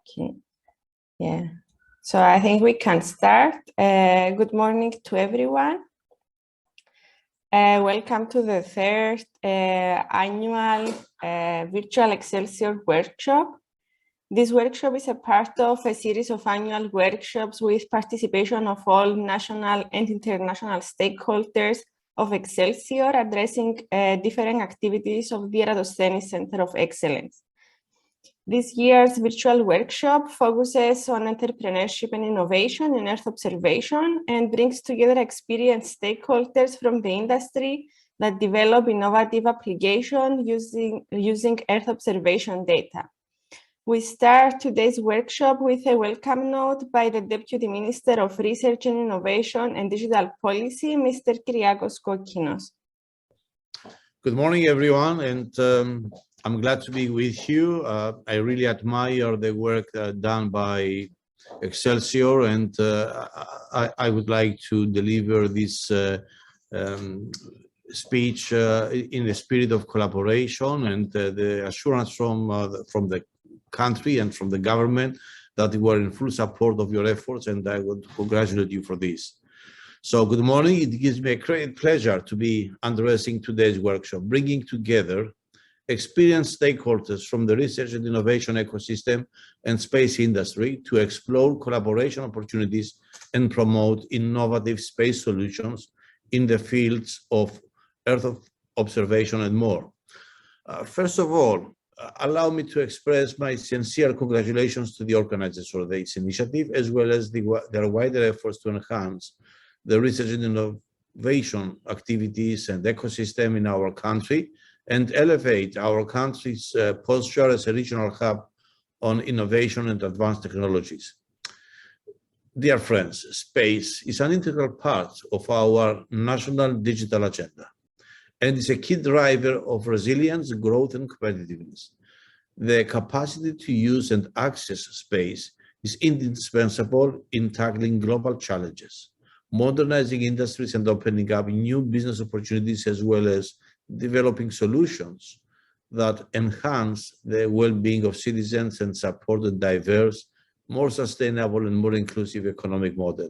Okay, yeah. So I think we can start. Good morning to everyone. Welcome to the third annual virtual Excelsior workshop. This workshop is a part of a series of annual workshops with participation of all national and international stakeholders of Excelsior, addressing different activities of the ERATOSTHENES Centre of Excellence. This year's virtual workshop focuses on entrepreneurship and innovation in Earth observation and brings together experienced stakeholders from the industry that develop innovative applications using Earth observation data. We start today's workshop with a welcome note by the Deputy Minister of Research and Innovation and Digital Policy, Mr. Kyriakos Kokkinos. Good morning, everyone, and I'm glad to be with you. I really admire the work done by Excelsior, and I would like to deliver this speech in the spirit of collaboration and the assurance from the country and from the government that we are in full support of your efforts, and I would congratulate you for this. So good morning. It gives me a great pleasure to be addressing today's workshop, bringing together experienced stakeholders from the research and innovation ecosystem and space industry to explore collaboration opportunities and promote innovative space solutions in the fields of Earth observation and more. First of all, allow me to express my sincere congratulations to the organizers for this initiative, as well as their wider efforts to enhance the research and innovation activities and ecosystem in our country and elevate our country's posture as a regional hub on innovation and advanced technologies. Dear friends, space is an integral part of our national digital agenda and is a key driver of resilience, growth, and competitiveness. The capacity to use and access space is indispensable in tackling global challenges, modernizing industries and opening up new business opportunities, as well as developing solutions that enhance the well-being of citizens and support a diverse, more sustainable and more inclusive economic model.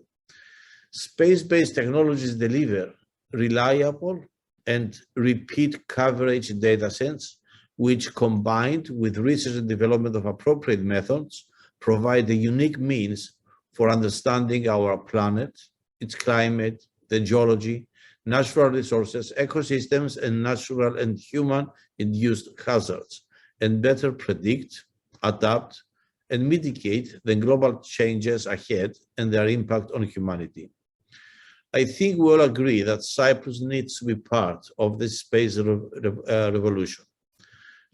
Space-based technologies deliver reliable and repeat coverage data sets, which combined with research and development of appropriate methods, provide a unique means for understanding our planet, its climate, the geology, natural resources, ecosystems, and natural and human-induced hazards, and better predict, adapt, and mitigate the global changes ahead and their impact on humanity. I think we all agree that Cyprus needs to be part of this space revolution,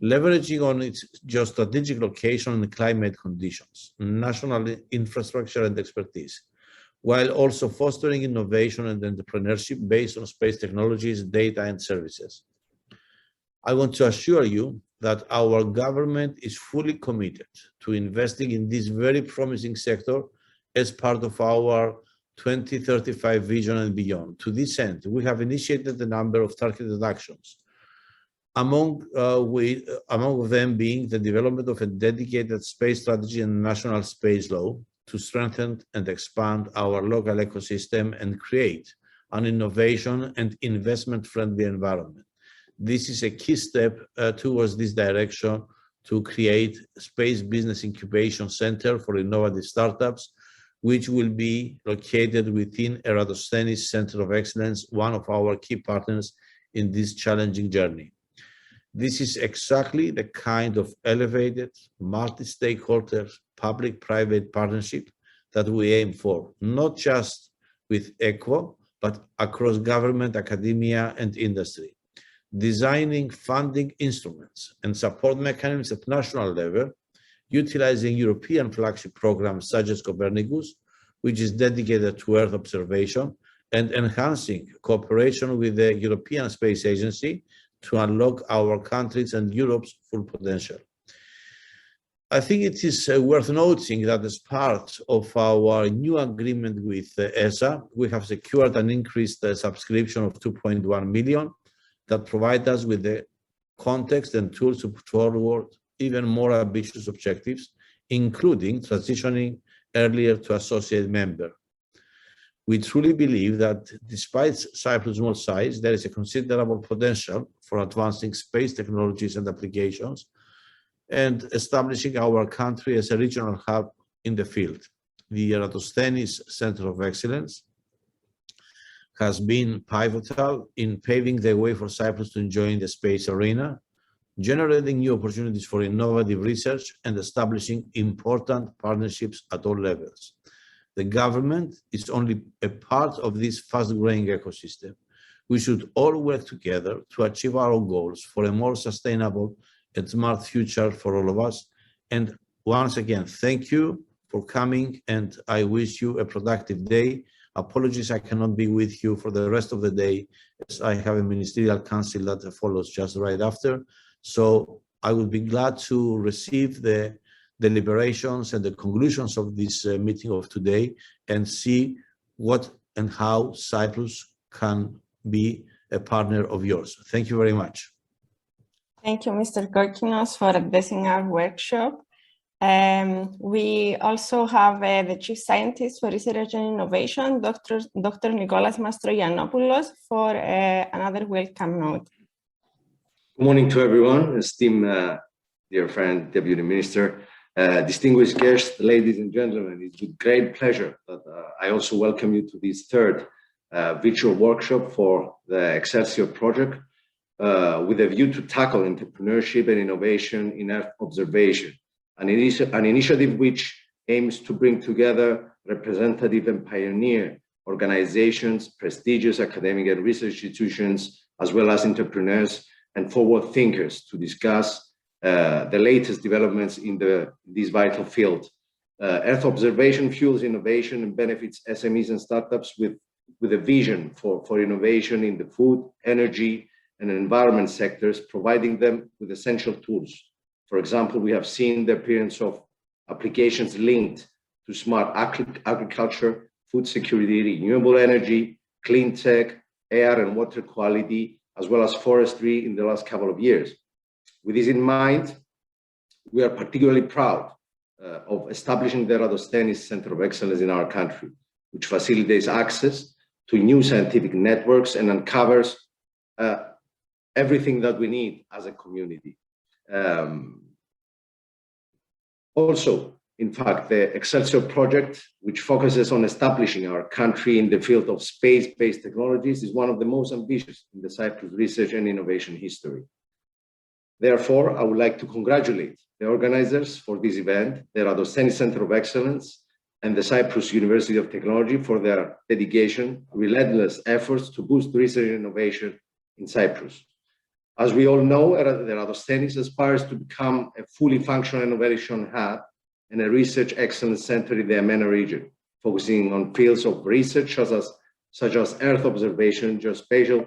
leveraging on its geostrategic location and climate conditions, national infrastructure and expertise, while also fostering innovation and entrepreneurship based on space technologies, data, and services. I want to assure you that our government is fully committed to investing in this very promising sector as part of our 2035 vision and beyond. To this end, we have initiated a number of targeted actions, among them being the development of a dedicated space strategy and national space law to strengthen and expand our local ecosystem and create an innovation and investment-friendly environment. This is a key step towards this direction to create a Space Business Incubation Center for innovative startups, which will be located within ERATOSTHENES Centre of Excellence, one of our key partners in this challenging journey. This is exactly the kind of elevated, multi-stakeholder, public-private partnership that we aim for, not just with ECO, but across government, academia, and industry. Designing funding instruments and support mechanisms at national level, utilizing European flagship programs such as Copernicus, which is dedicated to Earth observation, and enhancing cooperation with the European Space Agency to unlock our country's and Europe's full potential. I think it is worth noting that as part of our new agreement with ESA, we have secured an increased subscription of 2.1 million that provide us with the context and tools to put forward even more ambitious objectives including transitioning earlier to associate member. We truly believe that despite Cyprus' small size, there is a considerable potential for advancing space technologies and applications and establishing our country as a regional hub in the field. The ERATOSTHENES Centre of Excellence has been pivotal in paving the way for Cyprus to enjoy the space arena, generating new opportunities for innovative research and establishing important partnerships at all levels. The government is only a part of this fast-growing ecosystem. We should all work together to achieve our goals for a more sustainable and smart future for all of us. And once again, thank you for coming, and I wish you a productive day. Apologies, I cannot be with you for the rest of the day, as I have a ministerial council that follows just right after. So I would be glad to receive the deliberations and the conclusions of this meeting of today and see what and how Cyprus can be a partner of yours. Thank you very much. Thank you, Mr. Korkinos, for addressing our workshop. We also have the Chief Scientist for Research and Innovation, Dr. Nicholas Mastrogiannopoulos, for another welcome note. Good morning to everyone, esteemed dear friend, Deputy Minister, distinguished guests, ladies and gentlemen. It's with great pleasure that I also welcome you to this third virtual workshop for the Excelsior project with a view to tackle entrepreneurship and innovation in Earth observation. An initiative which aims to bring together representative and pioneer organizations, prestigious academic and research institutions, as well as entrepreneurs and forward thinkers to discuss the latest developments in this vital field. Earth observation fuels innovation and benefits SMEs and startups with a vision for innovation in the food, energy, and environment sectors, providing them with essential tools. For example, we have seen the appearance of applications linked to smart agriculture, food security, renewable energy, clean tech, air and water quality, as well as forestry in the last couple of years. With this in mind, we are particularly proud of establishing the ERATOSTHENES Centre of Excellence in our country, which facilitates access to new scientific networks and uncovers everything that we need as a community. Also, in fact, the Excelsior project, which focuses on establishing our country in the field of space-based technologies, is one of the most ambitious in the Cyprus research and innovation history. Therefore, I would like to congratulate the organizers for this event, the ERATOSTHENES Centre of Excellence, and the Cyprus University of Technology for their dedication, relentless efforts to boost research and innovation in Cyprus. As we all know, the ERATOSTHENES aspires to become a fully functional innovation hub and a research excellence center in the MENA region, focusing on fields of research such as Earth observation, geospatial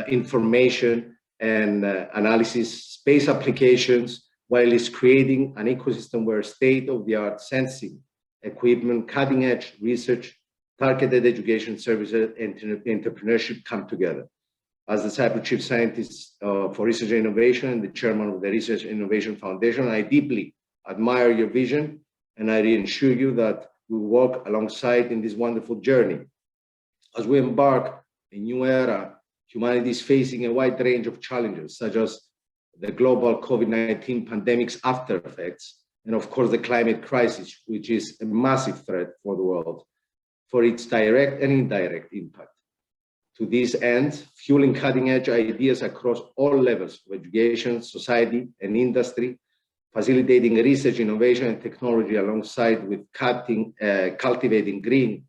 information and analysis, space applications, while it's creating an ecosystem where state-of-the-art sensing equipment, cutting-edge research, targeted education services, and entrepreneurship come together. As the Cyprus Chief Scientist for Research and Innovation and the Chairman of the Research and Innovation Foundation, I deeply admire your vision, and I reassure you that we will walk alongside in this wonderful journey. As we embark a new era, humanity is facing a wide range of challenges, such as the global COVID-19 pandemic's after effects, and of course the climate crisis, which is a massive threat for the world, for its direct and indirect impact. To this end, fueling cutting-edge ideas across all levels of education, society, and industry, facilitating research, innovation, and technology alongside with cultivating green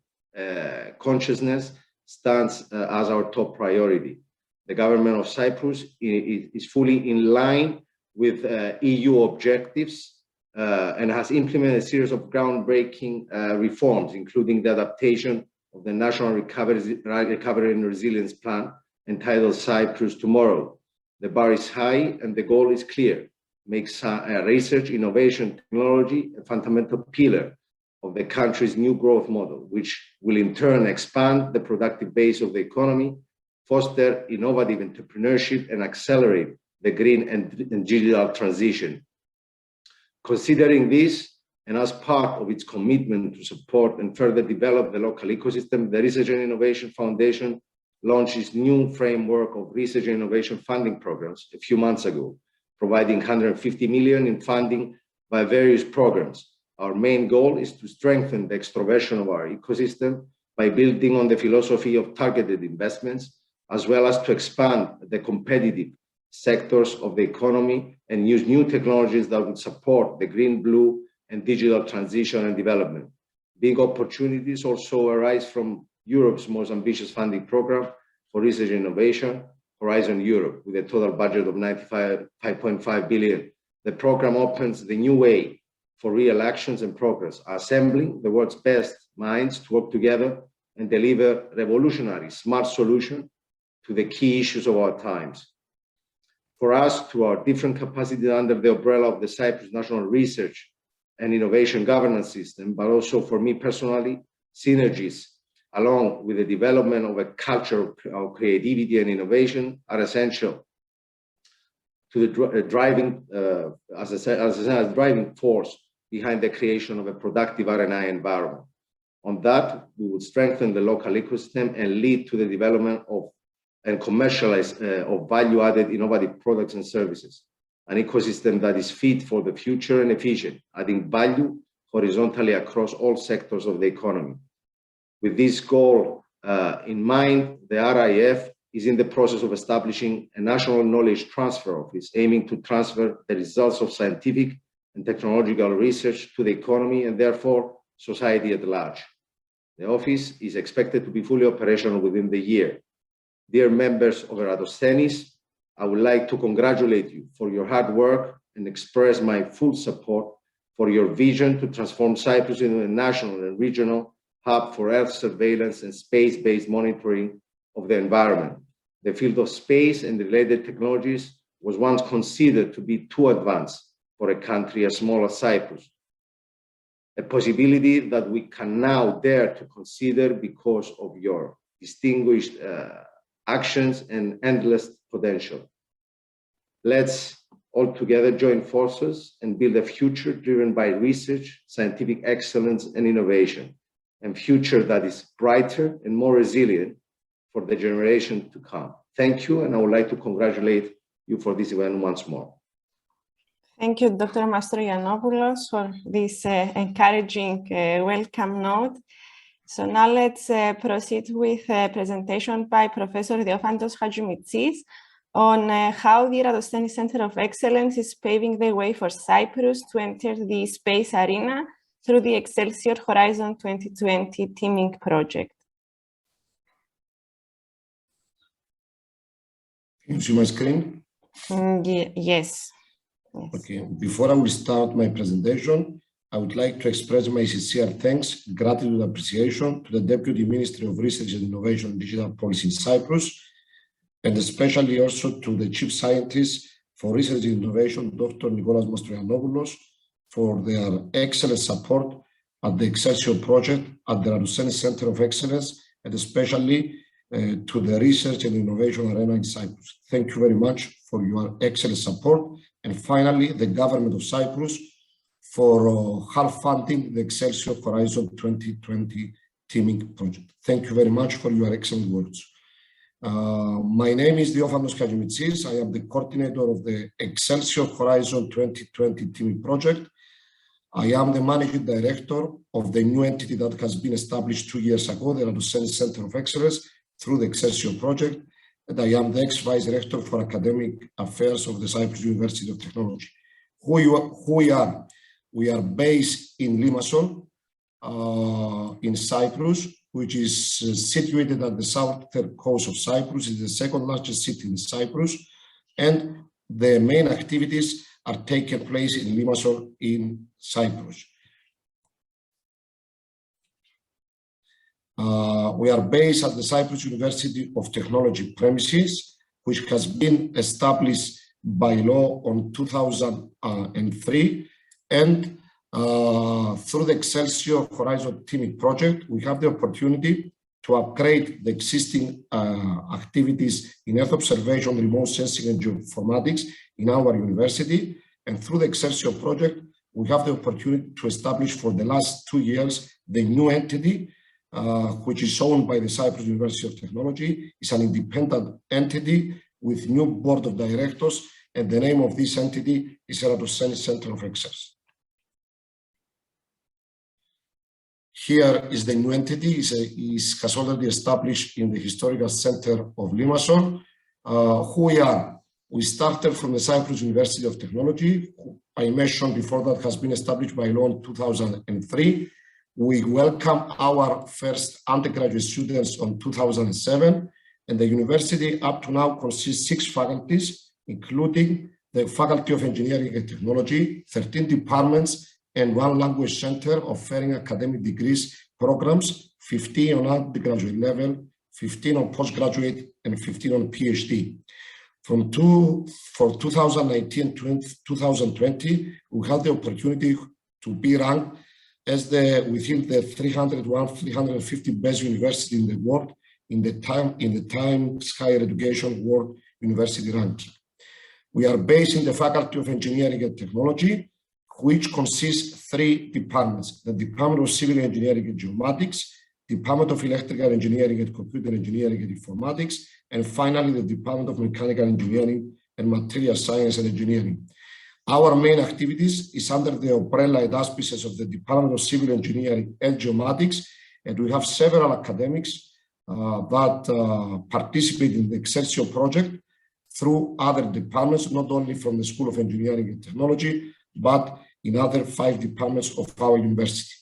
consciousness stands as our top priority. The government of Cyprus is fully in line with EU objectives and has implemented a series of groundbreaking reforms, including the adaptation of the National Recovery and Resilience Plan entitled Cyprus Tomorrow. The bar is high and the goal is clear. Makes research, innovation, technology a fundamental pillar of the country's new growth model, which will in turn expand the productive base of the economy, foster innovative entrepreneurship, and accelerate the green and digital transition. Considering this, And as part of its commitment to support and further develop the local ecosystem, the Research and Innovation Foundation launched its new framework of research and innovation funding programs a few months ago, providing 150 million in funding by various programs. Our main goal is to strengthen the extroversion of our ecosystem by building on the philosophy of targeted investments, as well as to expand the competitive sectors of the economy and use new technologies that would support the green, blue, and digital transition and development. Big opportunities also arise from Europe's most ambitious funding program for research and innovation, Horizon Europe, with a total budget of 95.5 billion. The program opens the new way for real actions and progress, assembling the world's best minds to work together and deliver revolutionary smart solutions to the key issues of our times. For us, through our different capacities under the umbrella of the Cyprus National Research and Innovation Governance System, but also for me personally, synergies along with the development of a culture of creativity and innovation are essential to the driving, as I said, driving force behind the creation of a productive R&I environment. On that, we would strengthen the local ecosystem and lead to the development of and commercialize of value-added innovative products and services, an ecosystem that is fit for the future and efficient, adding value horizontally across all sectors of the economy. With this goal in mind, the RIF is in the process of establishing a national knowledge transfer office aiming to transfer the results of scientific and technological research to the economy and therefore society at large. The office is expected to be fully operational within the year. Dear members of ERATOSTHENES, I would like to congratulate you for your hard work and express my full support for your vision to transform Cyprus into a national and regional hub for Earth surveillance and space-based monitoring of the environment. The field of space and related technologies was once considered to be too advanced for a country as small as Cyprus, a possibility that we can now dare to consider because of your distinguished actions and endless potential. Let's all together join forces and build a future driven by research, scientific excellence, and innovation, and future that is brighter and more resilient for the generation to come. Thank you, and I would like to congratulate you for this event once more. Thank you, Dr. Mastrogiannopoulos, for this encouraging welcome note. So now let's proceed with a presentation by Professor Theophantos Hadjimitsis on how the ERATOSTHENES Centre of Excellence is paving the way for Cyprus to enter the space arena through the Excelsior Horizon 2020 teaming project. Can you see my screen? Yes. Okay. Before I will start my presentation, I would like to express my sincere thanks, gratitude, and appreciation to the Deputy Ministry of Research and Innovation and Digital Policy in Cyprus, and especially also to the Chief Scientist for Research and Innovation, Dr. Nicholas Mastrogiannopoulos, for their excellent support at the Excelsior project at the ERATOSTHENES Centre of Excellence, and especially to the research and innovation arena in Cyprus. Thank you very much for your excellent support. And finally, the government of Cyprus for half funding the Excelsior Horizon 2020 teaming project. Thank you very much for your excellent words. My name is Theophantos Hadjimitsis. I am the coordinator of the Excelsior Horizon 2020 teaming project. I am the managing director of the new entity that has been established 2 years ago, the ERATOSTHENES Centre of Excellence, through the Excelsior project. And I am the ex-vice director for academic affairs of the Cyprus University of Technology. Who we are? We are based in Limassol, in Cyprus, which is situated at the southern coast of Cyprus. It's the second largest city in Cyprus, and the main activities are taking place in Limassol in Cyprus. We are based at the Cyprus University of Technology premises, which has been established by law on 2003, and through the Excelsior Horizon teaming project, we have the opportunity to upgrade the existing activities in Earth observation, remote sensing, and geoinformatics in our university. And through the Excelsior project, we have the opportunity to establish for the last 2 years the new entity, which is owned by the Cyprus University of Technology. It's an independent entity with new board of directors, and the name of this entity is ERATOSTHENES Centre of Excellence. Here is the new entity. Has already established in the historical center of Limassol. Who we are? We started from the Cyprus University of Technology. I mentioned before that has been established by law in 2003. We welcome our first undergraduate students in 2007, and the university up to now consists 6 faculties, including the Faculty of Engineering and Technology, 13 departments, and 1 language center offering academic degrees programs, 15 on undergraduate level, 15 on postgraduate, and 15 on PhD. For 2019 to 2020, we had the opportunity to be ranked as within the 350 best university in the world in the Times Higher Education World University Ranking. We are based in the Faculty of Engineering and Technology, which consists 3 departments: the Department of Civil Engineering and Geomatics, Department of Electrical Engineering and Computer Engineering and Informatics, and finally the Department of Mechanical Engineering and Material Science and Engineering. Our main activities is under the umbrella and auspices of the Department of Civil Engineering and Geomatics, and we have several academics that participate in the Excelsior project through other departments, not only from the School of Engineering and Technology, but in other 5 departments of our university.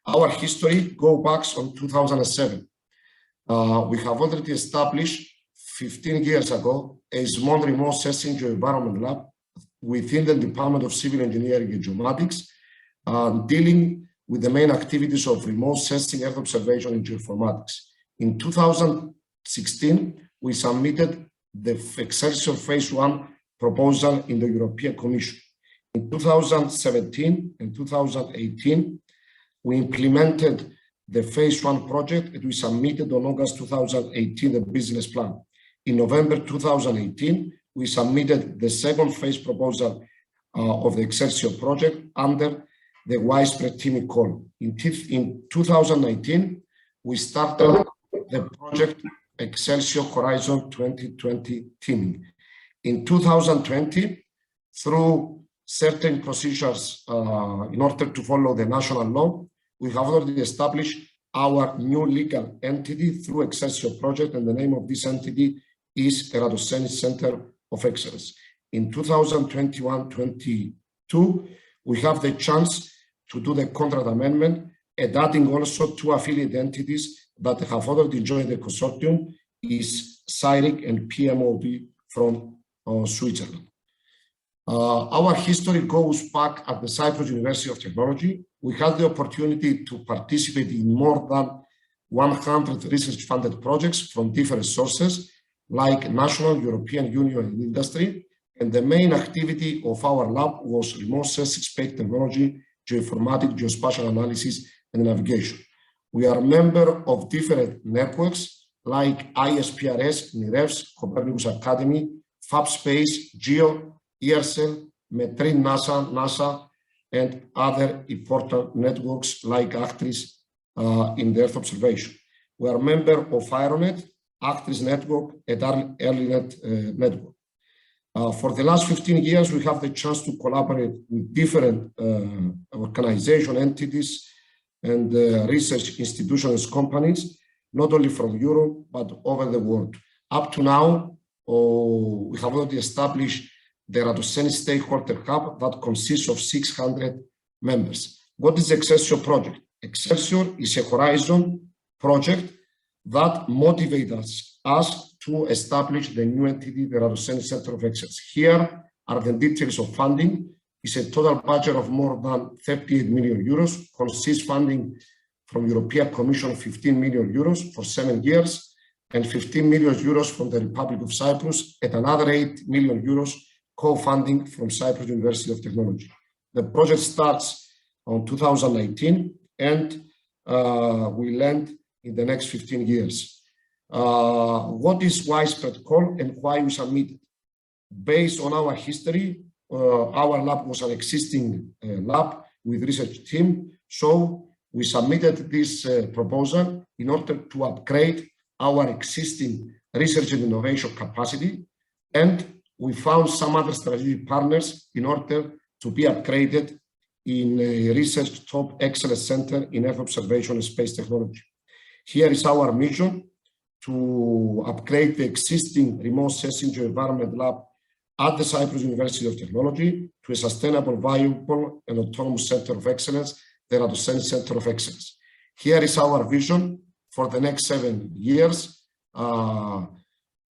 Our history goes back on 2007. We have already established 15 years ago a small remote sensing geoenvironment lab within the Department of Civil Engineering and Geomatics, dealing with the main activities of remote sensing, earth observation, and geoinformatics. In 2016, we submitted the Excelsior Phase 1 proposal in the European Commission. In 2017 and 2018, we implemented the Phase 1 project and we submitted on August 2018 the business plan. In November 2018, we submitted the second phase proposal of the Excelsior project under the widespread teaming call. In 2019, we started the project Excelsior Horizon 2020 teaming. In 2020, through certain procedures in order to follow the national law, we have already established our new legal entity through Excelsior project, and the name of this entity is ERATOSTHENES Centre of Excellence. In 2021-22, we have the chance to do the contract amendment and adding also 2 affiliate entities that have already joined the consortium, is CYRIC and PMOD from Switzerland. Our history goes back at the Cyprus University of Technology. We had the opportunity to participate in more than 100 research-funded projects from different sources, like national, European Union, and industry. And the main activity of our lab was remote sensing, space technology, geoinformatics, geospatial analysis, and navigation. We are a member of different networks like ISPRS, NIREFS, Copernicus Academy, FabSpace, GEO, ERCEL, METRIN, NASA, and other important networks like ACTRIS in the Earth observation. We are a member of IRONET, ACTRIS network, and EarlyNet network. For the last 15 years, we have the chance to collaborate with different organization entities and research institutions, companies, not only from Europe, but over the world. Up to now, we have already established the ERATOSTHENES Stakeholder Hub that consists of 600 members. What is the Excelsior project? Excelsior is a horizon project that motivates us to establish the new entity, the ERATOSTHENES Centre of Excellence. Here are the details of funding. It's a total budget of more than 38 million euros, consists funding from European Commission 15 million euros for 7 years, and 15 million euros from the Republic of Cyprus, and another 8 million euros co-funding from Cyprus University of Technology. The project starts on 2019 and will end in the next 15 years. What is widespread call and why we submitted? Based on our history, our lab was an existing lab with research team. So we submitted this proposal in order to upgrade our existing research and innovation capacity. And we found some other strategic partners in order to be upgraded in a research top excellence center in Earth observation and space technology. Here is our mission to upgrade the existing remote sensing environment lab at the Cyprus University of Technology to a sustainable, viable, and autonomous center of excellence, the ERATOSTHENES Centre of Excellence. Here is our vision for the next 7 years.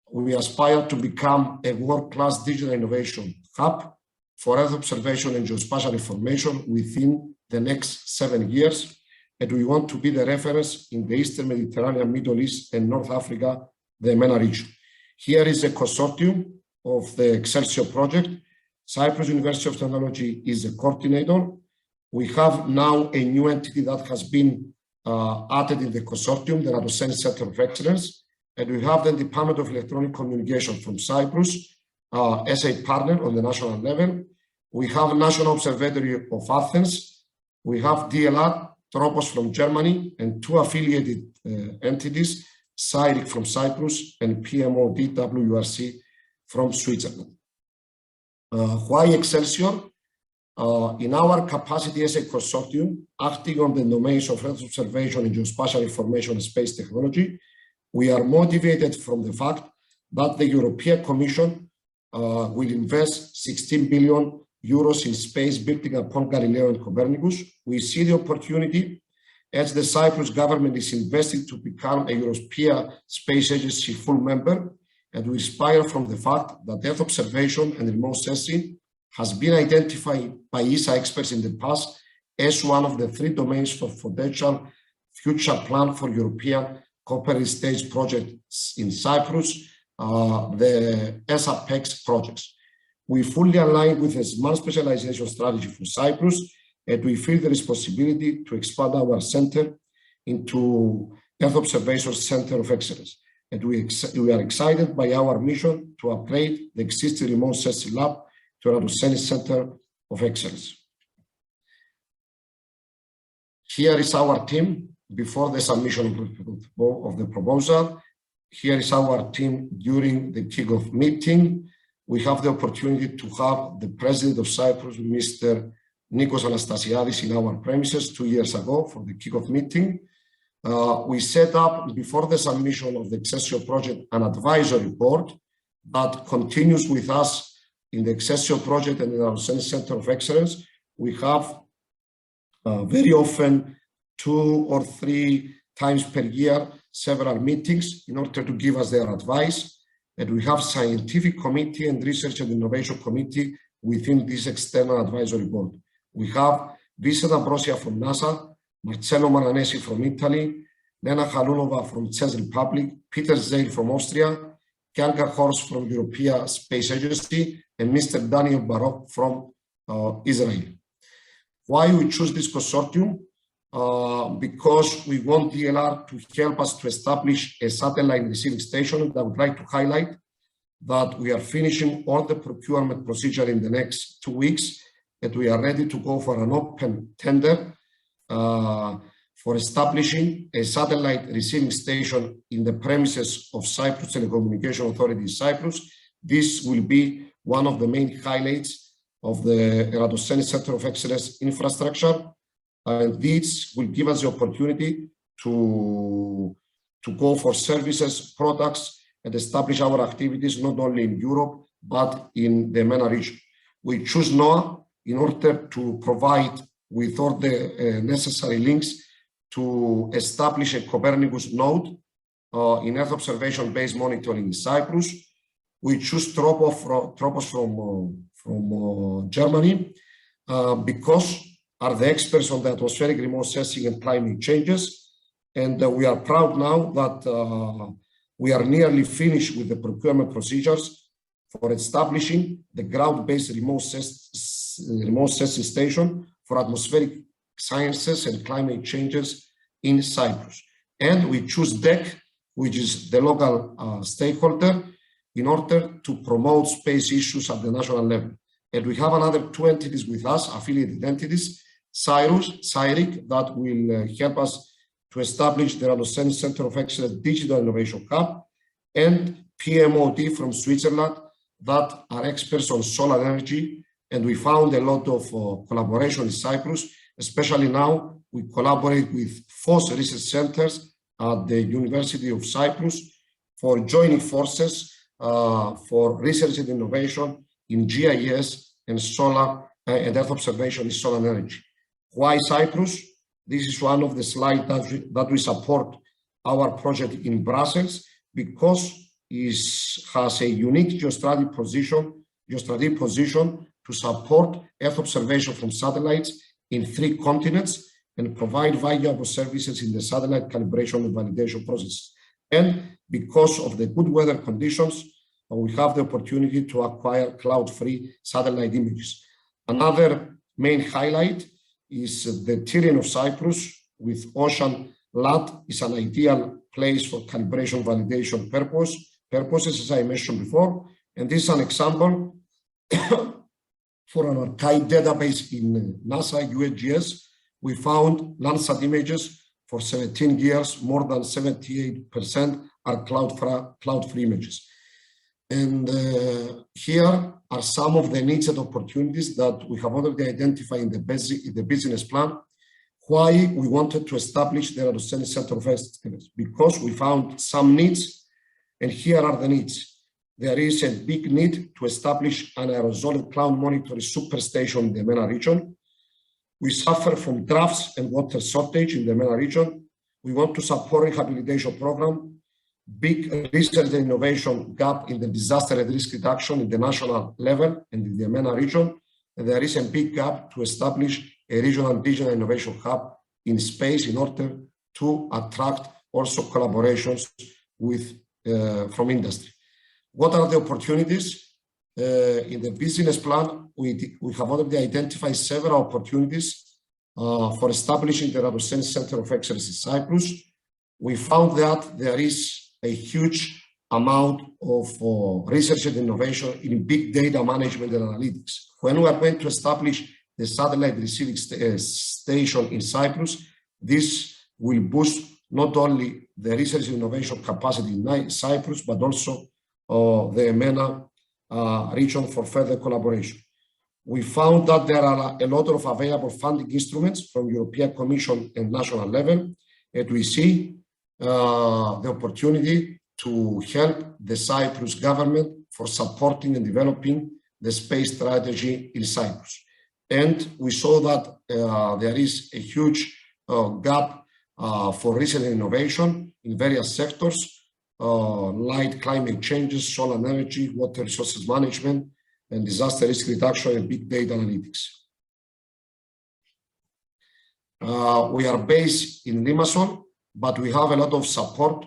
We aspire to become a world-class digital innovation hub for Earth observation and geospatial information within the next 7 years. And we want to be the reference in the Eastern Mediterranean, Middle East, and North Africa, the MENA region. Here is a consortium of the Excelsior project. Cyprus University of Technology is a coordinator. We have now a new entity that has been added in the consortium, the ERATOSTHENES Centre of Excellence. And we have the Department of Electronic Communication from Cyprus as a partner on the national level. We have National Observatory of Athens. We have DLR, Tropos from Germany, and 2 affiliated entities, CYRIC from Cyprus and PMOD WRC from Switzerland. Why Excelsior? In our capacity as a consortium, acting on the domains of Earth observation and geospatial information and space technology, we are motivated from the fact that the European Commission will invest 16 billion euros in space building upon Galileo and Copernicus. We see the opportunity as the Cyprus government is investing to become a European Space Agency full member, and we aspire from the fact that Earth observation and remote sensing has been identified by ESA experts in the past as one of the 3 domains for potential future plan for European Copernicus stage projects in Cyprus, the ESA-PEX projects. We fully align with a smart specialization strategy for Cyprus, and we feel the responsibility to expand our center into Earth Observation Center of Excellence. And we are excited by our mission to upgrade the existing remote sensing lab to ERATOSTHENES Center of Excellence. Here is our team before the submission of the proposal. Here is our team during the kickoff meeting. We have the opportunity to have the President of Cyprus, Mr. Nikos Anastasiadis, in our premises 2 years ago for the kickoff meeting. We set up, before the submission of the Excelsior project, an advisory board that continues with us in the Excelsior project and in our Center of Excellence. We have very often 2 or 3 times per year several meetings in order to give us their advice. And we have scientific committee and research and innovation committee within this external advisory board. We have Vincent Ambrosia from NASA, Marcello Maranesi from Italy, Lena Halunova from Czech Republic, Peter Zeil from Austria, Kelga Horst from European Space Agency, and Mr. Daniel Barok from Israel. Why we choose this consortium? Because we want DLR to help us to establish a satellite receiving station. And I would like to highlight that we are finishing all the procurement procedure in the next 2 weeks, and we are ready to go for an open tender for establishing a satellite receiving station in the premises of Cyprus Telecommunication Authority in Cyprus. This will be one of the main highlights of the ERATOSTHENES Centre of Excellence infrastructure. And this will give us the opportunity to go for services, products, and establish our activities not only in Europe, but in the MENA region. We choose NOAA in order to provide with all the necessary links to establish a Copernicus node in Earth observation-based monitoring in Cyprus. We choose Tropos from Germany because are the experts on the atmospheric remote sensing and climate changes. And we are proud now that we are nearly finished with the procurement procedures for establishing the ground-based remote sensing station for atmospheric sciences and climate changes in Cyprus. And we choose DEC, which is the local stakeholder, in order to promote space issues at the national level. And we have another 2 entities with us, affiliated entities, CYRIC, that will help us to establish the ERATOSTHENES Centre of Excellence Digital Innovation Hub, and PMOD from Switzerland that are experts on solar energy. And we found a lot of collaboration in Cyprus, especially now we collaborate with 4 research centers at the University of Cyprus for joining forces for research and innovation in GIS and solar and Earth observation in solar energy. Why Cyprus? This is one of the slides that we support our project in Brussels, because it has a unique geostrategic position to support Earth observation from satellites in 3 continents and provide valuable services in the satellite calibration and validation process. And because of the good weather conditions, we have the opportunity to acquire cloud-free satellite images. Another main highlight is the terrain of Cyprus with ocean. Land is an ideal place for calibration validation purposes, as I mentioned before. And this is an example for an archive database in NASA USGS. We found Landsat images for 17 years, more than 78% are cloud-free images. And here are some of the needs and opportunities that we have already identified in the business plan. Why we wanted to establish the ERATOSTHENES Centre of Excellence? Because we found some needs, and here are the needs. There is a big need to establish an aerosol cloud monitoring superstation in the MENA region. We suffer from droughts and water shortage in the MENA region. We want to support rehabilitation program. Big research and innovation gap in the disaster and risk reduction in the national level and in the MENA region. And there is a big gap to establish a regional digital innovation hub in space in order to attract also collaborations with from industry. What are the opportunities? In the business plan, we have already identified several opportunities for establishing the ERATOSTHENES Centre of Excellence in Cyprus. We found that there is a huge amount of research and innovation in big data management and analytics. When we are going to establish the satellite receiving station in Cyprus, this will boost not only the research and innovation capacity in Cyprus, but also the MENA region for further collaboration. We found that there are a lot of available funding instruments from European Commission and national level, and we see the opportunity to help the Cyprus government for supporting and developing the space strategy in Cyprus. And we saw that there is a huge gap for research and innovation in various sectors, like climate changes, solar energy, water resources management, and disaster risk reduction and big data analytics. We are based in Limassol, but we have a lot of support,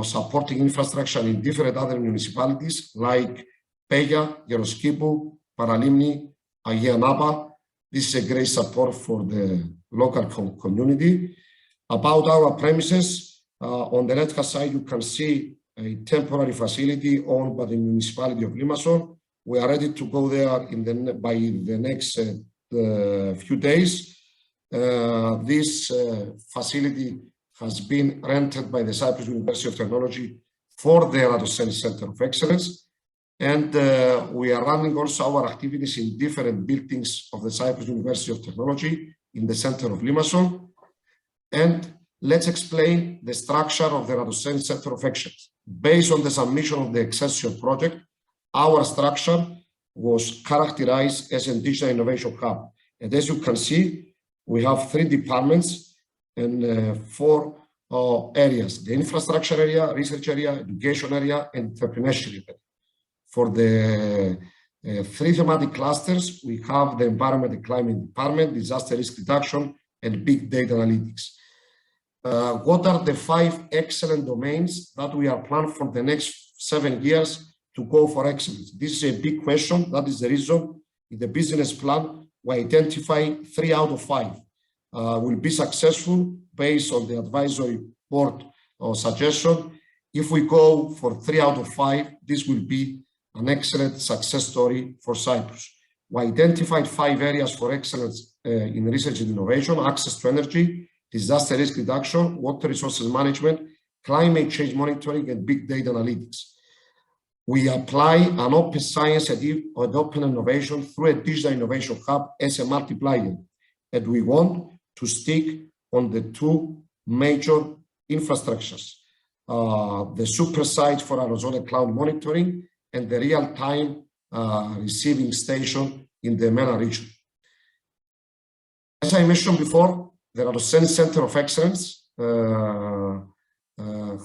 supporting infrastructure in different other municipalities like Pega, Geroskipu, Paralimni, Agia Napa. This is a great support for the local community. About our premises, on the left-hand side, you can see a temporary facility owned by the municipality of Limassol. We are ready to go there by the next few days. This facility has been rented by the Cyprus University of Technology for the ERATOSTHENES Centre of Excellence. And we are running also our activities in different buildings of the Cyprus University of Technology in the center of Limassol. And let's explain the structure of the ERATOSTHENES Centre of Excellence. Based on the submission of the Excelsior project, our structure was characterized as a digital innovation hub. And as you can see, we have 3 departments and 4 areas: the infrastructure area, research area, education area, and entrepreneurship area. For the 3 thematic clusters, we have the environment and climate department, disaster risk reduction, and big data analytics. What are the 5 excellent domains that we are planning for the next 7 years to go for excellence? This is a big question. That is the reason in the business plan we identify 3 out of 5 will be successful based on the advisory board suggestion. If we go for 3 out of 5, this will be an excellent success story for Cyprus. We identified 5 areas for excellence in research and innovation: access to energy, disaster risk reduction, water resources management, climate change monitoring, and big data analytics. We apply an open science and open innovation through a digital innovation hub as a multiplier. And we want to stick on the 2 major infrastructures, the super site for aerosol cloud monitoring and the real-time receiving station in the MENA region. As I mentioned before, the ERATOSTHENES Centre of Excellence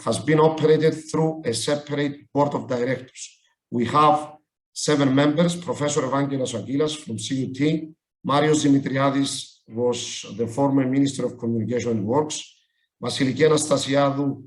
has been operated through a separate board of directors. We have 7 members: Professor Evangelos Agilas from CUT, Marios Dimitriadis was the former Minister of Communication and Works, Vasiliki Anastasiadou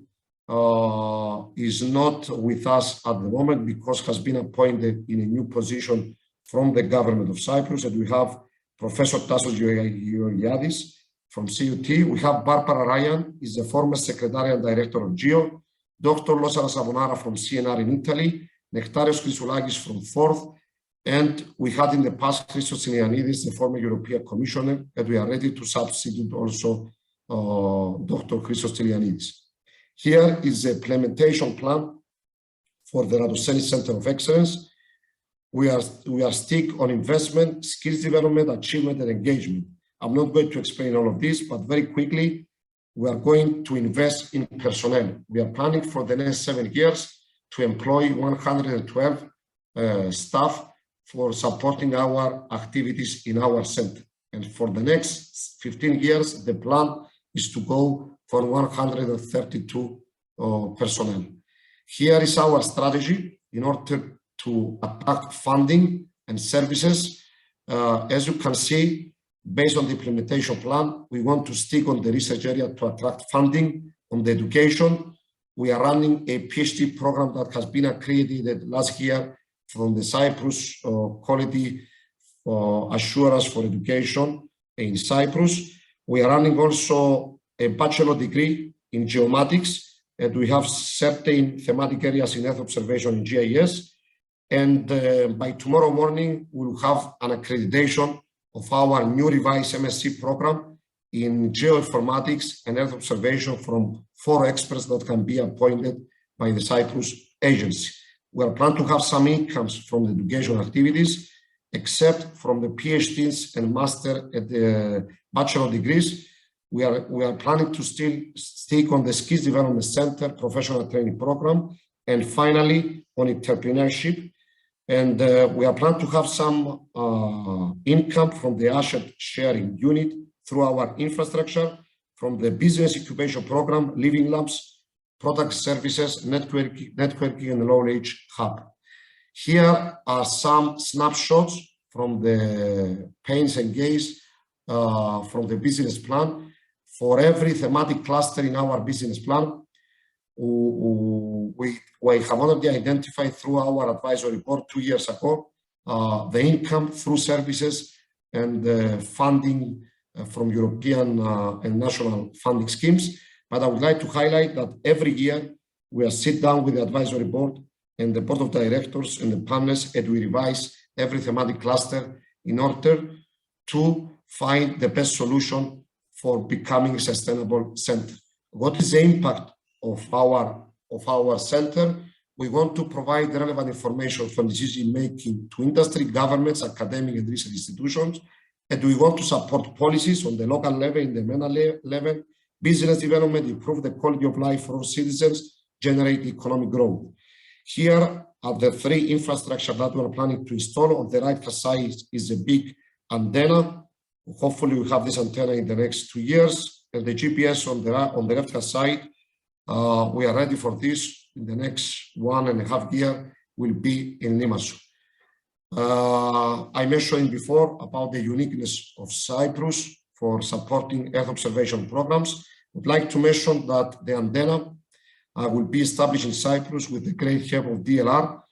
is not with us at the moment because has been appointed in a new position from the government of Cyprus, and we have Professor Tassos Georgiadis from CUT. We have Barbara Ryan, is the former Secretary and Director of GEO, Dr. Losara Savonara from CNR in Italy, Nektarios Chrysoulakis from Forth, and we had in the past Christos Stylianidis, the former European Commissioner, and we are ready to substitute also Dr. Christos Stylianidis. Here is the implementation plan for the ERATOSTHENES Centre of Excellence. We are stick on investment, skills development, achievement, and engagement. I'm not going to explain all of this, but very quickly, we are going to invest in personnel. We are planning for the next 7 years to employ 112 staff for supporting our activities in our center. And for the next 15 years, the plan is to go for 132 personnel. Here is our strategy in order to attract funding and services. As you can see, based on the implementation plan, we want to stick on the research area to attract funding. On the education, we are running a PhD program that has been accredited last year from the Cyprus Quality Assurance for Education in Cyprus. We are running also a bachelor degree in geomatics, and we have certain thematic areas in Earth observation in GIS. And by tomorrow morning, we will have an accreditation of our new revised MSc program in geoinformatics and Earth observation from 4 experts that can be appointed by the Cyprus agency. We are planning to have some incomes from the education activities, except from the PhDs and master at the bachelor degrees. We are planning to still stick on the Skills Development Center professional training program, and finally on entrepreneurship. And we are planning to have some income from the asset sharing unit through our infrastructure, from the business incubation program, living labs, product services, networking, and knowledge hub. Here are some snapshots from the pains and gains from the business plan. For every thematic cluster in our business plan, we have already identified through our advisory board 2 years ago the income through services and funding from European and national funding schemes. But I would like to highlight that every year we sit down with the advisory board and the board of directors and the panels, and we revise every thematic cluster in order to find the best solution for becoming a sustainable center. What is the impact of our center? We want to provide relevant information for decision making to industry, governments, academic and research institutions, and we want to support policies on the local level, in the MENA level, business development, improve the quality of life for all citizens, generate economic growth. Here are the 3 infrastructure that we are planning to install. On the right side is a big antenna. Hopefully we have this antenna in the next 2 years, and the GPS on the left-hand side. We are ready for this. In the next 1.5 years will be in Limassol. I mentioned before about the uniqueness of Cyprus for supporting Earth observation programs. I would like to mention that the antenna will be established in Cyprus with the great help of DLR.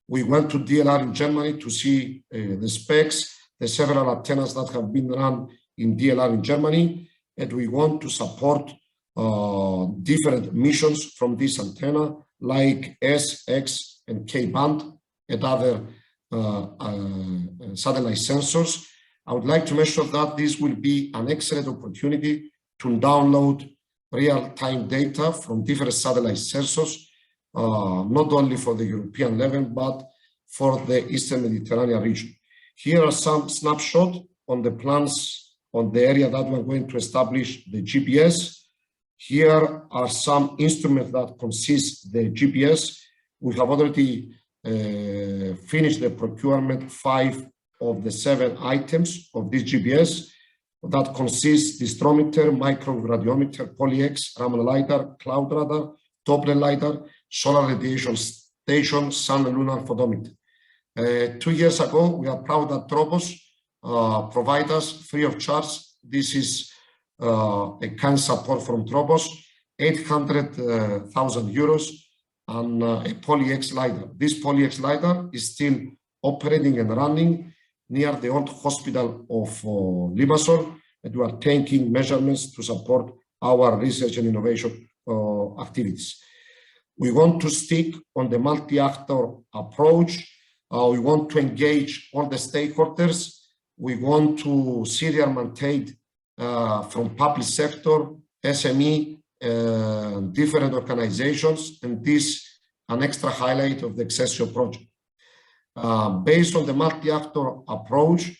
We went to DLR in Germany to see the specs, the several antennas that have been run in DLR in Germany, and we want to support different missions from this antenna like S, X, and K band and other satellite sensors. I would like to mention that this will be an excellent opportunity to download real-time data from different satellite sensors, not only for the European level, but for the Eastern Mediterranean region. Here are some snapshots on the plans on the area that we're going to establish the GPS. Here are some instruments that consist the GPS. We have already finished the procurement 5 of the 7 items of this GPS that consists dystrometer, microradiometer, poly-X, Raman lidar, cloud radar, Doppler lidar, solar radiation station, sun and lunar photometer. 2 years ago, we are proud that Tropos provide us free of charge. This is a kind support from Tropos, 800,000 euros and a poly-X lidar. This poly-X lidar is still operating and running near the old hospital of Limassol, and we are taking measurements to support our research and innovation activities. We want to stick on the multi-actor approach. We want to engage all the stakeholders. We want to serial maintain from public sector, SME, different organizations, and this an extra highlight of the Excelsior project. Based on the multi-actor approach,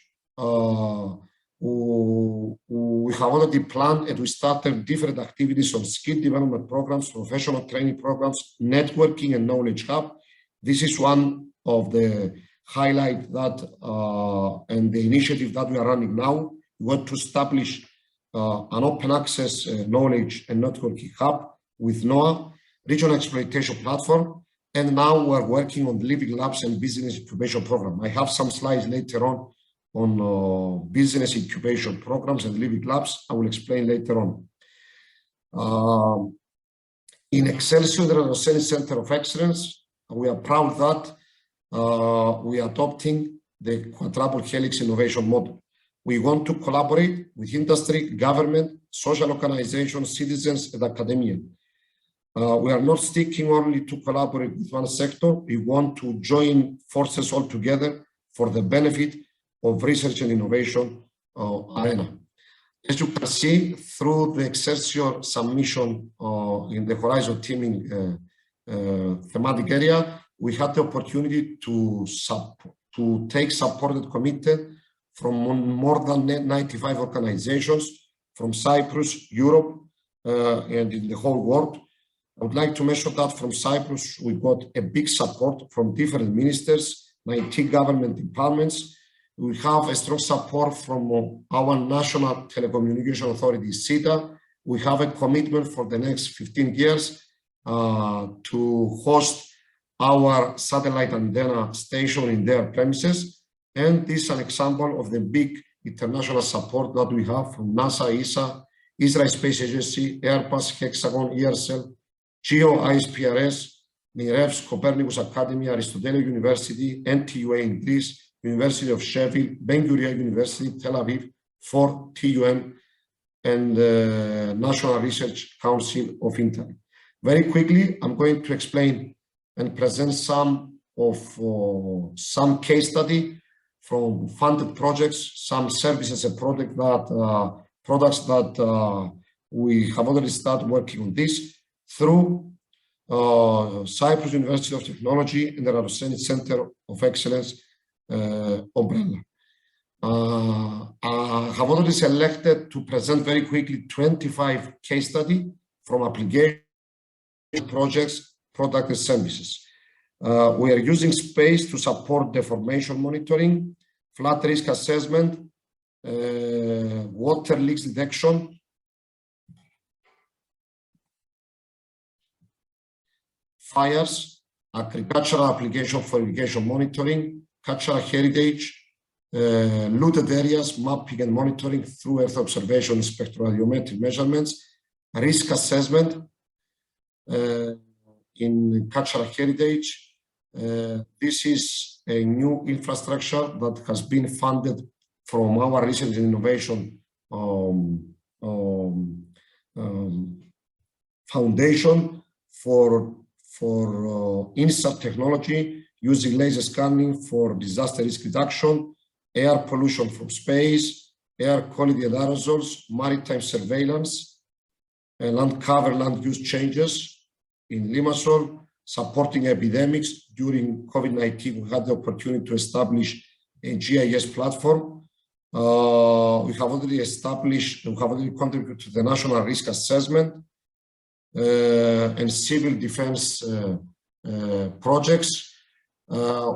we have already planned and we started different activities on skill development programs, professional training programs, networking and knowledge hub. This is one of the highlights that and the initiative that we are running now. We want to establish an open access knowledge and networking hub with NOAA, regional exploitation platform, and now we're working on the Living Labs and business incubation program. I have some slides later on business incubation programs and Living Labs. I will explain later on. In Excelsior, the ERATOSTHENES Centre of Excellence, we are proud that we are adopting the quadruple helix innovation model. We want to collaborate with industry, government, social organizations, citizens, and academia. We are not sticking only to collaborate with one sector. We want to join forces all together for the benefit of research and innovation arena. As you can see, through the Excelsior submission in the Horizon Teaming thematic area, we had the opportunity to take supported commitment from more than 95 organizations from Cyprus, Europe, and in the whole world. I would like to mention that from Cyprus, we got a big support from different ministers, 19 government departments. We have a strong support from our National Telecommunication Authority, SITA. We have a commitment for the next 15 years to host our satellite antenna station in their premises. And this is an example of the big international support that we have from NASA, ESA, Israel Space Agency, Airbus, Hexagon, ERSL, GEO, ISPRS, MIREVS, Copernicus Academy, Aristotle University, NTUA in Greece, University of Sheffield, Ben Gurion University, Tel Aviv, Ford, TUM, and National Research Council of Italy. Very quickly, I'm going to explain and present some case study from funded projects, some services and products that we have already started working on this through Cyprus University of Technology and the ERATOSTHENES Centre of Excellence umbrella. I have already selected to present very quickly 25 case studies from application projects, products and services. We are using space to support deformation monitoring, flood risk assessment, water leaks detection, fires, agricultural application for irrigation monitoring, cultural heritage, looted areas, mapping and monitoring through Earth observation and spectroradiometric measurements, risk assessment in cultural heritage. This is a new infrastructure that has been funded from our research and innovation foundation for insert technology using laser scanning for disaster risk reduction, air pollution from space, air quality and aerosols, maritime surveillance, and land cover land use changes in Limassol, supporting epidemics. During COVID-19, we had the opportunity to establish a GIS platform. We have already contributed to the national risk assessment and civil defense projects.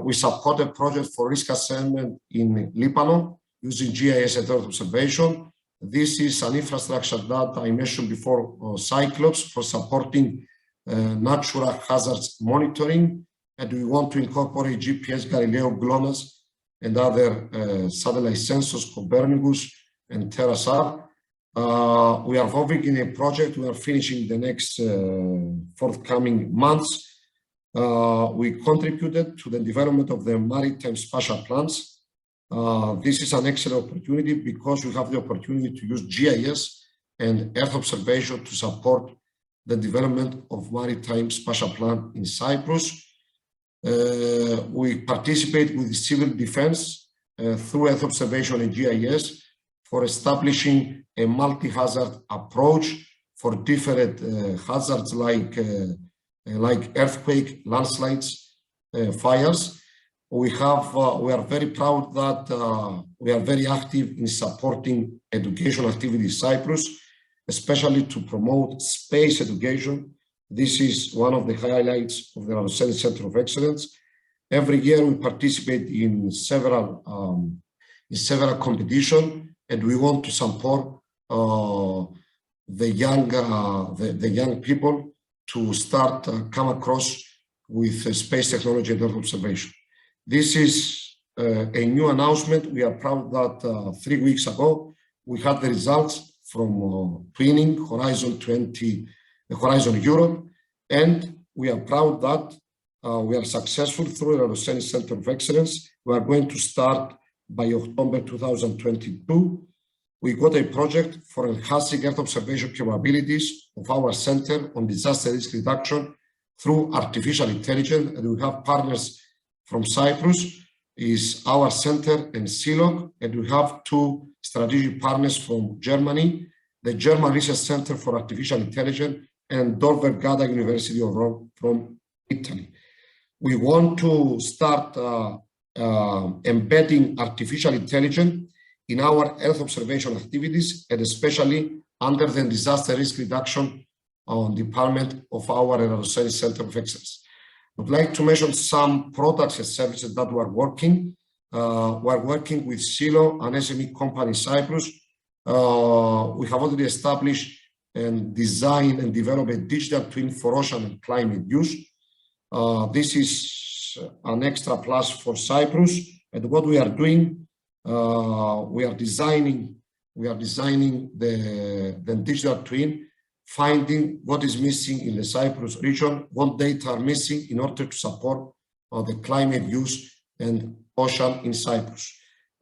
We support a project for risk assessment in Lebanon using GIS and Earth observation. This is an infrastructure that I mentioned before, Cyclops, for supporting natural hazards monitoring, and we want to incorporate GPS, Galileo, GLONASS, and other satellite sensors, Copernicus and TerraSat. We are involving in a project. We are finishing the next forthcoming months. We contributed to the development of the maritime spatial plans. This is an excellent opportunity because we have the opportunity to use GIS and Earth observation to support the development of maritime spatial plan in Cyprus. We participate with civil defense through Earth observation and GIS for establishing a multi-hazard approach for different hazards like earthquake, landslides, fires. We are very proud that we are very active in supporting education activities in Cyprus, especially to promote space education. This is one of the highlights of the ERATOSTHENES Centre of Excellence. Every year we participate in several competitions, and we want to support the young people to start come across with space technology and Earth observation. This is a new announcement. We are proud that 3 weeks ago we had the results from twinning Horizon Europe, and we are proud that we are successful through the ERATOSTHENES Centre of Excellence. We are going to start by October 2022. We got a project for enhancing Earth observation capabilities of our center on disaster risk reduction through artificial intelligence, and we have partners from Cyprus, is our center and CELOC, and we have 2 strategic partners from Germany, the German Research Center for Artificial Intelligence and Tor Vergata University of Rome from Italy. We want to start embedding artificial intelligence in our Earth observation activities, and especially under the disaster risk reduction department of our ERATOSTHENES Centre of Excellence. I would like to mention some products and services that we are working. We are working with Silo, an SME company in Cyprus. We have already established and designed and developed a digital twin for ocean and climate use. This is an extra plus for Cyprus, and what we are doing, we are designing the digital twin, finding what is missing in the Cyprus region, what data are missing in order to support the climate use and ocean in Cyprus.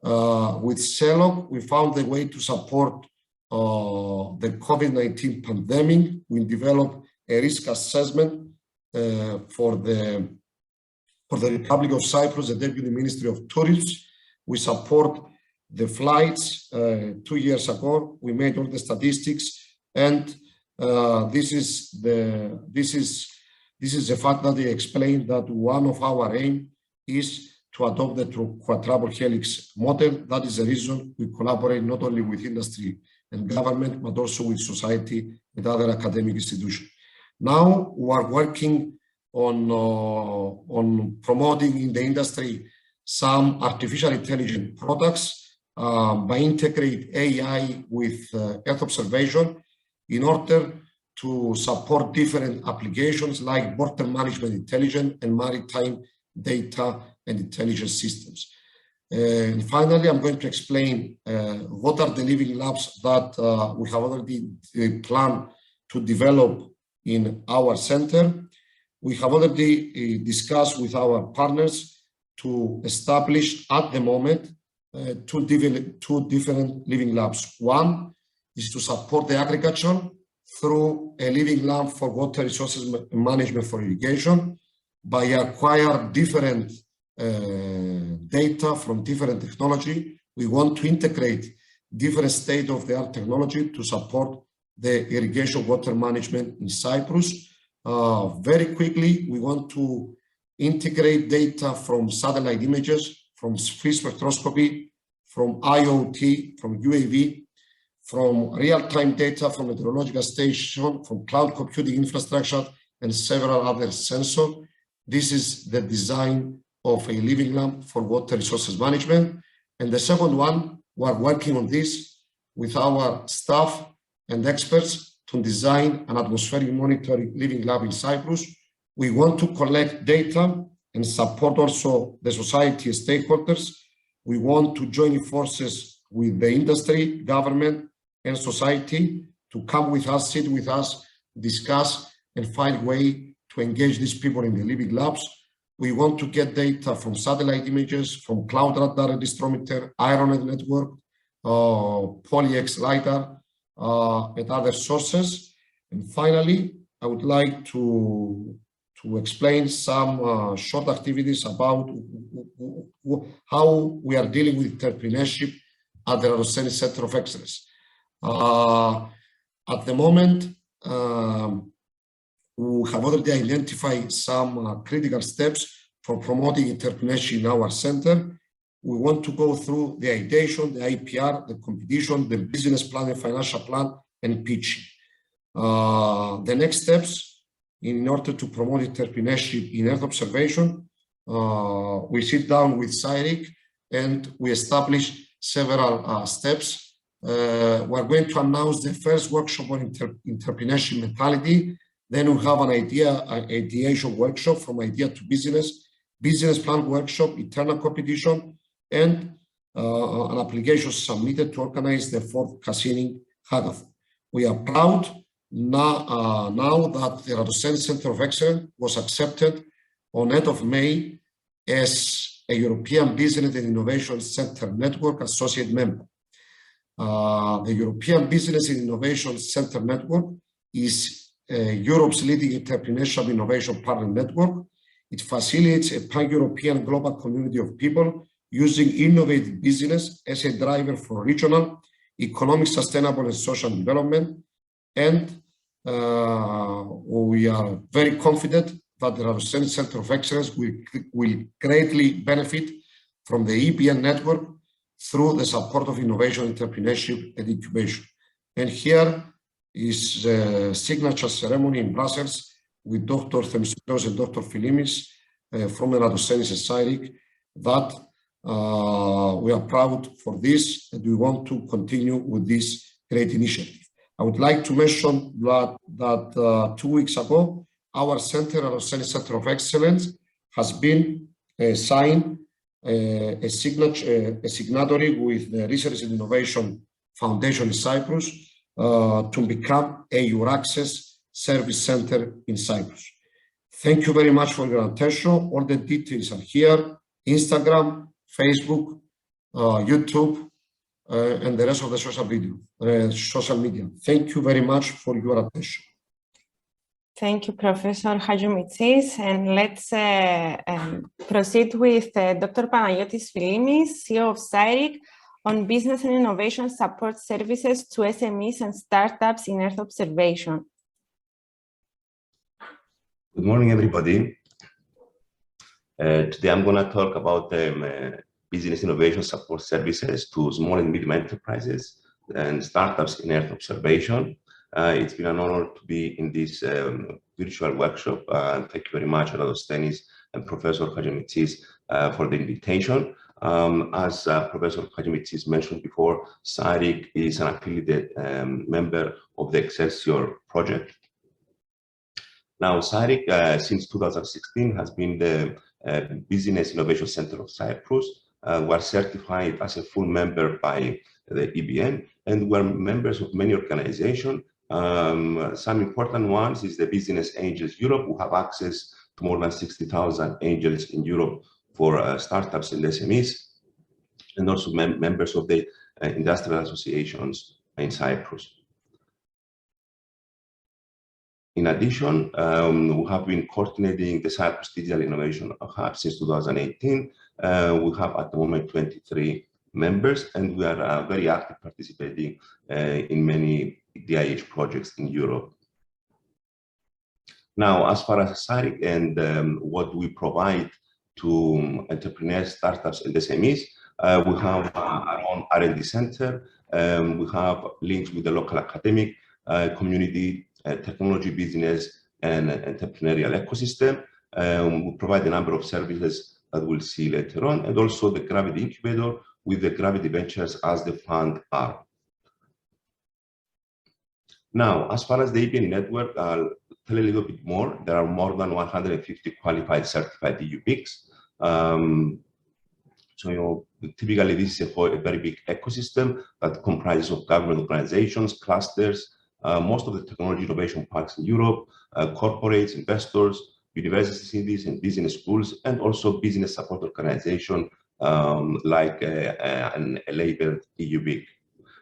With CELOC, we found a way to support the COVID-19 pandemic. We developed a risk assessment for the Republic of Cyprus, the Deputy Ministry of Tourism. We support the flights. 2 years ago, we made all the statistics, and this is the fact that they explained that one of our aim is to adopt the quadruple helix model. That is the reason we collaborate not only with industry and government, but also with society and other academic institutions. Now we are working on promoting in the industry some artificial intelligence products by integrate AI with Earth observation in order to support different applications like border management intelligence and maritime data and intelligence systems. And finally, I'm going to explain what are the living labs that we have already planned to develop in our center. We have already discussed with our partners to establish at the moment two different living labs. One is to support the agriculture through a living lab for water resources management for irrigation. by acquire different data from different technology. We want to integrate different state-of-the-art technology to support the irrigation water management in Cyprus. Very quickly, we want to integrate data from satellite images, from field spectroscopy, from IoT, from UAV, from real-time data from meteorological station, from cloud computing infrastructure, and several other sensors. This is the design of a living lab for water resources management. And the second one, we're working on this with our staff and experts to design an atmospheric monitoring living lab in Cyprus. We want to collect data and support also the society stakeholders. We want to join forces with the industry, government, and society to come with us, sit with us, discuss, and find a way to engage these people in the living labs. We want to get data from satellite images, from cloud radar registrometer, Ironet network, PolyX LiDAR, and other sources. And finally, I would like to explain some short activities about how we are dealing with entrepreneurship at the ERATOSTHENES Centre of Excellence. At the moment, we have already identified some critical steps for promoting entrepreneurship in our center. We want to go through the ideation, the IPR, the competition, the business plan, the financial plan, and pitching. The next steps, in order to promote entrepreneurship in Earth observation, we sit down with CIRIC and we establish several steps. We're going to announce the first workshop on entrepreneurship mentality. Then we have an ideation workshop from idea to business plan workshop, internal competition, and an application submitted to organize the fourth Cassini hackathon. We are proud now that the ERATOSTHENES Centre of Excellence was accepted on 8th of May as a European Business and Innovation Center Network Associate Member. The European Business and Innovation Center Network is Europe's leading entrepreneurship innovation partner network. It facilitates a pan-European global community of people using innovative business as a driver for regional, economic, sustainable, and social development. And we are very confident that the ERATOSTHENES Centre of Excellence will greatly benefit from the EBN network through the support of innovation, entrepreneurship, and incubation. And here is a signature ceremony in Brussels with Dr. Themistokleous and Dr. Philimis from ERATOSTHENES and CIRIC, that we are proud for this and we want to continue with this great initiative. I would like to mention that 2 weeks ago, our center, ERATOSTHENES Centre of Excellence, has been signed a signatory with the Research and Innovation Foundation in Cyprus to become a EURACCESS service center in Cyprus. Thank you very much for your attention. All the details are here: Instagram, Facebook, YouTube, and the rest of the social media. Thank you very much for your attention. Thank you, Professor Hadjimitsis. And let's proceed with Dr. Panagiotis Philimis, CEO of CIRIC, on business and innovation support services to SMEs and startups in Earth observation. Good morning, everybody. Today I'm going to talk about business innovation support services to small and medium enterprises and startups in Earth observation. It's been an honor to be in this virtual workshop. Thank you very much, ERATOSTHENES and Professor Hadjimitsis for the invitation. As Professor Hadjimitsis mentioned before, CIRIC is an affiliated member of the Excelsior project. Now, CIRIC, since 2016, has been the Business Innovation Center of Cyprus. We are certified as a full member by the EBN, and we are members of many organizations. Some important ones is the Business Angels Europe, who have access to more than 60,000 angels in Europe for startups and SMEs, and also members of the industrial associations in Cyprus. In addition, we have been coordinating the Cyprus Digital Innovation Hub since 2018. We have at the moment 23 members, and we are very active participating in many DIH projects in Europe. Now, as far as SARIC and what we provide to entrepreneurs, startups, and SMEs, we have our own R&D center. We have links with the local academic community, technology, business, and entrepreneurial ecosystem. We provide a number of services that we'll see later on, and also the Gravity Incubator with the Gravity Ventures as the fund arm. Now, as far as the EPN network, I'll tell a little bit more. There are more than 150 qualified certified EU PICs. So, typically, this is a very big ecosystem that comprises of government organizations, clusters, most of the technology innovation parks in Europe, corporates, investors, universities and business schools, and also business support organization like a labeled EU PIC.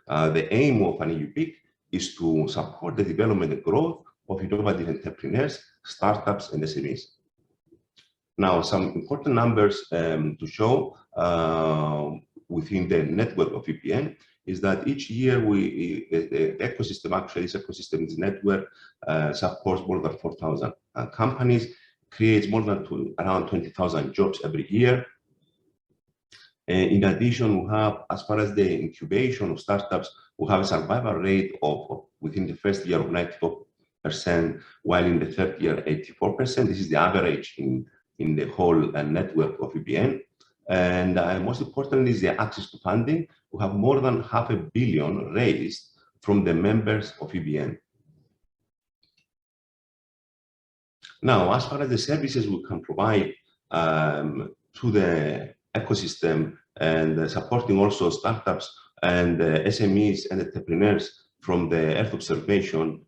The aim of an EU PIC is to support the development and growth of innovative entrepreneurs, startups, and SMEs. Now, some important numbers to show within the network of EPN is that each year the ecosystem, actually this ecosystem, this network supports more than 4,000 companies, creates more than around 20,000 jobs every year. In addition, we have, as far as the incubation of startups, we have a survival rate of within the first year of 94%, while in the third year, 84%. This is the average in the whole network of EPN. And most importantly is the access to funding. We have more than $500 million raised from the members of EPN. Now, as far as the services we can provide to the ecosystem and supporting also startups and SMEs and entrepreneurs from the Earth observation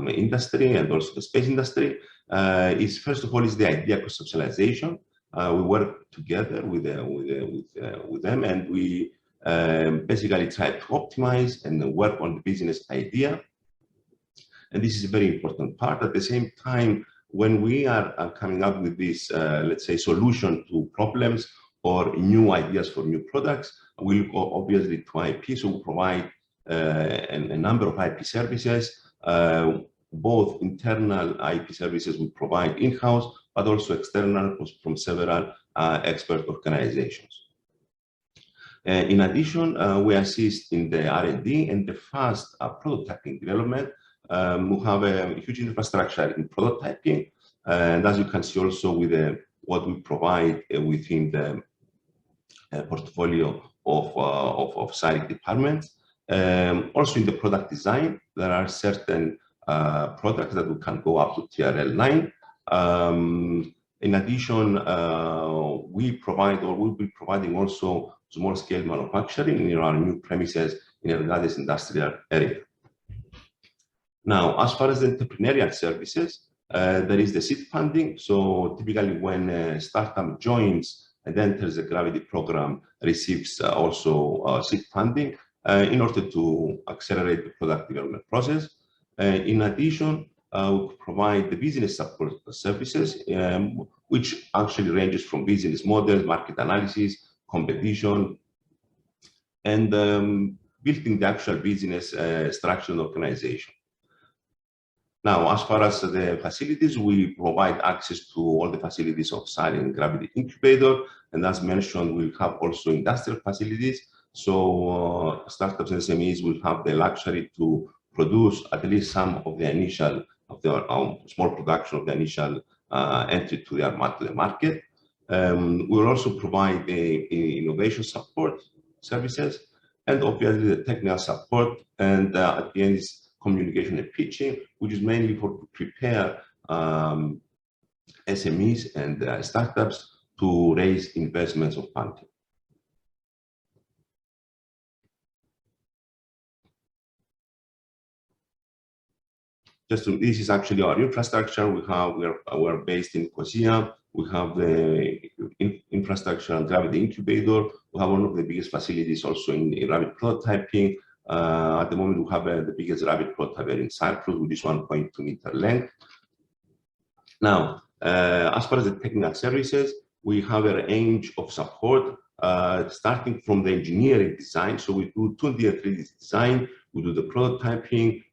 industry and also the space industry, is first of all is the idea conceptualization. We work together with them, and we basically try to optimize and work on the business idea. And this is a very important part. At the same time, when we are coming up with this, let's say, solution to problems or new ideas for new products, we'll go obviously to IP. So we provide a number of IP services, both internal IP services we provide in-house, but also external from several expert organizations. In addition, we assist in the R&D and the fast prototyping development. We have a huge infrastructure in prototyping, and as you can see also with what we provide within the portfolio of SARIC departments. Also in the product design, there are certain products that we can go up to TRL 9. In addition, we provide or will be providing also small scale manufacturing in our new premises in Ergates industrial area. Now, as far as the entrepreneurial services, there is the seed funding. So typically when a startup joins and enters the Gravity program, receives also seed funding in order to accelerate the product development process. In addition, we provide the business support services, which actually ranges from business models, market analysis, competition, and building the actual business structure and organization. Now, as far as the facilities, we provide access to all the facilities of SARIC and Gravity Incubator, and as mentioned, we'll have also industrial facilities. So startups and SMEs will have the luxury to produce at least some of the initial, of their small production of the initial entry to the market. We will also provide the innovation support services and obviously the technical support, and at the end is communication and pitching, which is mainly for to prepare SMEs and startups to raise investments of funding. This is actually our infrastructure. We are based in Nicosia. We have the infrastructure and Gravity Incubator. We have one of the biggest facilities also in rapid prototyping. At the moment, we have the biggest rapid prototype in Cyprus, which is 1.2 meter length. Now, as far as the technical services, we have a range of support, starting from the engineering design. So we do 2D and 3D design, we do the prototyping,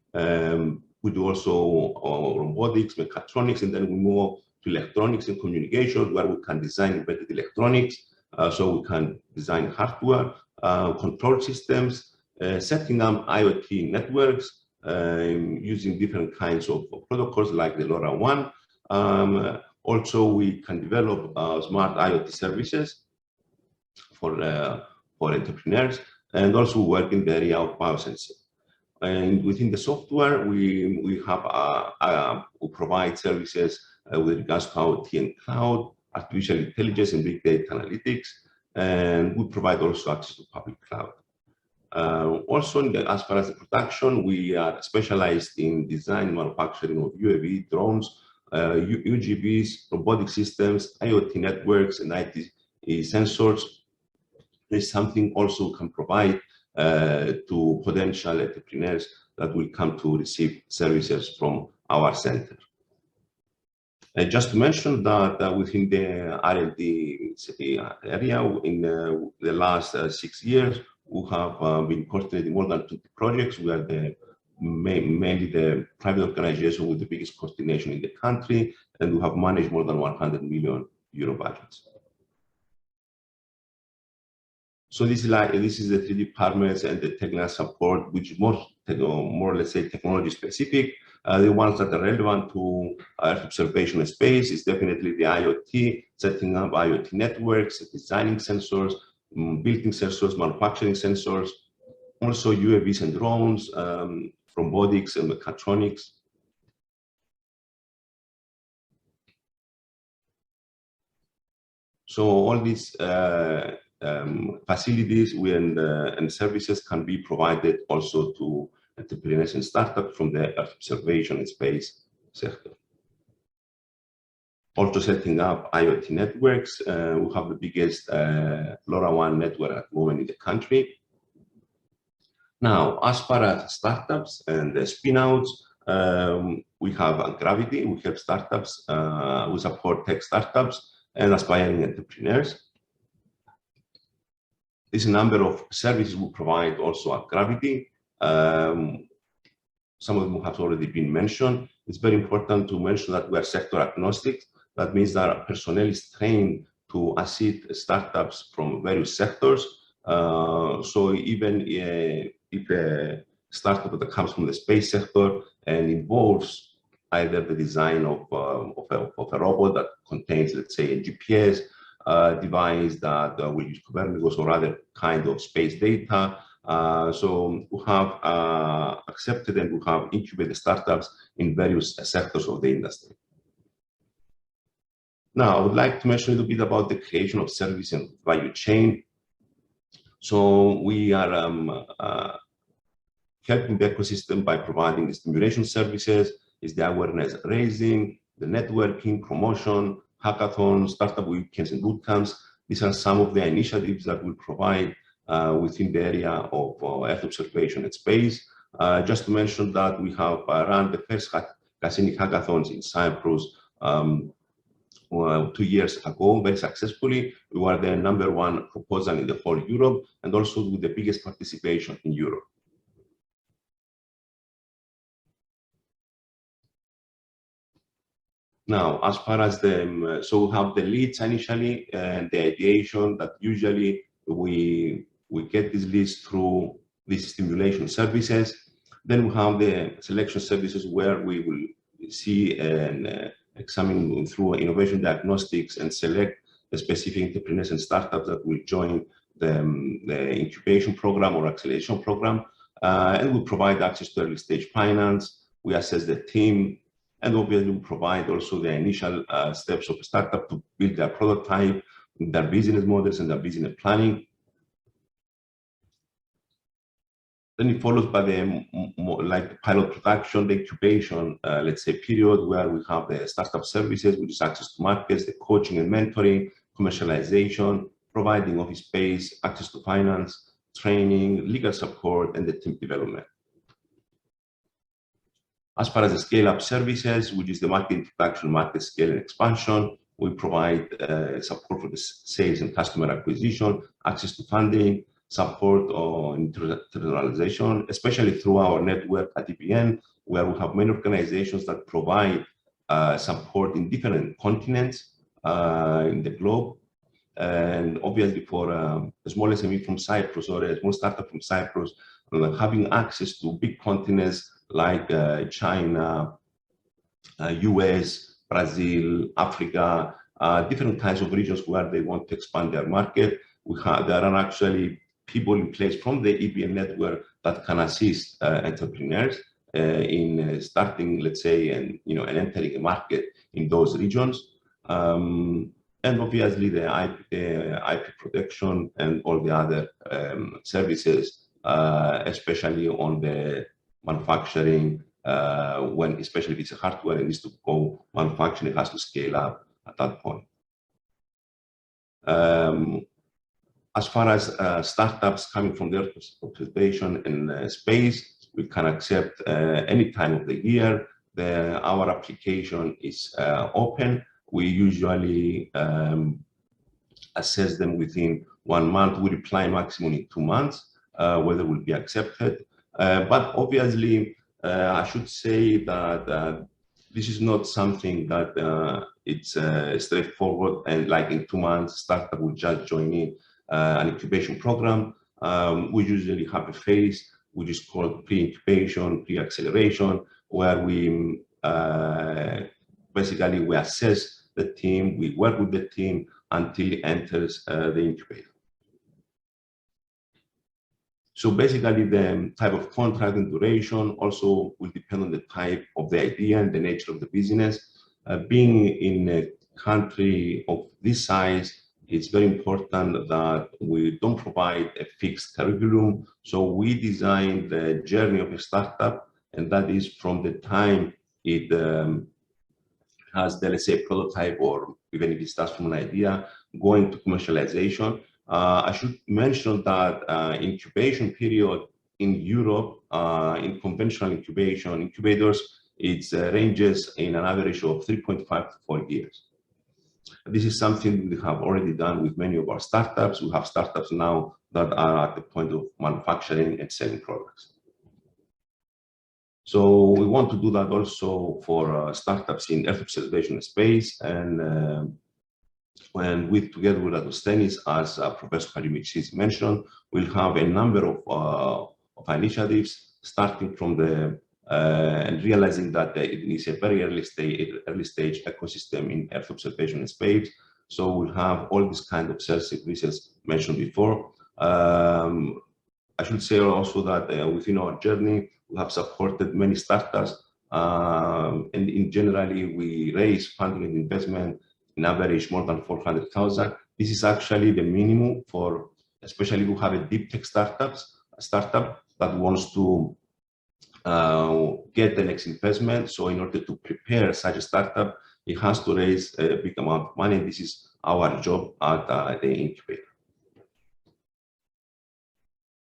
we do also robotics, mechatronics, and then we move to electronics and communication, where we can design embedded electronics. So we can design hardware, control systems, setting up IoT networks, using different kinds of protocols like the LoRaWAN. Also, we can develop smart IoT services for entrepreneurs, and also work in the area of biosensing. And within the software, we provide services with regards to IoT and cloud, artificial intelligence, and big data analytics, and we provide also access to public cloud. Also, as far as the production, we are specialized in design and manufacturing of UAV, drones, UGVs, robotic systems, IoT networks, and IT sensors. This is something also we can provide to potential entrepreneurs that will come to receive services from our center. Just to mention that within the R&D area, in the last 6 years, we have been coordinating more than 20 projects. We are mainly the private organization with the biggest coordination in the country, and we have managed more than 100 million euro budgets. So this is the 3D departments and the technical support, which is more let's say technology specific. The ones that are relevant to Earth observation space is definitely the IoT, setting up IoT networks, designing sensors, building sensors, manufacturing sensors, also UAVs and drones, robotics and mechatronics. So all these facilities and services can be provided also to entrepreneurs and startups from the Earth observation and space sector. Also setting up IoT networks. We have the biggest LoRaWAN network at the moment in the country. Now, as far as startups and the spin-outs, we have Gravity. We help startups, we support tech startups and aspiring entrepreneurs. There's a number of services we provide also at Gravity. Some of them have already been mentioned. It's very important to mention that we are sector agnostic. That means that our personnel is trained to assist startups from various sectors. So even if a startup that comes from the space sector and involves either the design of a robot that contains, let's say, a GPS device that will use Copernicus or other kind of space data. So we have accepted and we have incubated startups in various sectors of the industry. Now, I would like to mention a little bit about the creation of service and value chain. So we are helping the ecosystem by providing the stimulation services, is the awareness raising, the networking, promotion, hackathons, startup weekends and bootcamps. These are some of the initiatives that we provide within the area of Earth observation and space. Just to mention that we have run the first Cassini hackathons in Cyprus 2 years ago, very successfully. We were the #1 proposal in the whole Europe, and also with the biggest participation in Europe. Now, as far as the, so we have the leads initially and the ideation that usually we get these leads through these stimulation services. Then we have the selection services where we will see and examine through innovation diagnostics and select the specific entrepreneurs and startups that will join the incubation program or acceleration program. And we provide access to early stage finance. We assess the team, and obviously we provide also the initial steps of a startup to build their prototype, their business models and their business planning. Then it follows by the like pilot production, the incubation, let's say, period where we have the startup services, which is access to markets, the coaching and mentoring, commercialization, providing office space, access to finance, training, legal support, and the team development. As far as the scale-up services, which is the market introduction, market scale and expansion, we provide support for the sales and customer acquisition, access to funding, support on internationalization, especially through our network at EPN, where we have many organizations that provide support in different continents in the globe. And obviously for a small SME from Cyprus or a small startup from Cyprus, having access to big continents like China, US, Brazil, Africa, different kinds of regions where they want to expand their market. There are actually people in place from the EPN network that can assist entrepreneurs in starting, let's say, and entering a market in those regions. And obviously the IP protection and all the other services, especially on the manufacturing, especially if it's a hardware, it needs to go manufacturing, it has to scale up at that point. As far as startups coming from the Earth observation and space, we can accept any time of the year. Our application is open. We usually assess them within 1 month. We reply maximum in 2 months, whether will be accepted. But obviously, I should say that this is not something that it's straightforward and like in 2 months, startup will just join in an incubation program. We usually have a phase which is called pre-incubation, pre-acceleration, where we basically we assess the team, we work with the team until it enters the incubator. So basically the type of contract and duration also will depend on the type of the idea and the nature of the business. Being in a country of this size, it's very important that we don't provide a fixed curriculum. So we design the journey of a startup, and that is from the time it has the, let's say, prototype, or even if it starts from an idea, going to commercialization. I should mention that incubation period in Europe, in conventional incubators, it ranges in an average of 3.5 to 4 years. This is something we have already done with many of our startups. We have startups now that are at the point of manufacturing and selling products. So we want to do that also for startups in Earth observation space, and together with ERATOSTHENES, as Professor Karimiksis mentioned, we'll have a number of initiatives starting from the and realizing that it is a very early stage ecosystem in Earth observation and space. So we'll have all this kind of services mentioned before. I should say also that within our journey, we have supported many startups, and in generally we raise funding and investment in average more than 400,000. This is actually the minimum for, especially if we have a deep tech startup that wants to get the next investment. So in order to prepare such a startup, it has to raise a big amount of money. This is our job at the incubator.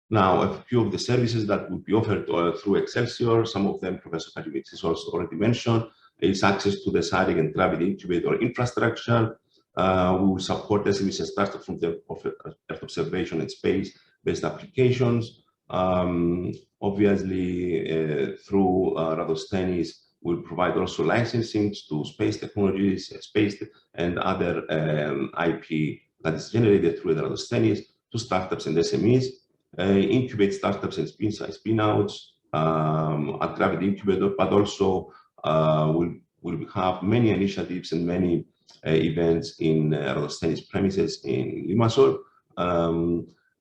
Now, a few of the services that will be offered through Excelsior, some of them Professor Karimiksis also already mentioned, is access to the SARIC and Gravity incubator infrastructure. We will support SMEs and startups from the Earth observation and space-based applications. Obviously, through ERATOSTHENES, we'll provide also licensing to space technologies, space and other IP that is generated through ERATOSTHENES to startups and SMEs. Incubate startups and spin-outs at Gravity Incubator, but also we'll have many initiatives and many events in ERATOSTHENES premises in Limassol.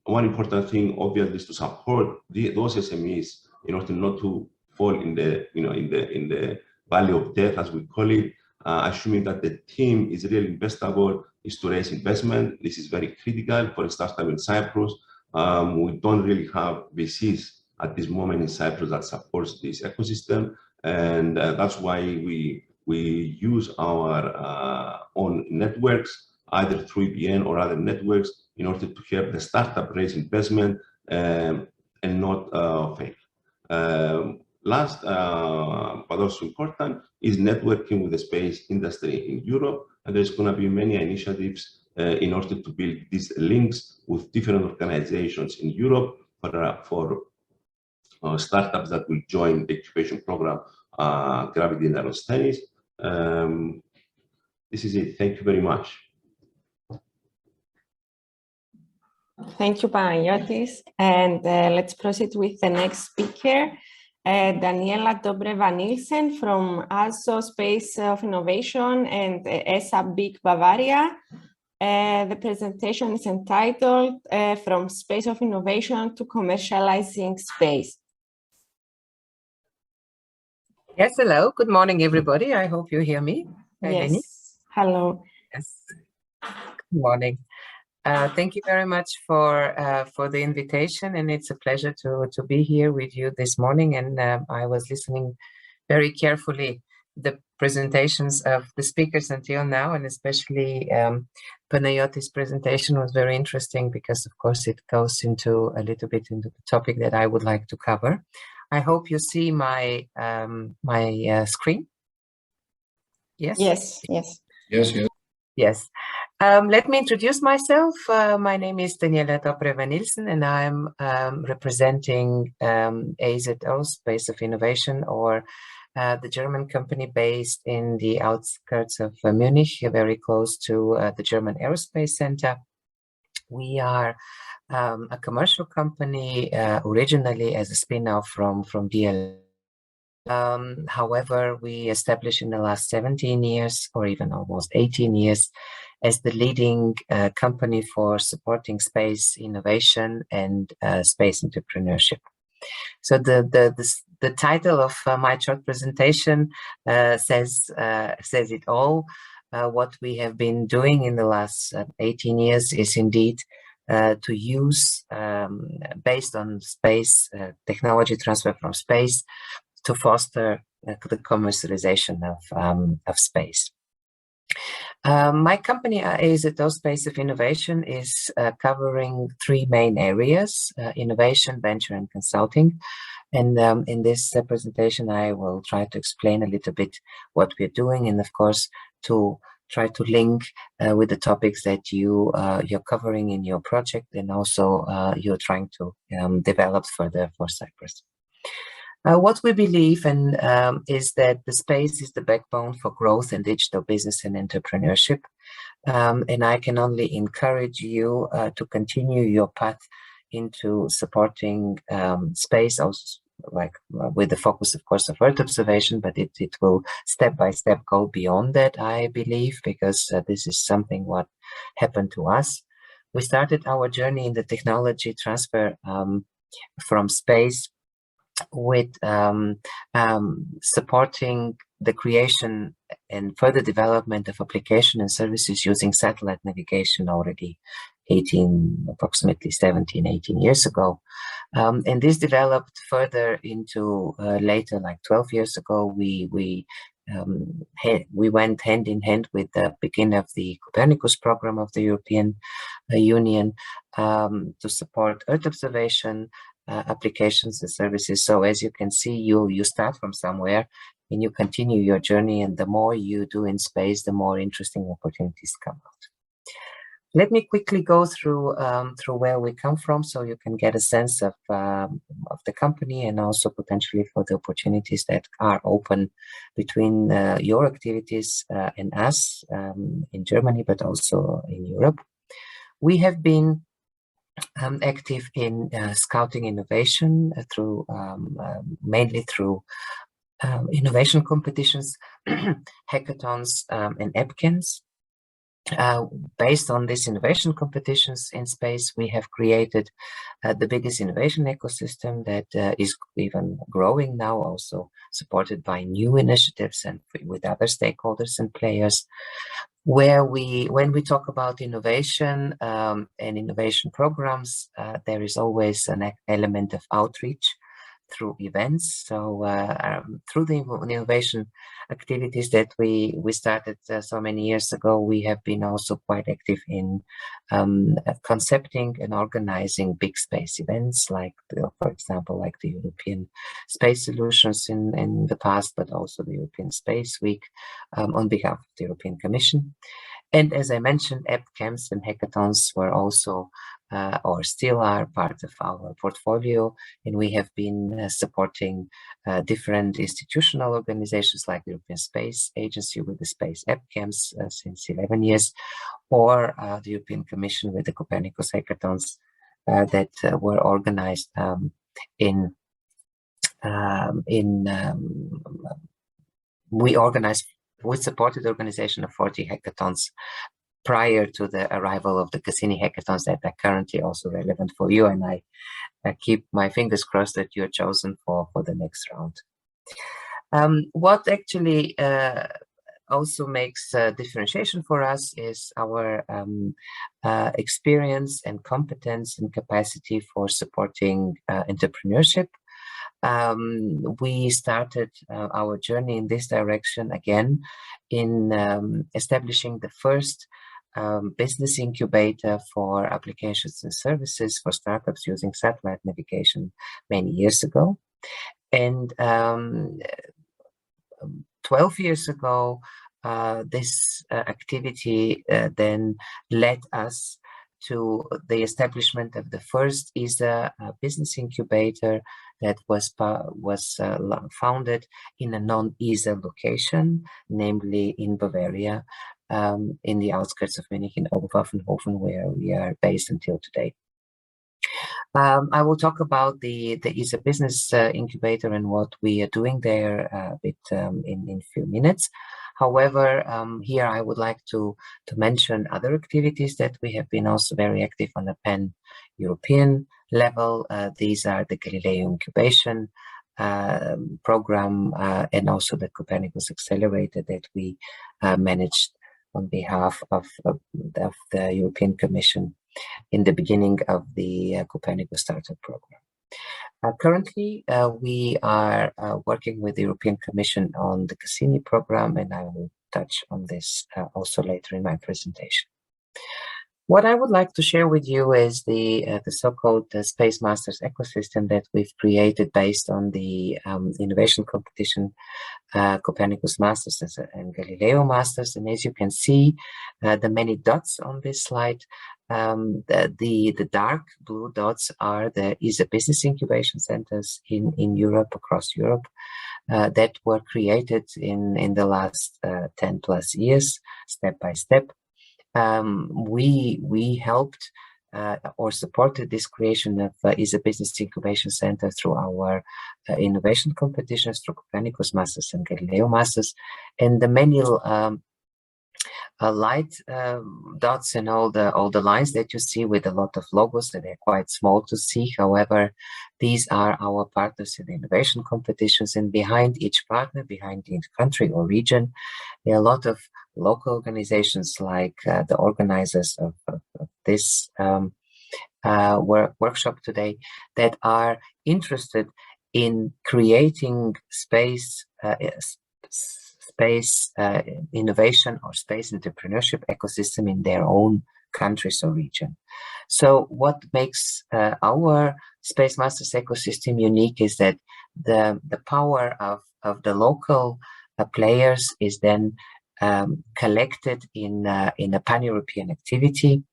One important thing, obviously, is to support those SMEs in order not to fall in the in the valley of death, as we call it. Assuming that the team is really investable, is to raise investment. This is very critical for a startup in Cyprus. We don't really have VCs at this moment in Cyprus that supports this ecosystem, and that's why we use our own networks, either through EPN or other networks, in order to help the startup raise investment and not fail. Last, but also important, is networking with the space industry in Europe. And there's going to be many initiatives in order to build these links with different organizations in Europe for startups that will join the incubation program, Gravity and ERATOSTHENES. This is it. Thank you very much. Thank you, Panagiotis. And let's proceed with the next speaker, Daniela Dobreva-Nielsen from also Space of Innovation and ESA Big Bavaria. The presentation is entitled From Space of Innovation to Commercializing Space. Yes, hello. Good morning, everybody. I hope you hear me. Yes. Lenny? Hello. Yes. Good morning. Thank you very much for the invitation, and it's a pleasure to be here with you this morning. And I was listening very carefully the presentations of the speakers until now, and especially Panagiotis' presentation was very interesting because, of course, it goes into a little bit into the topic that I would like to cover. I hope you see my screen. Yes. Yes. Yes. Yes, yes. Yes. Let me introduce myself. My name is Daniela Dobreva-Nielsen, and I'm representing EZO, Space of Innovation, or the German company based in the outskirts of Munich, very close to the German Aerospace Center. We are a commercial company originally as a spin-off from DL. However, we established in the last 17 years, or even almost 18 years, as the leading company for supporting space innovation and space entrepreneurship. So the title of my short presentation says it all. What we have been doing in the last 18 years is indeed to use, based on space technology transfer from space, to foster the commercialization of space. My company, EZO Space of Innovation, is covering three main areas: innovation, venture, and consulting. And in this presentation, I will try to explain a little bit what we're doing, and of course, to try to link with the topics that you're covering in your project, and also you're trying to develop further for Cyprus. What we believe is that the space is the backbone for growth in digital business and entrepreneurship. And I can only encourage you to continue your path into supporting space, also like with the focus, of course, of Earth observation, but it will step by step go beyond that, I believe, because this is something what happened to us. We started our journey in the technology transfer from space with supporting the creation and further development of application and services using satellite navigation already approximately 17, 18 years ago. And this developed further into later, like 12 years ago, we went hand in hand with the beginning of the Copernicus program of the European Union to support Earth observation applications and services. So as you can see, you start from somewhere and you continue your journey, and the more you do in space, the more interesting opportunities come out. Let me quickly go through where we come from, so you can get a sense of the company, and also potentially for the opportunities that are open between your activities and us in Germany, but also in Europe. We have been active in scouting innovation through mainly through innovation competitions, hackathons, and EPCANs. Based on these innovation competitions in space, we have created the biggest innovation ecosystem that is even growing now, also supported by new initiatives and with other stakeholders and players. When we talk about innovation and innovation programs, there is always an element of outreach through events. So through the innovation activities that we started so many years ago, we have been also quite active in concepting and organizing big space events, like, for example, like the European Space Solutions in the past, but also the European Space Week on behalf of the European Commission. And as I mentioned, app camps and hackathons were also or still are part of our portfolio, and we have been supporting different institutional organizations like the European Space Agency with the Space App Camps since 11 years, or the European Commission with the Copernicus hackathons that were organized we supported the organization of 40 hackathons prior to the arrival of the Cassini hackathons that are currently also relevant for you, and I keep my fingers crossed that you're chosen for the next round. What actually also makes differentiation for us is our experience and competence and capacity for supporting entrepreneurship. We started our journey in this direction again in establishing the first business incubator for applications and services for startups using satellite navigation many years ago. And 12 years ago, this activity then led us to the establishment of the first ESA business incubator that was founded in a non-ESA location, namely in Bavaria, in the outskirts of Munich, in Oberpfaffenhofen, where we are based until today. I will talk about the ESA business incubator and what we are doing there a bit in a few minutes. However, here I would like to mention other activities that we have been also very active on the pan-European level. These are the Galileo incubation program and also the Copernicus Accelerator that we managed on behalf of the European Commission in the beginning of the Copernicus Startup Program. Currently, we are working with the European Commission on the Cassini program, and I will touch on this also later in my presentation. What I would like to share with you is the so-called Space Masters ecosystem that we've created based on the innovation competition Copernicus Masters and Galileo Masters. And as you can see, the many dots on this slide, the dark blue dots are the ESA business incubation centers in Europe, across Europe, that were created in the last 10 plus years, step by step. We helped or supported this creation of ESA Business Incubation Center through our innovation competitions, through Copernicus Masters and Galileo Masters, and the many light dots and all the lines that you see with a lot of logos that are quite small to see. However, these are our partners in the innovation competitions, and behind each partner, behind each country or region, there are a lot of local organizations like the organizers of this workshop today that are interested in creating space innovation or space entrepreneurship ecosystem in their own countries or region. So what makes our Space Masters ecosystem unique is that the power of the local players is then collected in a pan-European activity,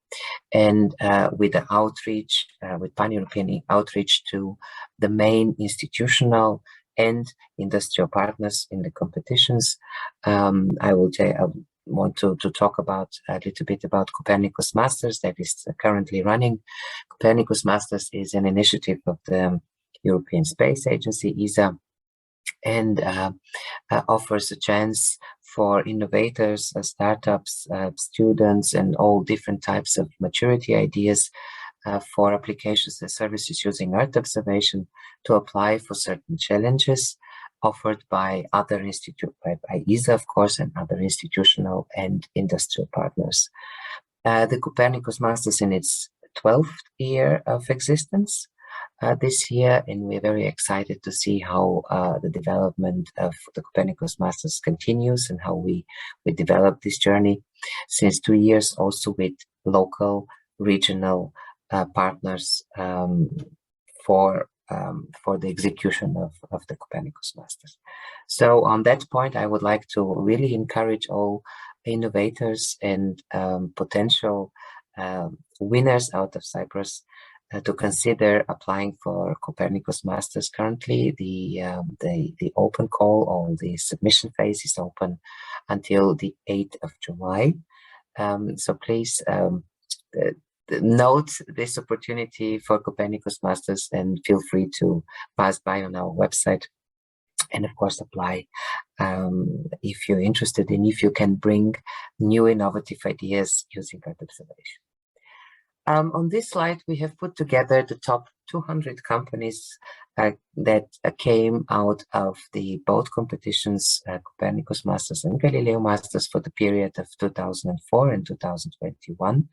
and with the outreach, with pan-European outreach to the main institutional and industrial partners in the competitions. I want to talk about a little bit about Copernicus Masters that is currently running. Copernicus Masters is an initiative of the European Space Agency, ESA, and offers a chance for innovators, startups, students, and all different types of maturity ideas for applications and services using Earth observation to apply for certain challenges offered by other by ESA, of course, and other institutional and industrial partners. The Copernicus Masters in its 12th year of existence. this year, and we're very excited to see how the development of the Copernicus Masters continues and how we develop this journey since 2 years, also with local, regional partners for the execution of the Copernicus Masters. So on that point, I would like to really encourage all innovators and potential winners out of Cyprus to consider applying for Copernicus Masters. Currently, the open call or the submission phase is open until the 8th of July. So please note this opportunity for Copernicus Masters and feel free to pass by on our website and of course apply if you're interested in if you can bring new innovative ideas using Earth observation. On this slide, we have put together the top 200 companies that came out of the both competitions, Copernicus Masters and Galileo Masters, for the period of 2004 and 2021.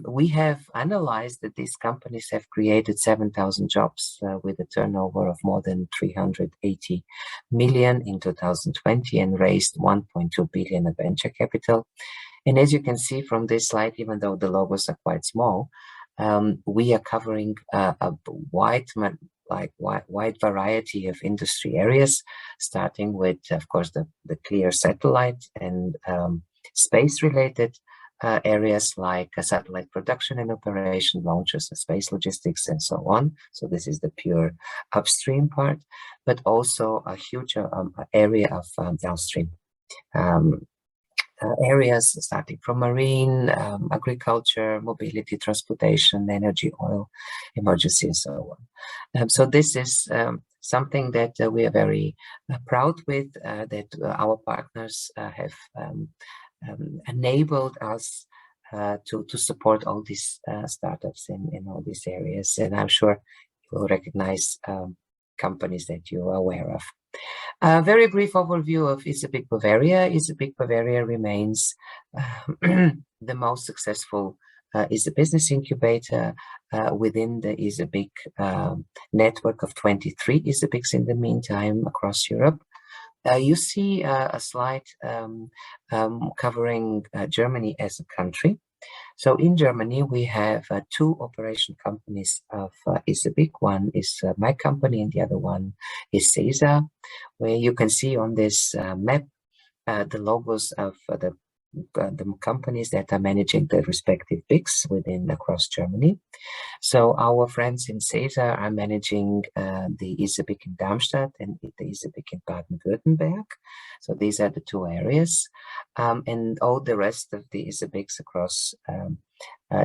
We have analyzed that these companies have created 7,000 jobs with a turnover of more than 380 million in 2020 and raised 1.2 billion of venture capital. And as you can see from this slide, even though the logos are quite small, we are covering a wide variety of industry areas, starting with, of course, the clear satellite and space-related areas like satellite production and operation, launches, and space logistics, and so on. So this is the pure upstream part, but also a huge area of downstream areas, starting from marine, agriculture, mobility, transportation, energy, oil, emergency, and so on. So this is something that we are very proud with, that our partners have enabled us to support all these startups in all these areas. And I'm sure you will recognize companies that you are aware of. A very brief overview of ECoE Bavaria. ECoE Bavaria remains the most successful business incubator within the ECoE network of 23 ECoEs in the meantime across Europe. You see a slide covering Germany as a country. So in Germany, we have two operation companies of ECoE. One is my company and the other one is CESA, where you can see on this map the logos of the companies that are managing the respective BICs across Germany. So our friends in CESA are managing the ECoE in Darmstadt and the ECoE in Baden-Württemberg. So these are the two areas. And all the rest of the ECoEs across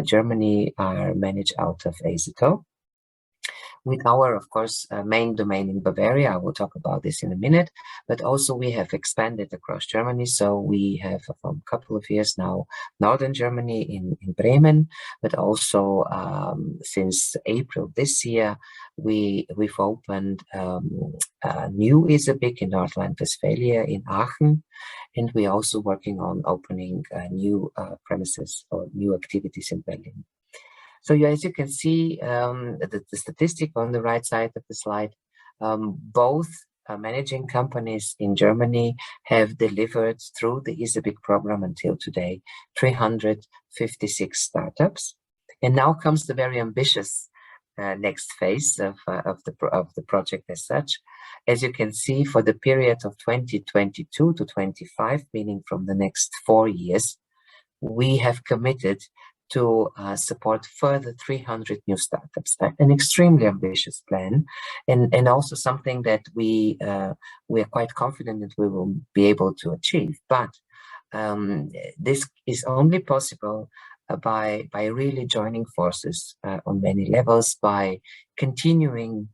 Germany are managed out of AZO. With our, of course, main domain in Bavaria. I will talk about this in a minute, but also we have expanded across Germany. So we have for a couple of years now, Northern Germany in Bremen, but also since April this year, we've opened a new ECoE in North Rhine-Westphalia in Aachen, and we're also working on opening new premises or new activities in Berlin. So as you can see, the statistic on the right side of the slide, both managing companies in Germany have delivered through the ECoE program until today 356 startups. And now comes the very ambitious next phase of the project as such. As you can see, for the period of 2022 to 25, meaning from the next 4 years, we have committed to support further 300 new startups. An extremely ambitious plan, and also something that we are quite confident that we will be able to achieve. But this is only possible by really joining forces on many levels, by continuing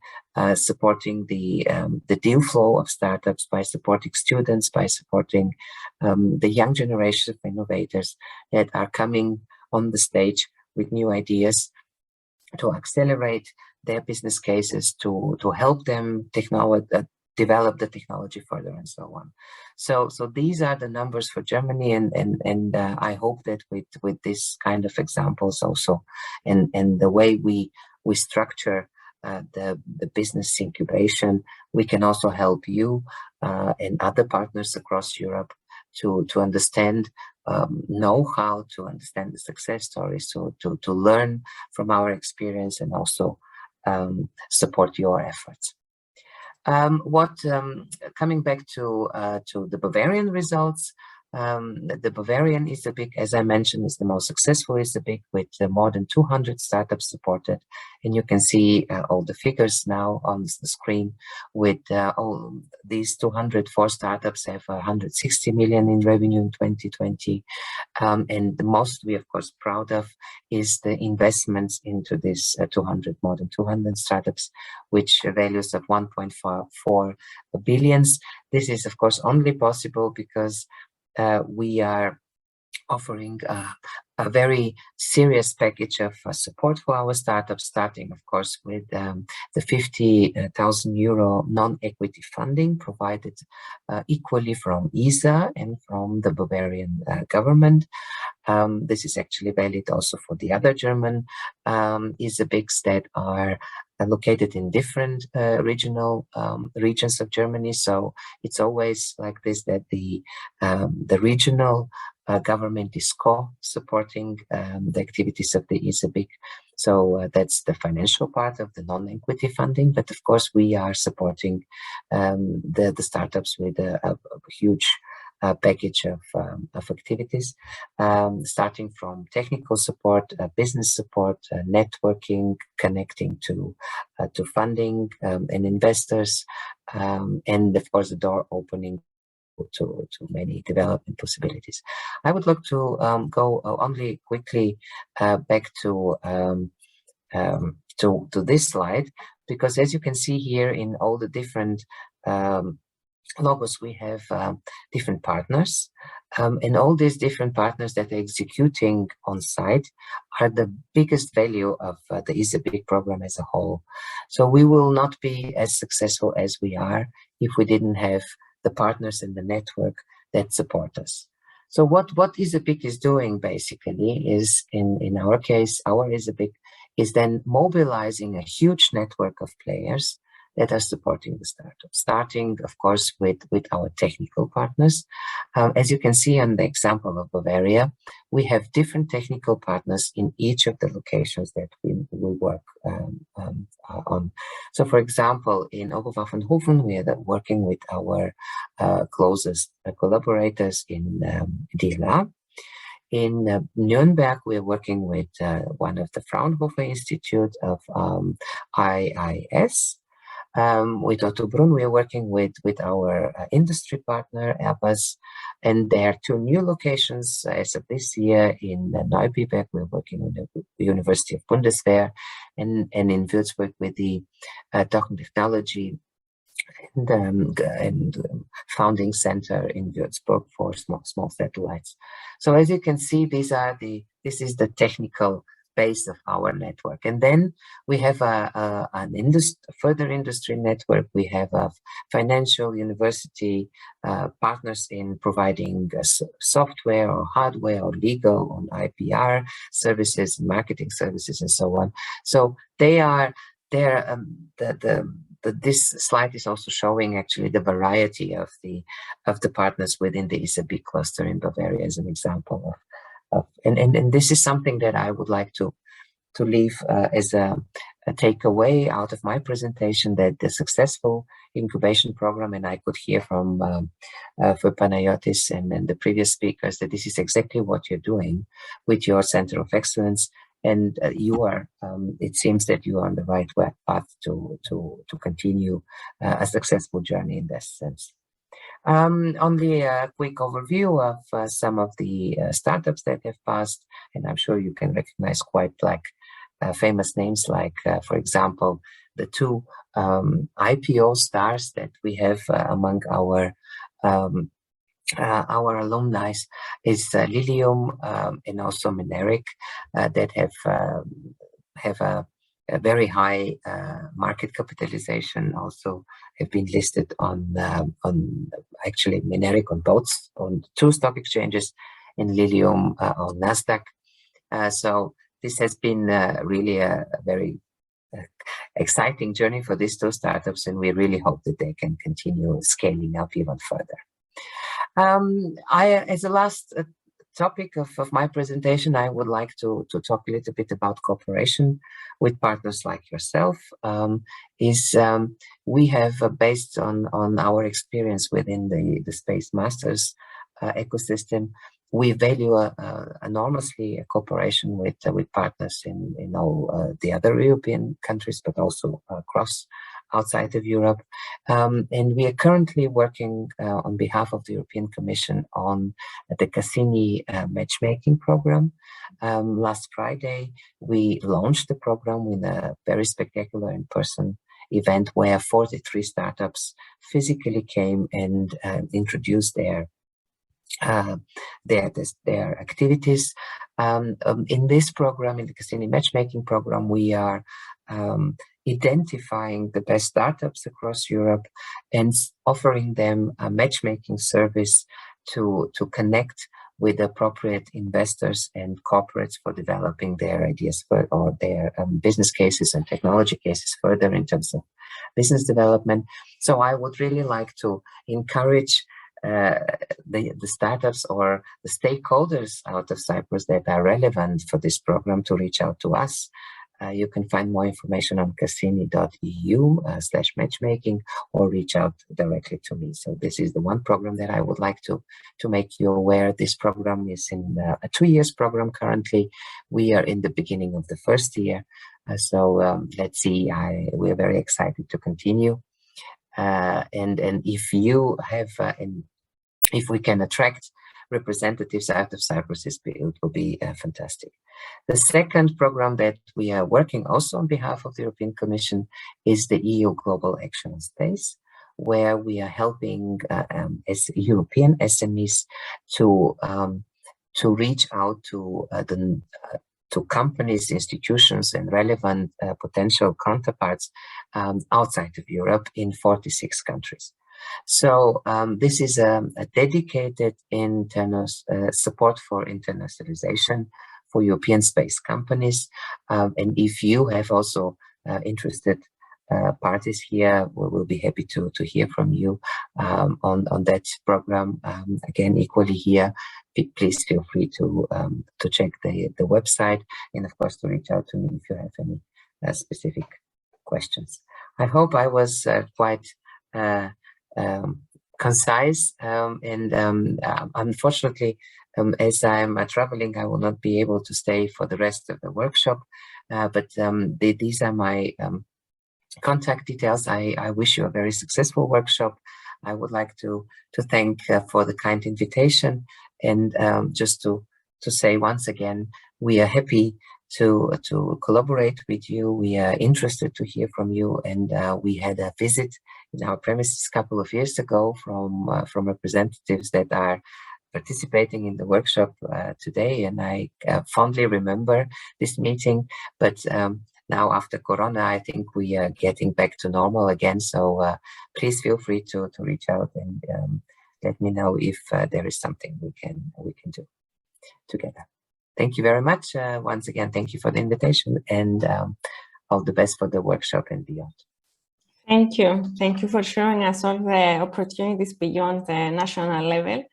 supporting the deal flow of startups, by supporting students, by supporting the young generation of innovators that are coming on the stage with new ideas to accelerate their business cases, to help them develop the technology further, and so on. So these are the numbers for Germany, and I hope that with this kind of examples also, and the way we we structure the business incubation, we can also help you and other partners across Europe to understand know-how, to understand the success stories, to learn from our experience and also support your efforts. Coming back to the Bavarian results, the Bavarian ECoE, as I mentioned, is the most successful ECoE with more than 200 startups supported. And you can see all the figures now on the screen with all these 204 startups have 160 million in revenue in 2020. And the most we, of course, proud of is the investments into this more than 200 startups, which values of 1.4 billions. This is, of course, only possible because we are offering a very serious package of support for our startups, starting, of course, with the 50,000 euro non-equity funding provided equally from ESA and from the Bavarian government. This is actually valid also for the other German ECoEs that are located in different regions of Germany. So it's always like this, that the regional government is co-supporting the activities of the ECoE. So that's the financial part of the non-equity funding. But of course, we are supporting the startups with a huge package of activities, starting from technical support, business support, networking, connecting to funding and investors, and of course the door opening to many development possibilities. I would like to go only quickly back to this slide, because as you can see here in all the different logos, we have different partners, and all these different partners that are executing on site are the biggest value of the ECoE program as a whole. So we will not be as successful as we are if we didn't have the partners in the network that support us. So what ECoE is doing basically is, in our case, our ECoE is then mobilizing a huge network of players that are supporting the startup, starting, of course, with our technical partners. As you can see on the example of Bavaria, we have different technical partners in each of the locations that we work on. So, for example, in Oberpfaffenhofen, we are working with our closest collaborators in DLR. In Nuremberg, we are working with one of the Fraunhofer Institute of IIS. With Ottobrunn, we are working with our industry partner, Airbus, and there are 2 new locations as of this year. In Neubiberg, we're working with the University of Bundeswehr, and in Würzburg with the Dock and Technology and founding center in Würzburg for small satellites. So as you can see, this is the technical base of our network. And then we have further industry network. We have a financial university partners in providing software or hardware or legal on IPR services, marketing services, and so on. So they are there. This slide is also showing actually the variety of the partners within the ECoE cluster in Bavaria as an example of and this is something that I would like to leave as a takeaway out of my presentation, that the successful incubation program, and I could hear from for Panayotis and the previous speakers, that this is exactly what you're doing with your Center of Excellence, and you are. It seems that you are on the right path to continue a successful journey in this sense. Only a quick overview of some of the startups that have passed, and I'm sure you can recognize quite famous names like, for example, the 2 IPO stars that we have among our alumni is Lilium and also Mineric that have a very high market capitalization, also have been listed on actually Mineric on 2 stock exchanges, and Lilium on Nasdaq. So this has been really a very exciting journey for these two startups, and we really hope that they can continue scaling up even further. As a last topic of my presentation, I would like to talk a little bit about cooperation with partners like yourself. We have, based on our experience within the Space Masters ecosystem, we value enormously cooperation with partners in all the other European countries, but also across outside of Europe. And we are currently working on behalf of the European Commission on the Cassini matchmaking program. Last Friday, we launched the program with a very spectacular in-person event where 43 startups physically came and introduced their activities. In this program, in the Cassini matchmaking program, we are identifying the best startups across Europe and offering them a matchmaking service to connect with appropriate investors and corporates for developing their ideas or their business cases and technology cases further in terms of business development. So I would really like to encourage the startups or the stakeholders out of Cyprus that are relevant for this program to reach out to us. You can find more information on cassini.eu/matchmaking or reach out directly to me. So this is the one program that I would like to make you aware. This program is in a 2 years program currently. We are in the beginning of the first year. Let's see, we're very excited to continue. And if you have, if we can attract representatives out of Cyprus, it will be fantastic. The second program that we are working also on behalf of the European Commission is the EU Global Action on Space, where we are helping as European SMEs to reach out to companies, institutions, and relevant potential counterparts outside of Europe in 46 countries. So this is a dedicated internal support for internationalization for European space companies. And if you have also interested parties here, we will be happy to hear from you on that program. Again, equally here, please feel free to check the website, and of course to reach out to me if you have any specific questions. I hope I was quite concise, and unfortunately, as I'm traveling, I will not be able to stay for the rest of the workshop, but these are my contact details. I wish you a very successful workshop. I would like to thank for the kind invitation, and just to say once again, we are happy to collaborate with you. We are interested to hear from you, and we had a visit in our premises a couple of years ago from representatives that are participating in the workshop today, and I fondly remember this meeting. But now after Corona, I think we are getting back to normal again. So please feel free to reach out and let me know if there is something we can do together. Thank you very much. Once again, thank you for the invitation, and all the best for the workshop and beyond. Thank you. Thank you for showing us all the opportunities beyond the national level.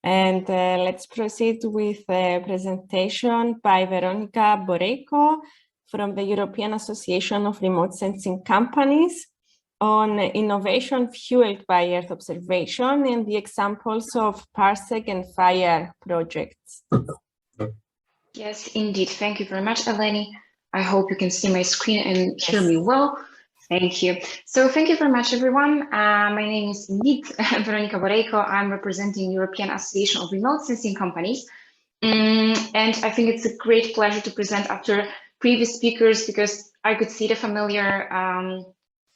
And let's proceed with a presentation by Veronica Boreiko from the European Association of Remote Sensing Companies on innovation fueled by Earth observation and the examples of Parsec and FIRE projects. Yes, indeed. Thank you very much, Eleni. I hope you can see my screen and hear me well. Thank you. So thank you very much, everyone. My name is indeed Veronica Boreiko. I'm representing European Association of Remote Sensing Companies. And I think it's a great pleasure to present after previous speakers, because I could see the familiar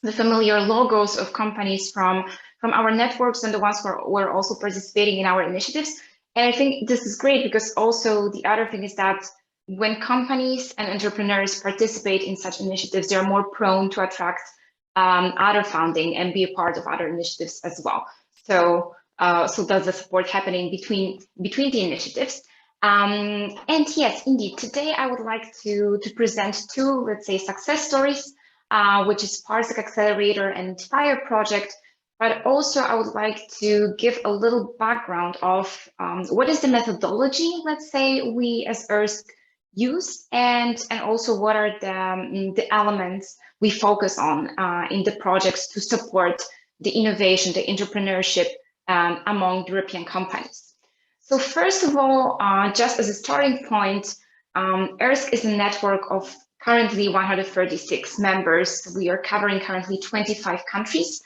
logos of companies from our networks and the ones who were also participating in our initiatives. And I think this is great, because also the other thing is that when companies and entrepreneurs participate in such initiatives, they're more prone to attract other funding and be a part of other initiatives as well. So that's the support happening between the initiatives. And yes, indeed, today I would like to present two, let's say, success stories, which is Parsec Accelerator and FIRE project. But also I would like to give a little background of what is the methodology, let's say, we as ERSC use, and also what are the elements we focus on in the projects to support the innovation, the entrepreneurship among European companies. So first of all, just as a starting point, ERSC is a network of currently 136 members. We are covering currently 25 countries.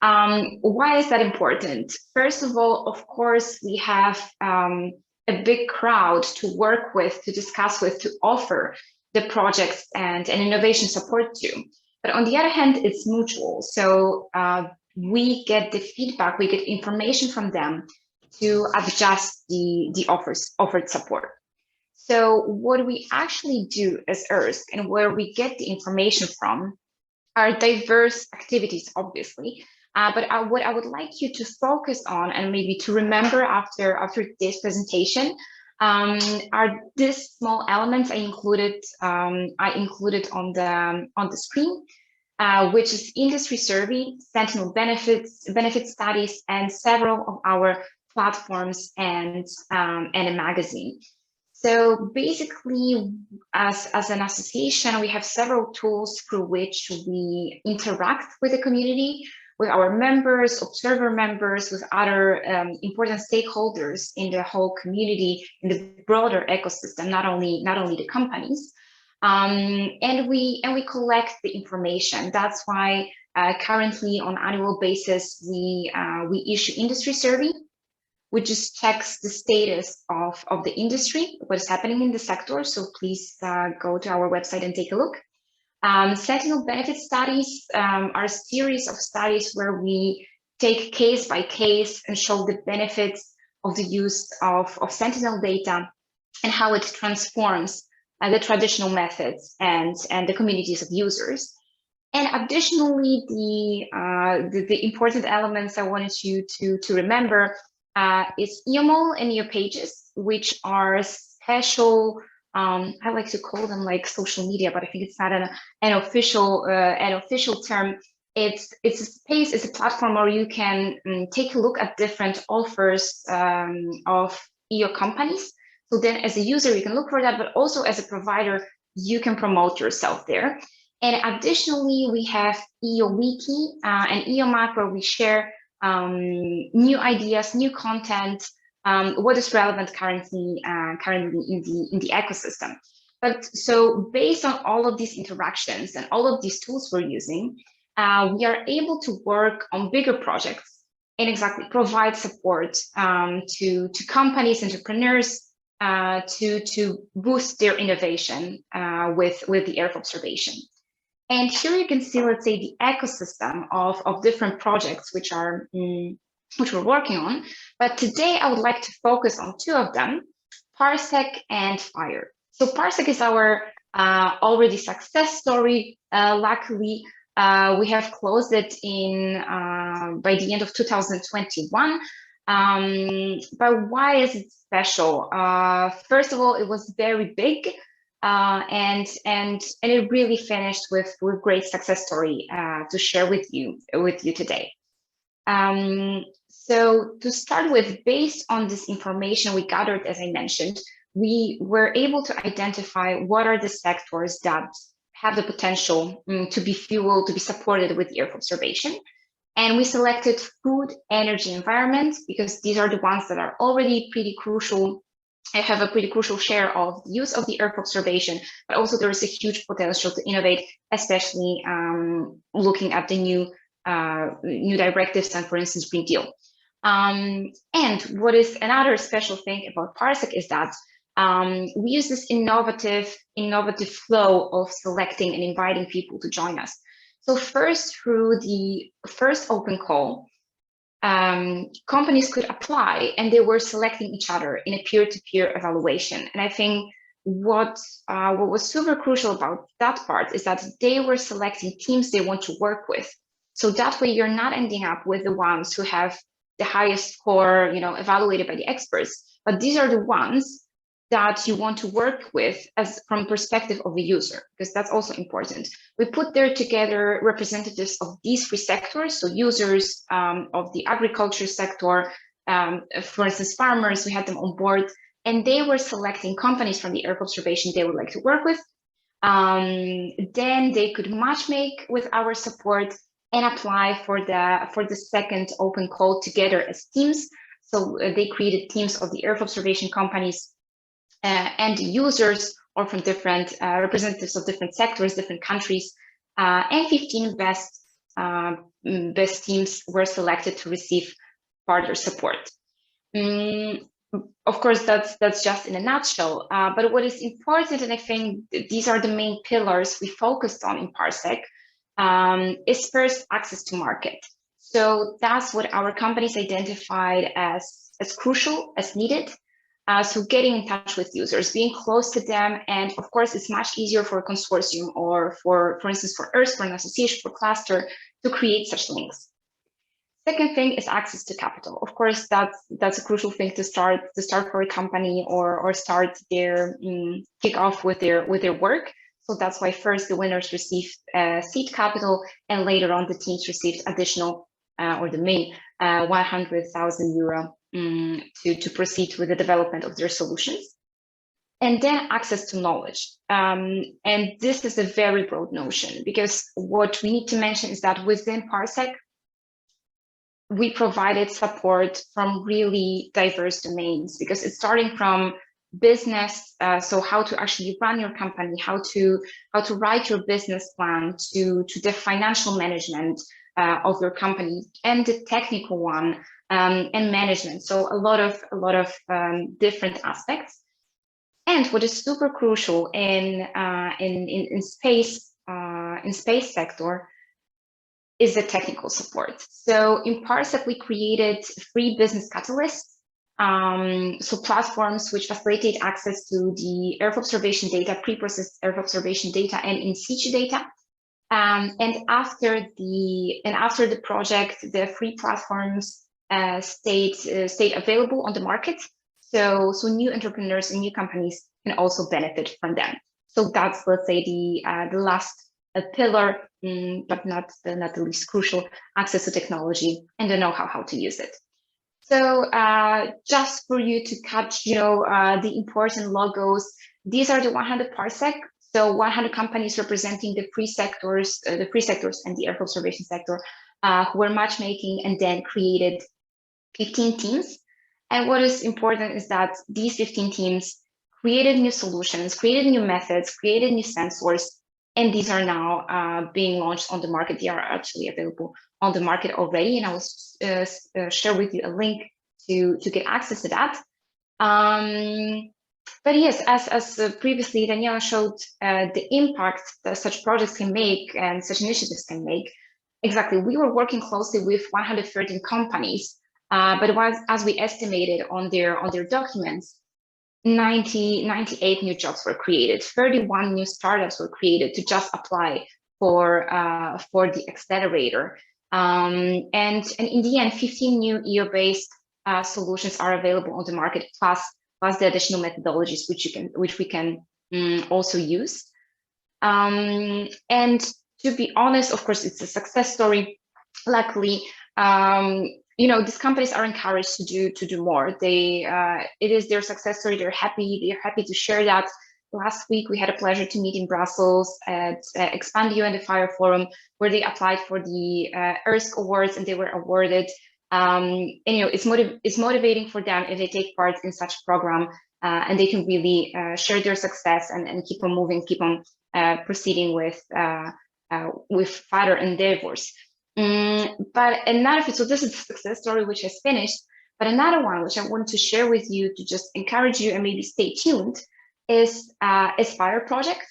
Why is that important? First of all, of course, we have a big crowd to work with, to discuss with, to offer the projects and innovation support to. But on the other hand, it's mutual. So we get the feedback, we get information from them to adjust the offered support. So what we actually do as ERSC and where we get the information from are diverse activities, obviously. But what I would like you to focus on and maybe to remember after this presentation are these small elements I included on the screen, which is industry survey, Sentinel benefit studies, and several of our platforms and a magazine. So basically, as an association, we have several tools through which we interact with the community, with our members, observer members, with other important stakeholders in the whole community, in the broader ecosystem, not only the companies. And we collect the information. That's why currently on annual basis we issue industry survey, which just checks the status of the industry, what is happening in the sector. So please go to our website and take a look. Sentinel benefit studies are a series of studies where we take case by case and show the benefits of the use of Sentinel data and how it transforms the traditional methods and the communities of users. And additionally, the important elements I wanted you to remember is EOMOL and EOPages, which are special, I like to call them like social media, but I think it's not an official term. It's a space, it's a platform where you can take a look at different offers of EO companies. So then as a user, you can look for that, but also as a provider, you can promote yourself there. And additionally, we have EO Wiki and EO Map, where we share new ideas, new content, what is relevant currently in the ecosystem. But so based on all of these interactions and all of these tools we're using, we are able to work on bigger projects and exactly provide support to companies, entrepreneurs, to boost their innovation with the Earth observation. And here you can see, let's say, the ecosystem of different projects which we're working on. But today I would like to focus on two of them, Parsec and FIRE. So Parsec is our already success story. Luckily, we have closed it by the end of 2021. But why is it special? First of all, it was very big. And it really finished with great success story to share with you today. So to start with, based on this information we gathered, as I mentioned, we were able to identify what are the sectors that have the potential to be fueled, to be supported with the Earth observation. And we selected food, energy, environment, because these are the ones that are already pretty crucial. I have a pretty crucial share of the use of the Earth observation, but also there is a huge potential to innovate, especially looking at the new directives and, for instance, Green Deal. And what is another special thing about Parsec is that we use this innovative flow of selecting and inviting people to join us. So first, through the first open call, companies could apply, and they were selecting each other in a peer-to-peer evaluation. And I think what was super crucial about that part is that they were selecting teams they want to work with. So that way, you're not ending up with the ones who have the highest score, evaluated by the experts, but these are the ones that you want to work with as from perspective of the user, because that's also important. We put there together representatives of these three sectors, so users of the agriculture sector, for instance, farmers, we had them on board, and they were selecting companies from the Earth observation they would like to work with. Then they could matchmake with our support and apply for the second open call together as teams. So they created teams of the Earth observation companies and users, or from different representatives of different sectors, different countries, and 15 best teams were selected to receive further support. Of course, that's just in a nutshell, but what is important, and I think these are the main pillars we focused on in Parsec, is first access to market. So that's what our companies identified as crucial, as needed. So getting in touch with users, being close to them, and of course, it's much easier for a consortium or for instance, for EARTH, for an association, for cluster, to create such links. Second thing is access to capital. Of course, that's a crucial thing to start for a company or start their kick off with their work. So that's why first the winners received seed capital, and later on the teams received additional or the main 100,000 euro to proceed with the development of their solutions. And then access to knowledge. And this is a very broad notion, because what we need to mention is that within Parsec, we provided support from really diverse domains, because it's starting from business, so how to actually run your company, how to write your business plan, to the financial management of your company, and the technical one, and management. So a lot of different aspects. And what is super crucial in space sector is the technical support. So in Parsec, we created 3 business catalysts. So platforms which facilitate access to the Earth observation data, pre-processed Earth observation data, and in situ data. And after the project, the 3 platforms stayed available on the market. So new entrepreneurs and new companies can also benefit from them. So that's, let's say, the last pillar, but not the least crucial, access to technology and the know-how how to use it. So just for you to catch, the important logos, these are the 100 Parsec. So 100 companies representing the 3 sectors and the Earth observation sector, who were matchmaking and then created 15 teams. And what is important is that these 15 teams created new solutions, created new methods, created new sensors, and these are now being launched on the market. They are actually available on the market already, and I will share with you a link to get access to that. But yes, as previously Daniela showed, the impact that such projects can make and such initiatives can make. Exactly, we were working closely with 113 companies, but as we estimated on their documents, 98 new jobs were created, 31 new startups were created to just apply for the accelerator, and in the end, 15 new EO-based solutions are available on the market, plus the additional methodologies which we can also use. And to be honest, of course, it's a success story. Luckily, these companies are encouraged to do more. It is their success story. They're happy to share that. Last week, we had a pleasure to meet in Brussels at Expandio and the Fire Forum, where they applied for the EARTH Awards and they were awarded. And it's motivating for them if they take part in such a program, and they can really share their success and keep on moving, keep on proceeding with further endeavors. But another, so this is a success story which has finished, but another one which I want to share with you to just encourage you and maybe stay tuned is FIRE project.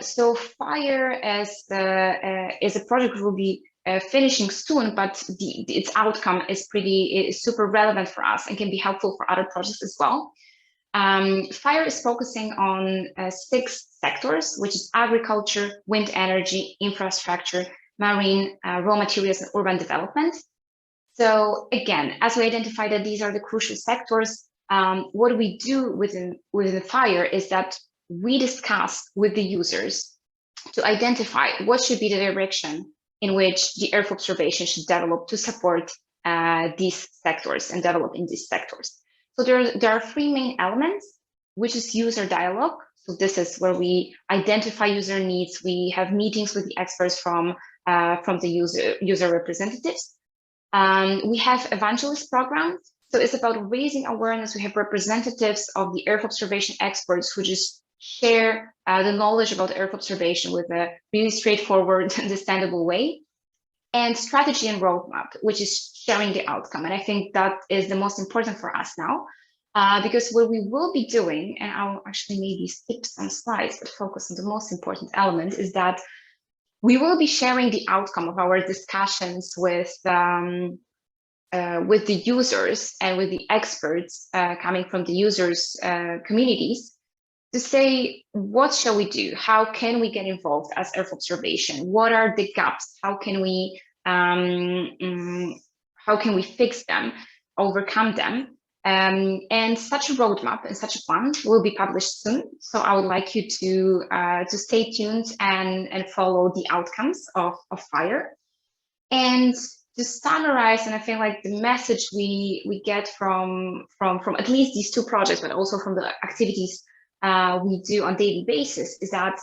So FIRE is a project will be finishing soon, but its outcome is super relevant for us and can be helpful for other projects as well. FIRE is focusing on 6 sectors, which is agriculture, wind energy, infrastructure, marine, raw materials, and urban development. So again, as we identified that these are the crucial sectors, what we do within the FIRE is that we discuss with the users to identify what should be the direction in which the Earth observation should develop to support these sectors and develop in these sectors. So there are three main elements, which is user dialogue. So this is where we identify user needs. We have meetings with the experts from the user representatives. We have evangelist programs. So it's about raising awareness. We have representatives of the Earth observation experts who just share the knowledge about Earth observation with a really straightforward, understandable way. And strategy and roadmap, which is sharing the outcome. And I think that is the most important for us now, because what we will be doing, and I'll actually maybe skip some slides, but focus on the most important element, is that we will be sharing the outcome of our discussions with the users and with the experts coming from the users' communities, to say, what shall we do? How can we get involved as Earth observation? What are the gaps? How can we fix them, overcome them? And such a roadmap and such a plan will be published soon. So I would like you to stay tuned and follow the outcomes of FIRE. And to summarize, and I feel like the message we get from at least these two projects, but also from the activities we do on a daily basis, is that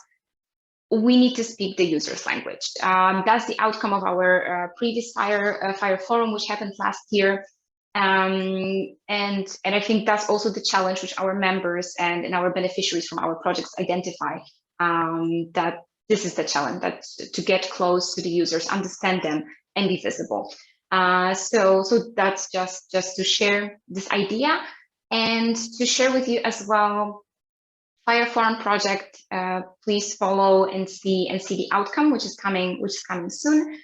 we need to speak the user's language. That's the outcome of our previous FIRE forum, which happened last year. And I think that's also the challenge which our members and our beneficiaries from our projects identify, that this is the challenge, that to get close to the users, understand them, and be visible. So that's just to share this idea, and to share with you as well FIRE Forum project. Please follow and see the outcome, which is coming soon.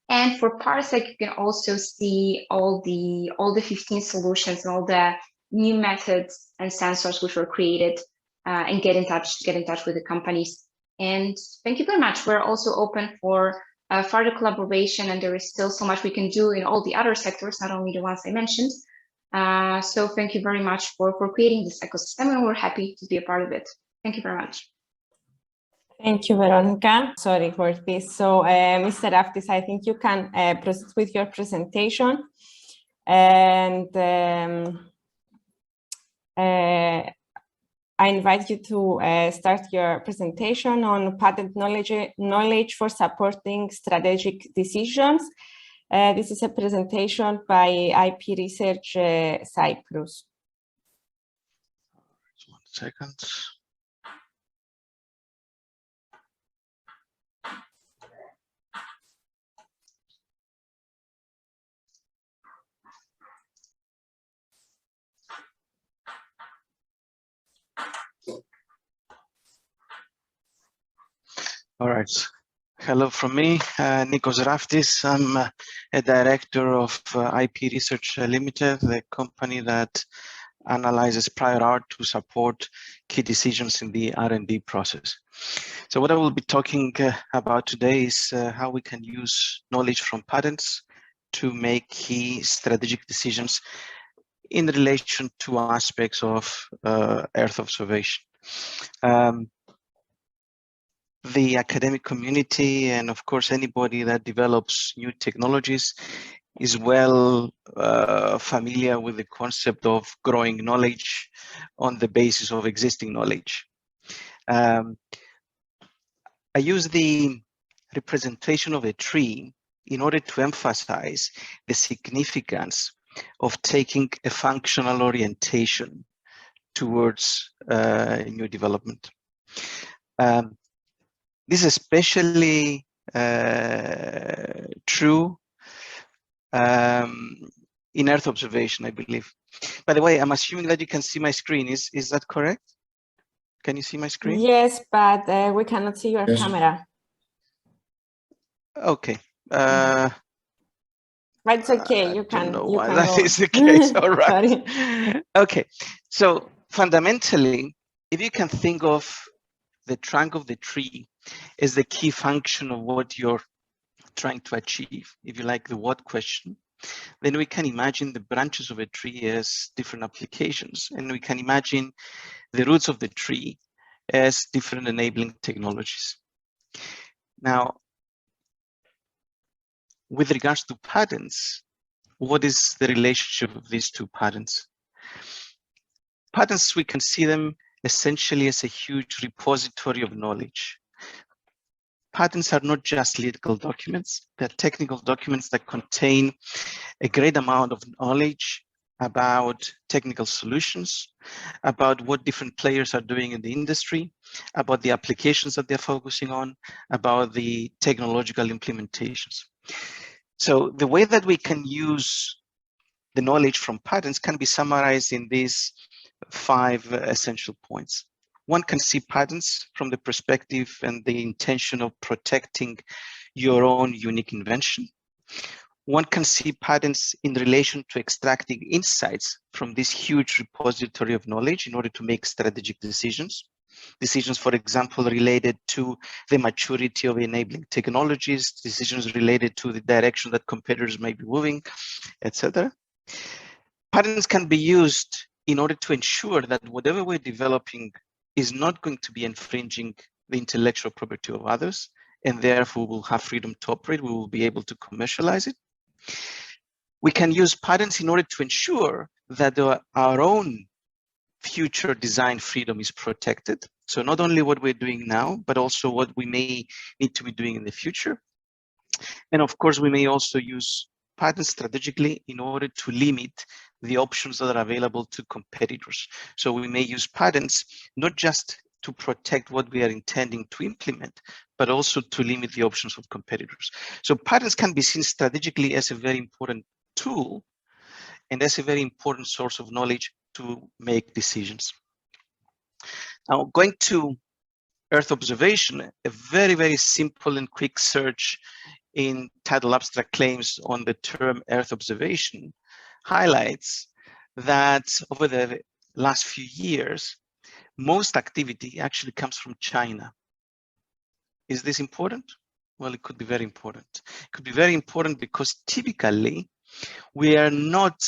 And for Parsec, you can also see all the 15 solutions and all the new methods and sensors which were created, and get in touch with the companies. And thank you very much. We're also open for further collaboration, and there is still so much we can do in all the other sectors, not only the ones I mentioned. So thank you very much for creating this ecosystem, and we're happy to be a part of it. Thank you very much. Thank you, Veronica. Sorry for this. So, Mr. Raftis, I think you can proceed with your presentation. And I invite you to start your presentation on patent knowledge for supporting strategic decisions. This is a presentation by IP Research Cyprus. Just 1 second. All right. Hello from me, Nikos Raftis. I'm a director of IP Research Limited, the company that analyzes prior art to support key decisions in the R&D process. So what I will be talking about today is how we can use knowledge from patents to make key strategic decisions in relation to aspects of Earth observation. The academic community, and of course anybody that develops new technologies, is well familiar with the concept of growing knowledge on the basis of existing knowledge. I use the representation of a tree in order to emphasize the significance of taking a functional orientation towards new development. This is especially true in Earth observation, I believe. By the way, I'm assuming that you can see my screen. Is that correct? Can you see my screen? Yes, but we cannot see your camera. Okay. But it's okay. You can. I don't know you why can that go. is the case. All right. Sorry. Okay. So fundamentally, if you can think of the trunk of the tree is the key function of what you're trying to achieve. If you like the what question, then we can imagine the branches of a tree as different applications, and we can imagine the roots of the tree as different enabling technologies. Now, with regards to patents, what is the relationship of these two patents? Patents, we can see them essentially as a huge repository of knowledge. Patents are not just legal documents, they're technical documents that contain a great amount of knowledge about technical solutions, about what different players are doing in the industry, about the applications that they're focusing on, about the technological implementations. So the way that we can use the knowledge from patents can be summarized in these 5 essential points. One can see patents from the perspective and the intention of protecting your own unique invention. One can see patents in relation to extracting insights from this huge repository of knowledge in order to make strategic decisions. Decisions, for example, related to the maturity of enabling technologies, decisions related to the direction that competitors may be moving, etc. Patents can be used in order to ensure that whatever we're developing is not going to be infringing the intellectual property of others, and therefore we'll have freedom to operate, we will be able to commercialize it. We can use patents in order to ensure that our own future design freedom is protected. So not only what we're doing now, but also what we may need to be doing in the future. And of course, we may also use patents strategically in order to limit the options that are available to competitors. So we may use patents not just to protect what we are intending to implement, but also to limit the options of competitors. So patents can be seen strategically as a very important tool and as a very important source of knowledge to make decisions. Now, going to Earth observation, a very, very simple and quick search in title abstract claims on the term Earth observation highlights that over the last few years, most activity actually comes from China. Is this important? Well, it could be very important. It could be very important because typically we are not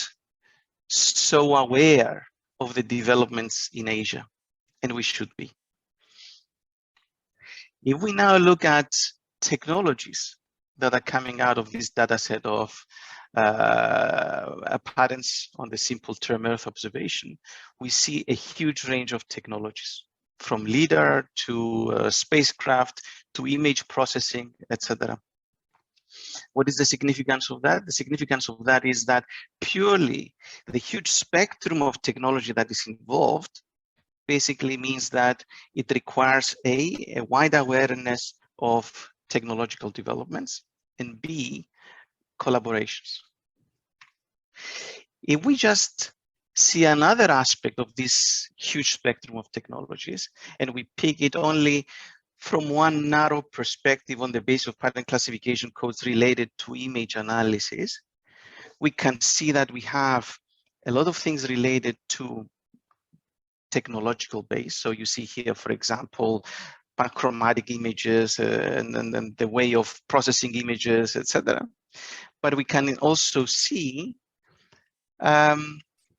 so aware of the developments in Asia, and we should be. If we now look at technologies that are coming out of this data set of patents on the simple term Earth observation, we see a huge range of technologies, from LIDAR to spacecraft to image processing, etc. What is the significance of that? The significance of that is that purely the huge spectrum of technology that is involved basically means that it requires a wide awareness of technological developments, and B, collaborations. If we just see another aspect of this huge spectrum of technologies, and we pick it only from one narrow perspective on the basis of pattern classification codes related to image analysis, we can see that we have a lot of things related to technological base. So you see here, for example, panchromatic images and the way of processing images, etc. But we can also see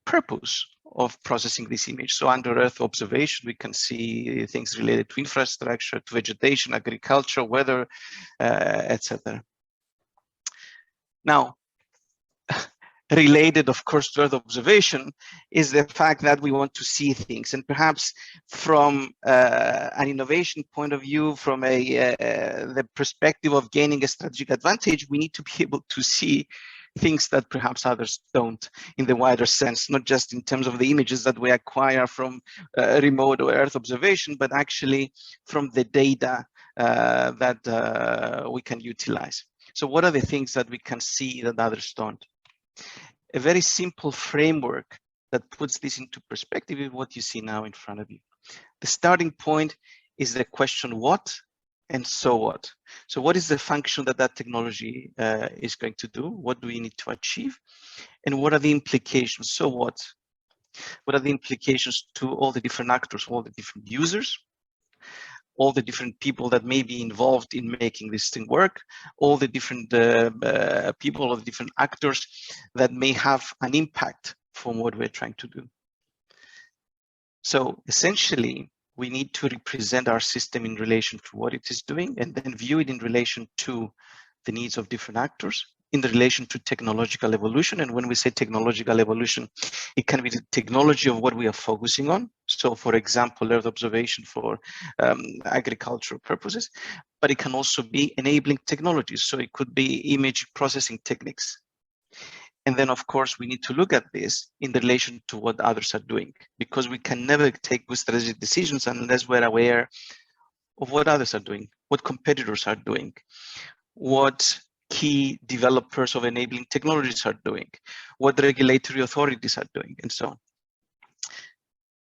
purpose of processing this image. So under Earth observation, we can see things related to infrastructure, to vegetation, agriculture, weather, etc. Now, related, of course, to Earth observation is the fact that we want to see things, and perhaps from an innovation point of view, from the perspective of gaining a strategic advantage, we need to be able to see things that perhaps others don't in the wider sense, not just in terms of the images that we acquire from remote or Earth observation, but actually from the data that we can utilize. So what are the things that we can see that others don't? A very simple framework that puts this into perspective is what you see now in front of you. The starting point is the question what and so what. So what is the function that that technology is going to do? What do we need to achieve? And what are the implications? So what? What are the implications to all the different actors, all the different users? all the different people that may be involved in making this thing work, all the different people, or the different actors that may have an impact from what we're trying to do. So essentially, we need to represent our system in relation to what it is doing, and then view it in relation to the needs of different actors, in the relation to technological evolution. And when we say technological evolution, it can be the technology of what we are focusing on. So for example, Earth observation for agricultural purposes, but it can also be enabling technologies. So it could be image processing techniques. And then of course, we need to look at this in relation to what others are doing, because we can never take good strategic decisions unless we're aware of what others are doing, what competitors are doing, what key developers of enabling technologies are doing, what regulatory authorities are doing, and so on.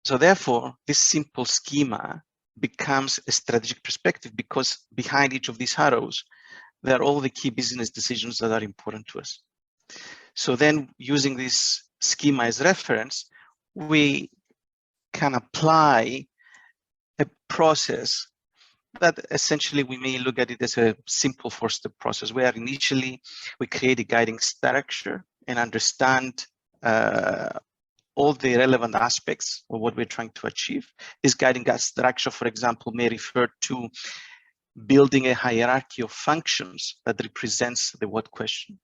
So therefore, this simple schema becomes a strategic perspective, because behind each of these arrows, there are all the key business decisions that are important to us. So then, using this schema as reference, we can apply a process that essentially we may look at it as a simple four-step process, where initially we create a guiding structure and understand all the relevant aspects of what we're trying to achieve. This guiding structure, for example, may refer to building a hierarchy of functions that represents the what question.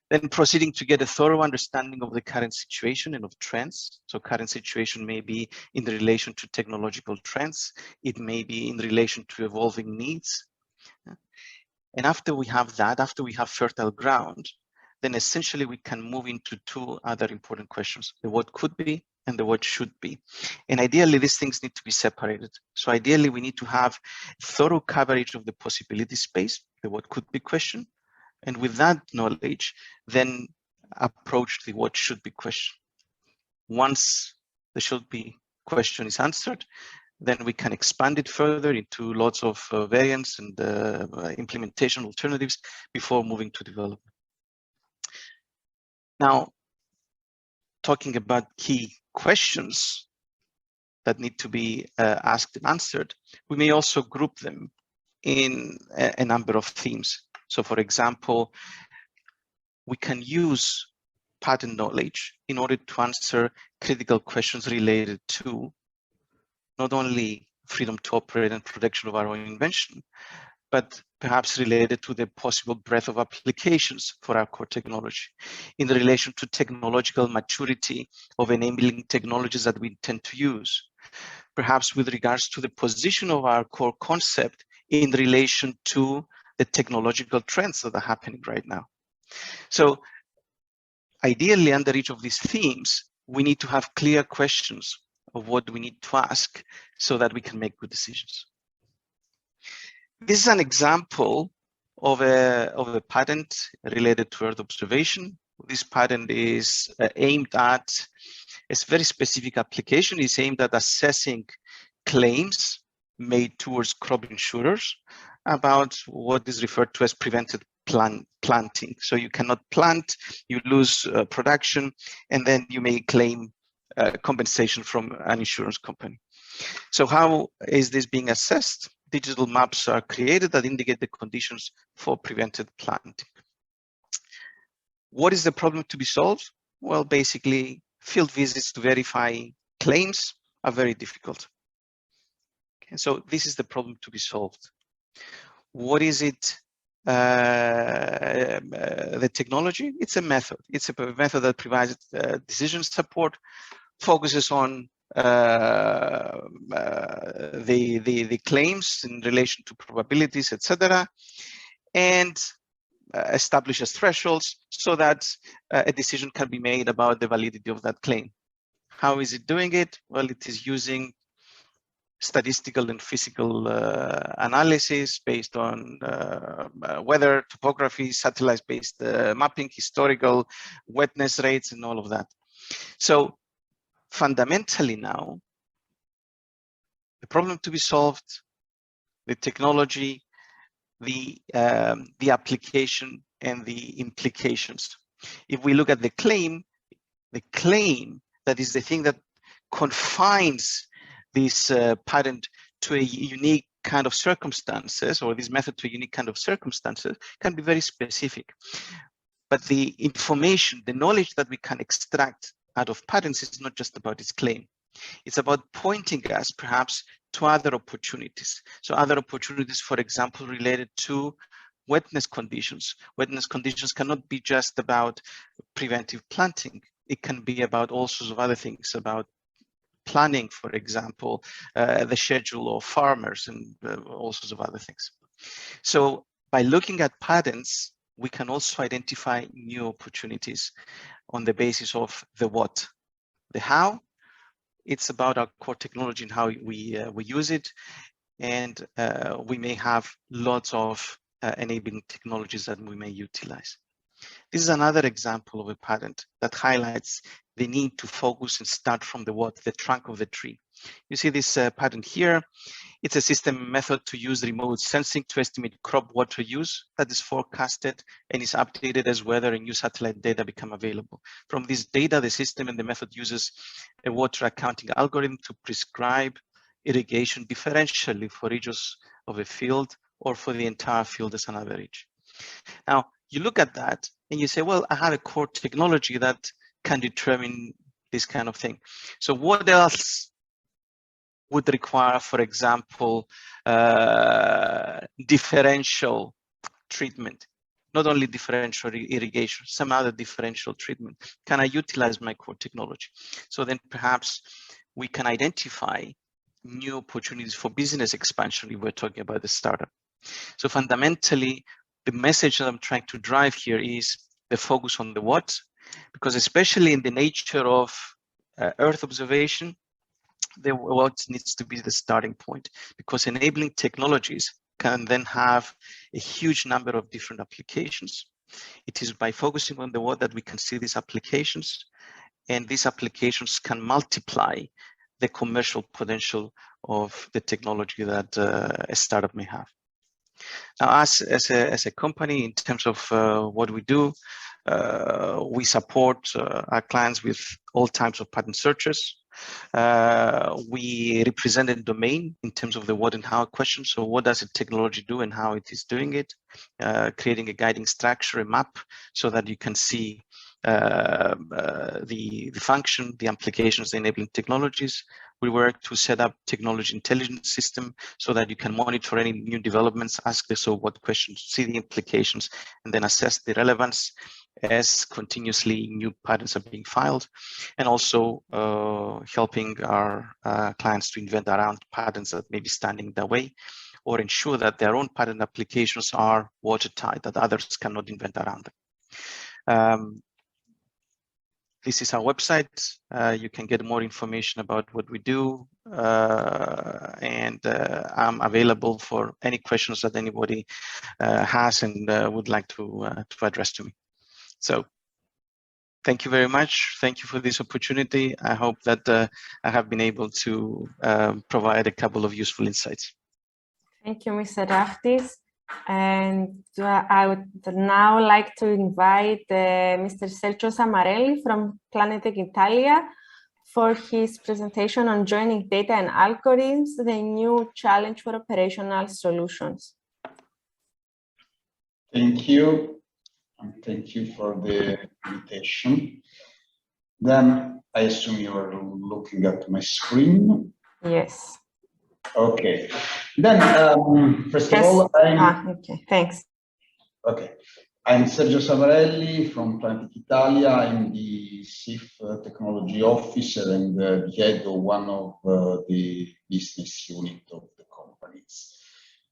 Then proceeding to get a thorough understanding of the current situation and of trends. So current situation may be in the relation to technological trends. It may be in relation to evolving needs. And after we have that, after we have fertile ground, then essentially we can move into two other important questions, the what could be and the what should be. And ideally, these things need to be separated. So ideally, we need to have thorough coverage of the possibility space, the what could be question. And with that knowledge, then approach the what should be question. Once the should be question is answered, then we can expand it further into lots of variants and implementation alternatives before moving to development. Now, talking about key questions that need to be asked and answered, we may also group them in a number of themes. So for example, we can use patent knowledge in order to answer critical questions related to not only freedom to operate and protection of our own invention, but perhaps related to the possible breadth of applications for our core technology, in relation to technological maturity of enabling technologies that we intend to use, perhaps with regards to the position of our core concept in relation to the technological trends that are happening right now. So ideally, under each of these themes, we need to have clear questions of what we need to ask so that we can make good decisions. This is an example of a patent related to Earth observation. This patent is aimed at a very specific application. It's aimed at assessing claims made towards crop insurers about what is referred to as prevented planting. So you cannot plant, you lose production, and then you may claim compensation from an insurance company. So how is this being assessed? Digital maps are created that indicate the conditions for prevented planting. What is the problem to be solved? Well, basically, field visits to verify claims are very difficult. Okay, so this is the problem to be solved. What is it? The technology? It's a method. It's a method that provides decision support, focuses on the claims in relation to probabilities, etc., and establishes thresholds so that a decision can be made about the validity of that claim. How is it doing it? Well, it is using statistical and physical analysis based on weather, topography, satellite-based mapping, historical wetness rates, and all of that. So fundamentally now, the problem to be solved, the technology, the application, and the implications. If we look at the claim that is the thing that confines this patent to a unique kind of circumstances, or this method to a unique kind of circumstances, can be very specific. But the information, the knowledge that we can extract out of patents is not just about its claim. It's about pointing us perhaps to other opportunities. So other opportunities, for example, related to wetness conditions. Wetness conditions cannot be just about preventive planting. It can be about all sorts of other things, about planning, for example, the schedule of farmers and all sorts of other things. So by looking at patents, we can also identify new opportunities on the basis of the what. The how, it's about our core technology and how we use it. And we may have lots of enabling technologies that we may utilize. This is another example of a patent that highlights the need to focus and start from the what, the trunk of the tree. You see this patent here. It's a system method to use remote sensing to estimate crop water use that is forecasted and is updated as weather and new satellite data become available. From this data, the system and the method uses a water accounting algorithm to prescribe irrigation differentially for regions of a field or for the entire field as an average. Now, you look at that and you say, well, I have a core technology that can determine this kind of thing. So what else would require, for example, differential treatment? Not only differential irrigation, some other differential treatment. Can I utilize my core technology? So then perhaps we can identify new opportunities for business expansion if we're talking about the startup. So fundamentally, the message that I'm trying to drive here is the focus on the what, because especially in the nature of Earth observation, the what needs to be the starting point, because enabling technologies can then have a huge number of different applications. It is by focusing on the what that we can see these applications, and these applications can multiply the commercial potential of the technology that a startup may have. Now, us as a company, in terms of what we do, we support our clients with all types of patent searches. We represent a domain in terms of the what and how question. So what does a technology do and how it is doing it? Creating a guiding structure, a map, so that you can see the function, the applications, the enabling technologies. We work to set up technology intelligence system so that you can monitor any new developments, ask the so what questions, see the implications, and then assess the relevance as continuously new patents are being filed, and also helping our clients to invent around patents that may be standing in their way, or ensure that their own patent applications are watertight, that others cannot invent around them. This is our website. You can get more information about what we do, and I'm available for any questions that anybody has and would like to address to me. So thank you very much. Thank you for this opportunity. I hope that I have been able to provide a couple of useful insights. Thank you, Mr. Raftis. And I would now like to invite Mr. Sergio Samarelli from Planetech Italia for his presentation on joining data and algorithms, the new challenge for operational solutions. Thank you, and thank you for the invitation. Then I assume you are looking at my screen. Yes. Okay. Then, first of all, okay, thanks. Okay. I'm Sergio Samarelli from Planetech Italia. I'm the Chief Technology Officer and the head of one of the business unit of the companies.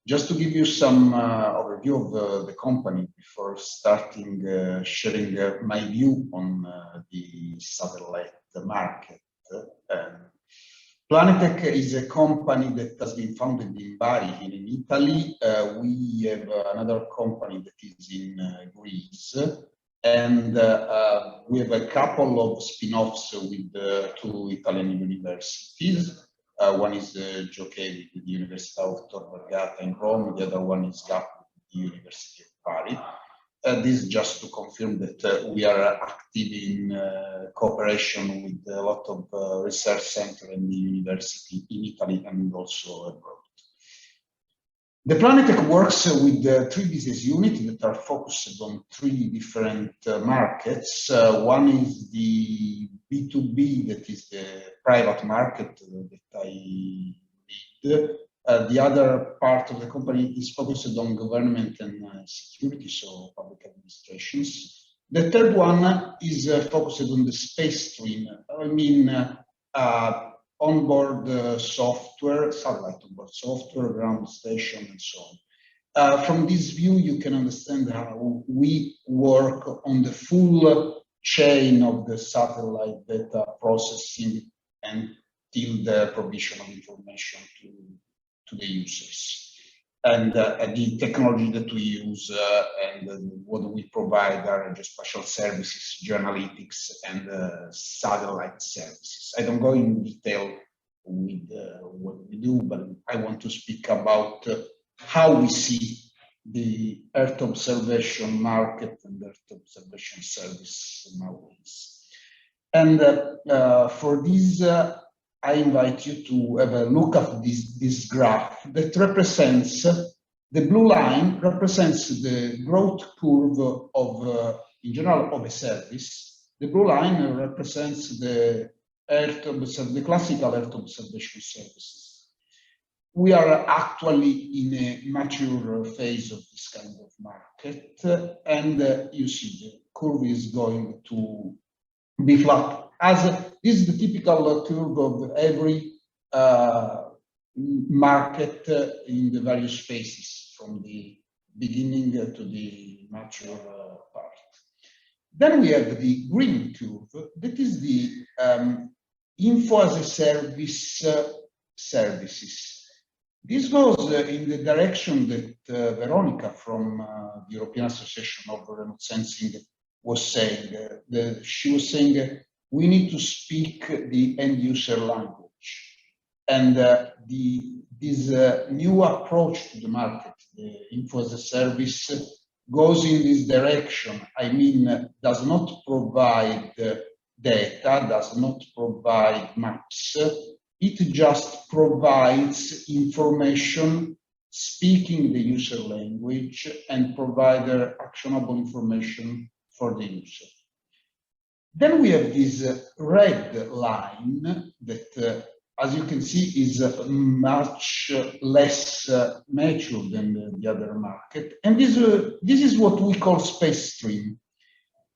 Just to give you some overview of the company before starting sharing my view on the satellite market. Planetech is a company that has been founded in Bari in Italy. We have another company that is in Greece, and we have a couple of spin-offs with two Italian universities. One is Giochè with the University of Tor Vergata in Rome. The other one is GAP with the University of Bari. This is just to confirm that we are active in cooperation with a lot of research centers in the university in Italy and also abroad. The Planetech works with 3 business units that are focused on 3 different markets. One is the B2B, that is the private market that I lead. The other part of the company is focused on government and security, so public administrations. The third one is focused on the space stream. I mean, onboard software, satellite onboard software, ground station, and so on. From this view, you can understand how we work on the full chain of the satellite data processing until the provision of information to the users. And the technology that we use and what we provide are geospatial services, geoanalytics, and satellite services. I don't go in detail with what we do, but I want to speak about how we see the Earth observation market and Earth observation service nowadays. And for this, I invite you to have a look at this graph that represents, the blue line represents the growth curve of, in general, of a service. The blue line represents the classical Earth observation services. We are actually in a mature phase of this kind of market, and you see the curve is going to be flat. As this is the typical curve of every market in the various phases, from the beginning to the mature part. Then we have the green curve, that is the info as a service services. This goes in the direction that Veronica from the European Association of Remote Sensing was saying. She was saying we need to speak the end user language. And this new approach to the market, the info as a service, goes in this direction. I mean, does not provide data, does not provide maps. It just provides information, speaking the user language, and provide actionable information for the user. Then we have this red line that, as you can see, is much less mature than the other market. And this is what we call space stream.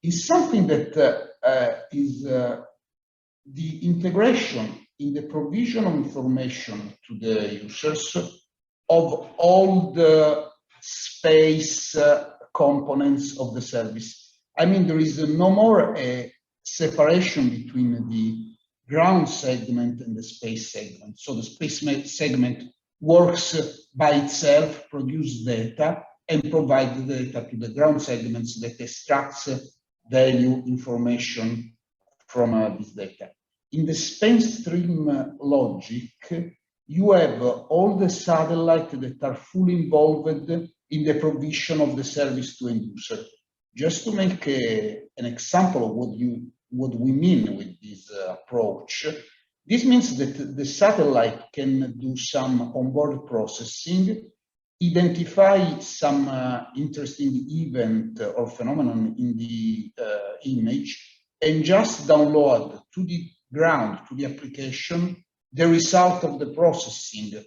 It's something that is the integration in the provision of information to the users of all the space components of the service. I mean, there is no more a separation between the ground segment and the space segment. So the space segment works by itself, produces data, and provides the data to the ground segments that extracts value information from this data. In the space stream logic, you have all the satellites that are fully involved in the provision of the service to end user. Just to make an example of what we mean with this approach, this means that the satellite can do some onboard processing, identify some interesting event or phenomenon in the image, and just download to the ground, to the application, the result of the processing,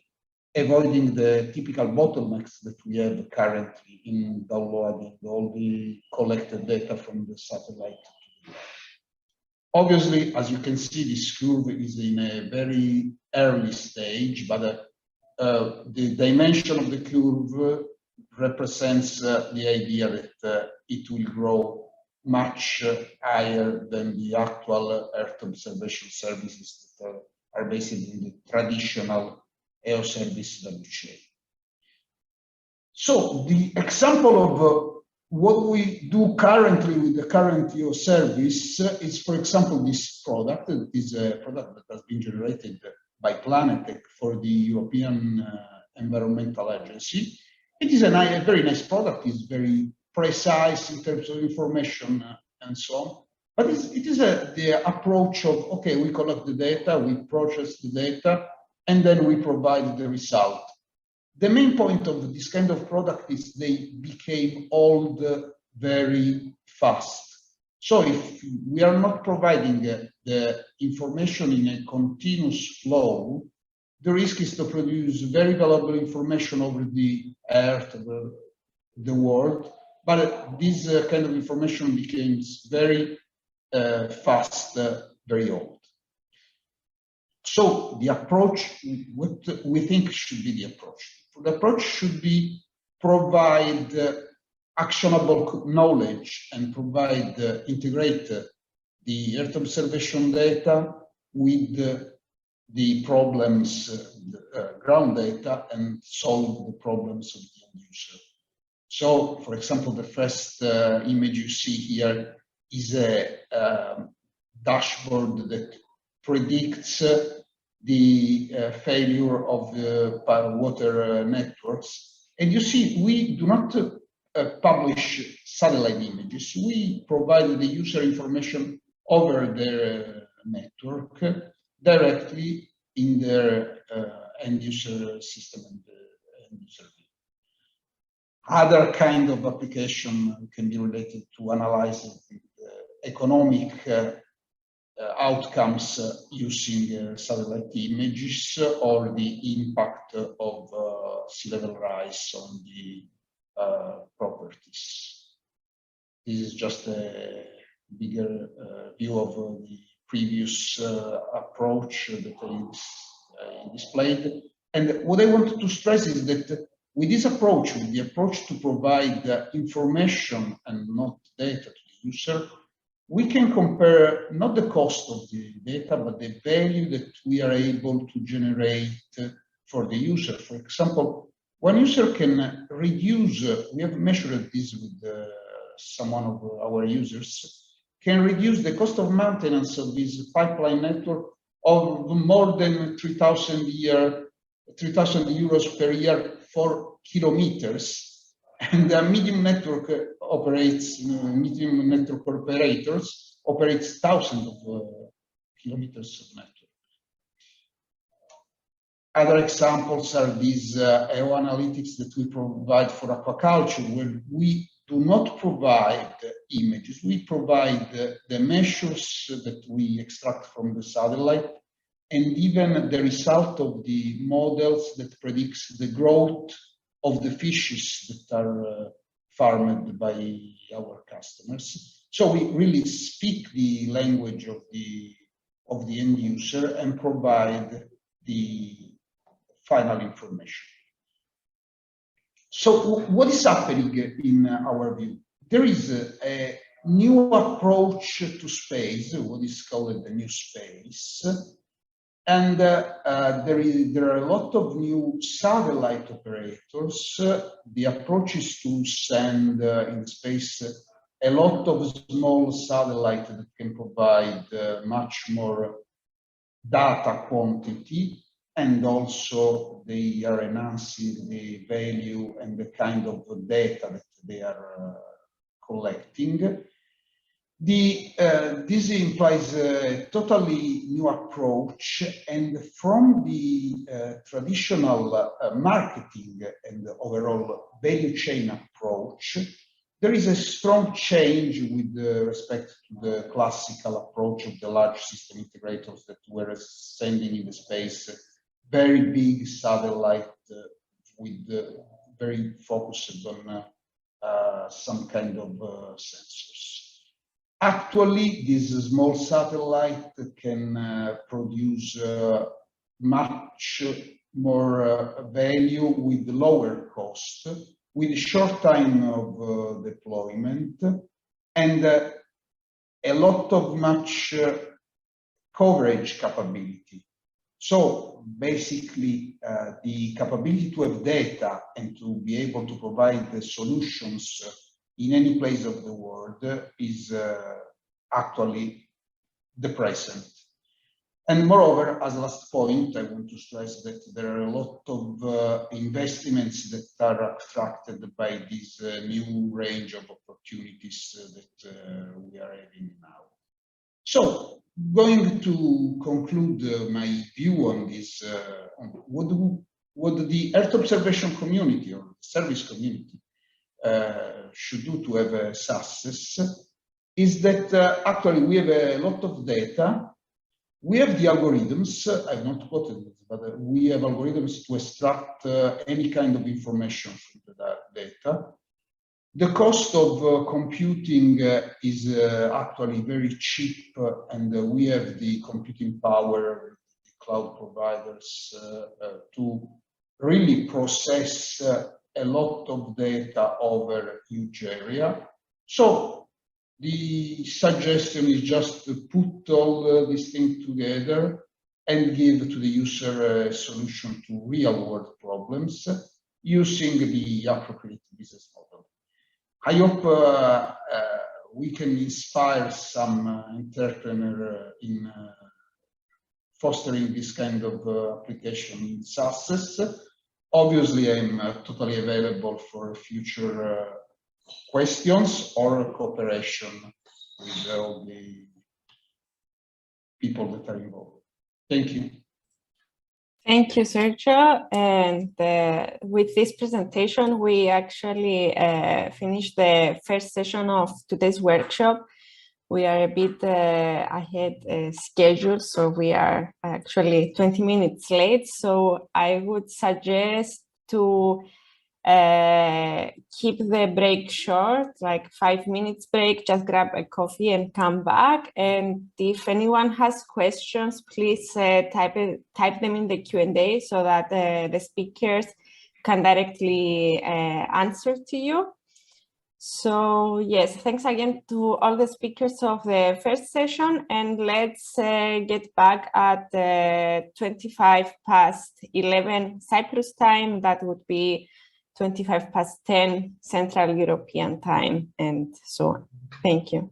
avoiding the typical bottlenecks that we have currently in downloading all the collected data from the satellite. Obviously, as you can see, this curve is in a very early stage, but the dimension of the curve represents the idea that it will grow much higher than the actual Earth observation services that are based in the traditional EO service value chain. So the example of what we do currently with the current EO service is, for example, this product. It is a product that has been generated by Planetech for the European Environmental Agency. It is a very nice product. It's very precise in terms of information and so on. But it is the approach of, okay, we collect the data, we process the data, and then we provide the result. The main point of this kind of product is they became old very fast. So if we are not providing the information in a continuous flow, the risk is to produce very valuable information over the earth, the world, but this kind of information becomes very fast, very old. So the approach, what we think should be the approach. The approach should be provide actionable knowledge and provide, integrate the Earth observation data with the problems, ground data, and solve the problems of the end user. So, for example, the first image you see here is a dashboard that predicts the failure of the water networks. And you see, we do not publish satellite images. We provide the user information over their network directly in their end user system and end user view. Other kind of application can be related to analyzing economic outcomes using satellite images or the impact of sea level rise on the properties. This is just a bigger view of the previous approach that I displayed. And what I wanted to stress is that with this approach, with the approach to provide information and not data to the user, we can compare not the cost of the data, but the value that we are able to generate for the user. For example, one user can reduce, we have measured this with some of our users, can reduce the cost of maintenance of this pipeline network of more than 3,000 euros per year for kilometers. And the medium network operates, medium network operators operates thousands of kilometers of network. Other examples are these AO analytics that we provide for aquaculture, where we do not provide images. We provide the measures that we extract from the satellite and even the result of the models that predicts the growth of the fishes that are farmed by our customers. So we really speak the language of the end user and provide the final information. So what is happening in our view? There is a new approach to space, what is called the new space. And there are a lot of new satellite operators. The approach is to send in space a lot of small satellites that can provide much more data quantity, and also they are enhancing the value and the kind of data that they are collecting. This implies a totally new approach, and from the traditional marketing and overall value chain approach, there is a strong change with respect to the classical approach of the large system integrators that were sending in the space very big satellite with very focused on some kind of sensors. Actually, this small satellite can produce much more value with lower cost, with short time of deployment, and a lot of much coverage capability. So basically, the capability to have data and to be able to provide the solutions in any place of the world is actually the present. And moreover, as a last point, I want to stress that there are a lot of investments that are attracted by this new range of opportunities that we are having now. So, going to conclude my view on this, on what the Earth observation community or service community should do to have a success is that actually we have a lot of data. We have the algorithms, I've not quoted this, but we have algorithms to extract any kind of information from the data. The cost of computing is actually very cheap, and we have the computing power, the cloud providers, to really process a lot of data over a huge area. So the suggestion is just to put all these things together and give to the user a solution to real-world problems using the appropriate business model. I hope we can inspire some entrepreneur in fostering this kind of application in success. Obviously, I'm totally available for future questions or cooperation with all the people that are involved. Thank you. Thank you, Sergio. And with this presentation, we actually finished the first session of today's workshop. We are a bit ahead schedule, so we are actually 20 minutes late. So I would suggest to keep the break short, like 5 minutes break, just grab a coffee and come back. And if anyone has questions, please type them in the Q&A so that the speakers can directly answer to you. So yes, thanks again to all the speakers of the first session, and let's get back at 11:25 Cyprus time. That would be 10:25 Central European time, and so on. Thank you.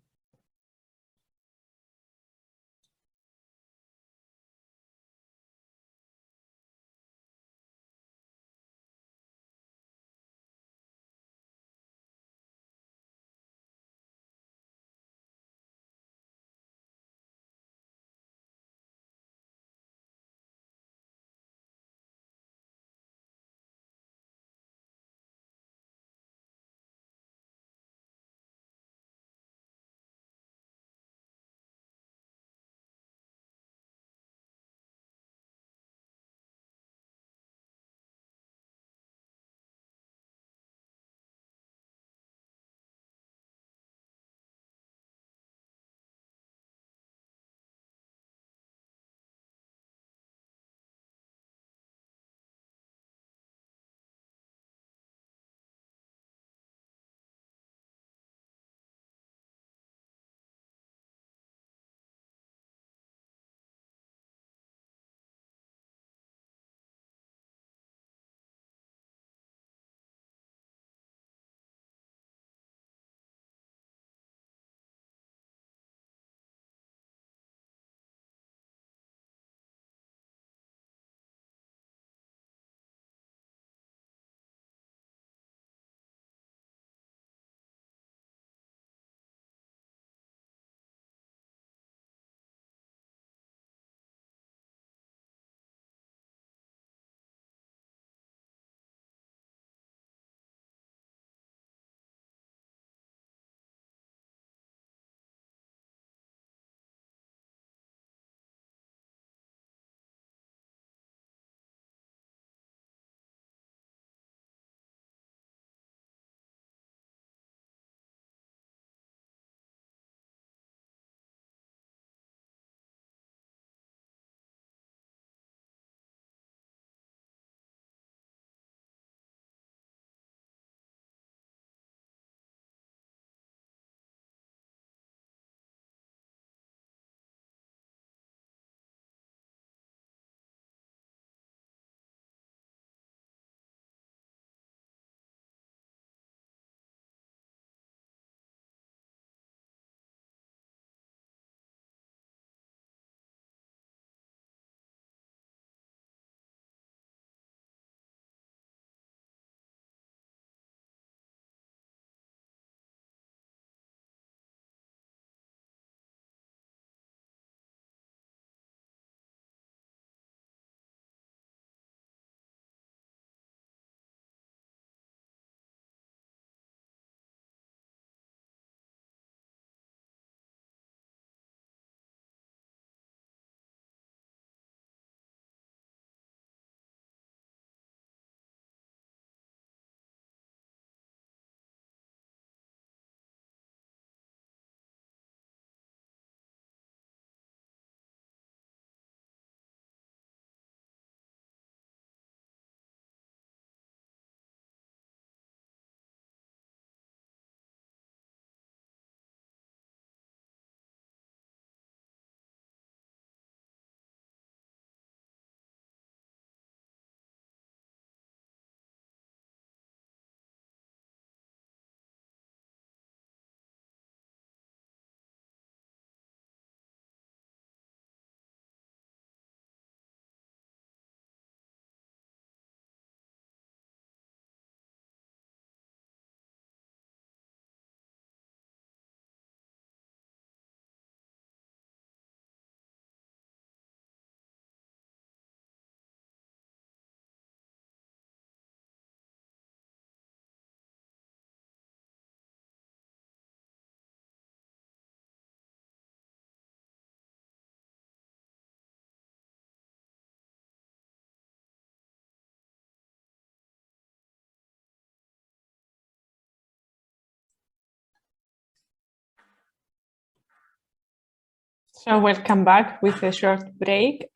So welcome back with a short break.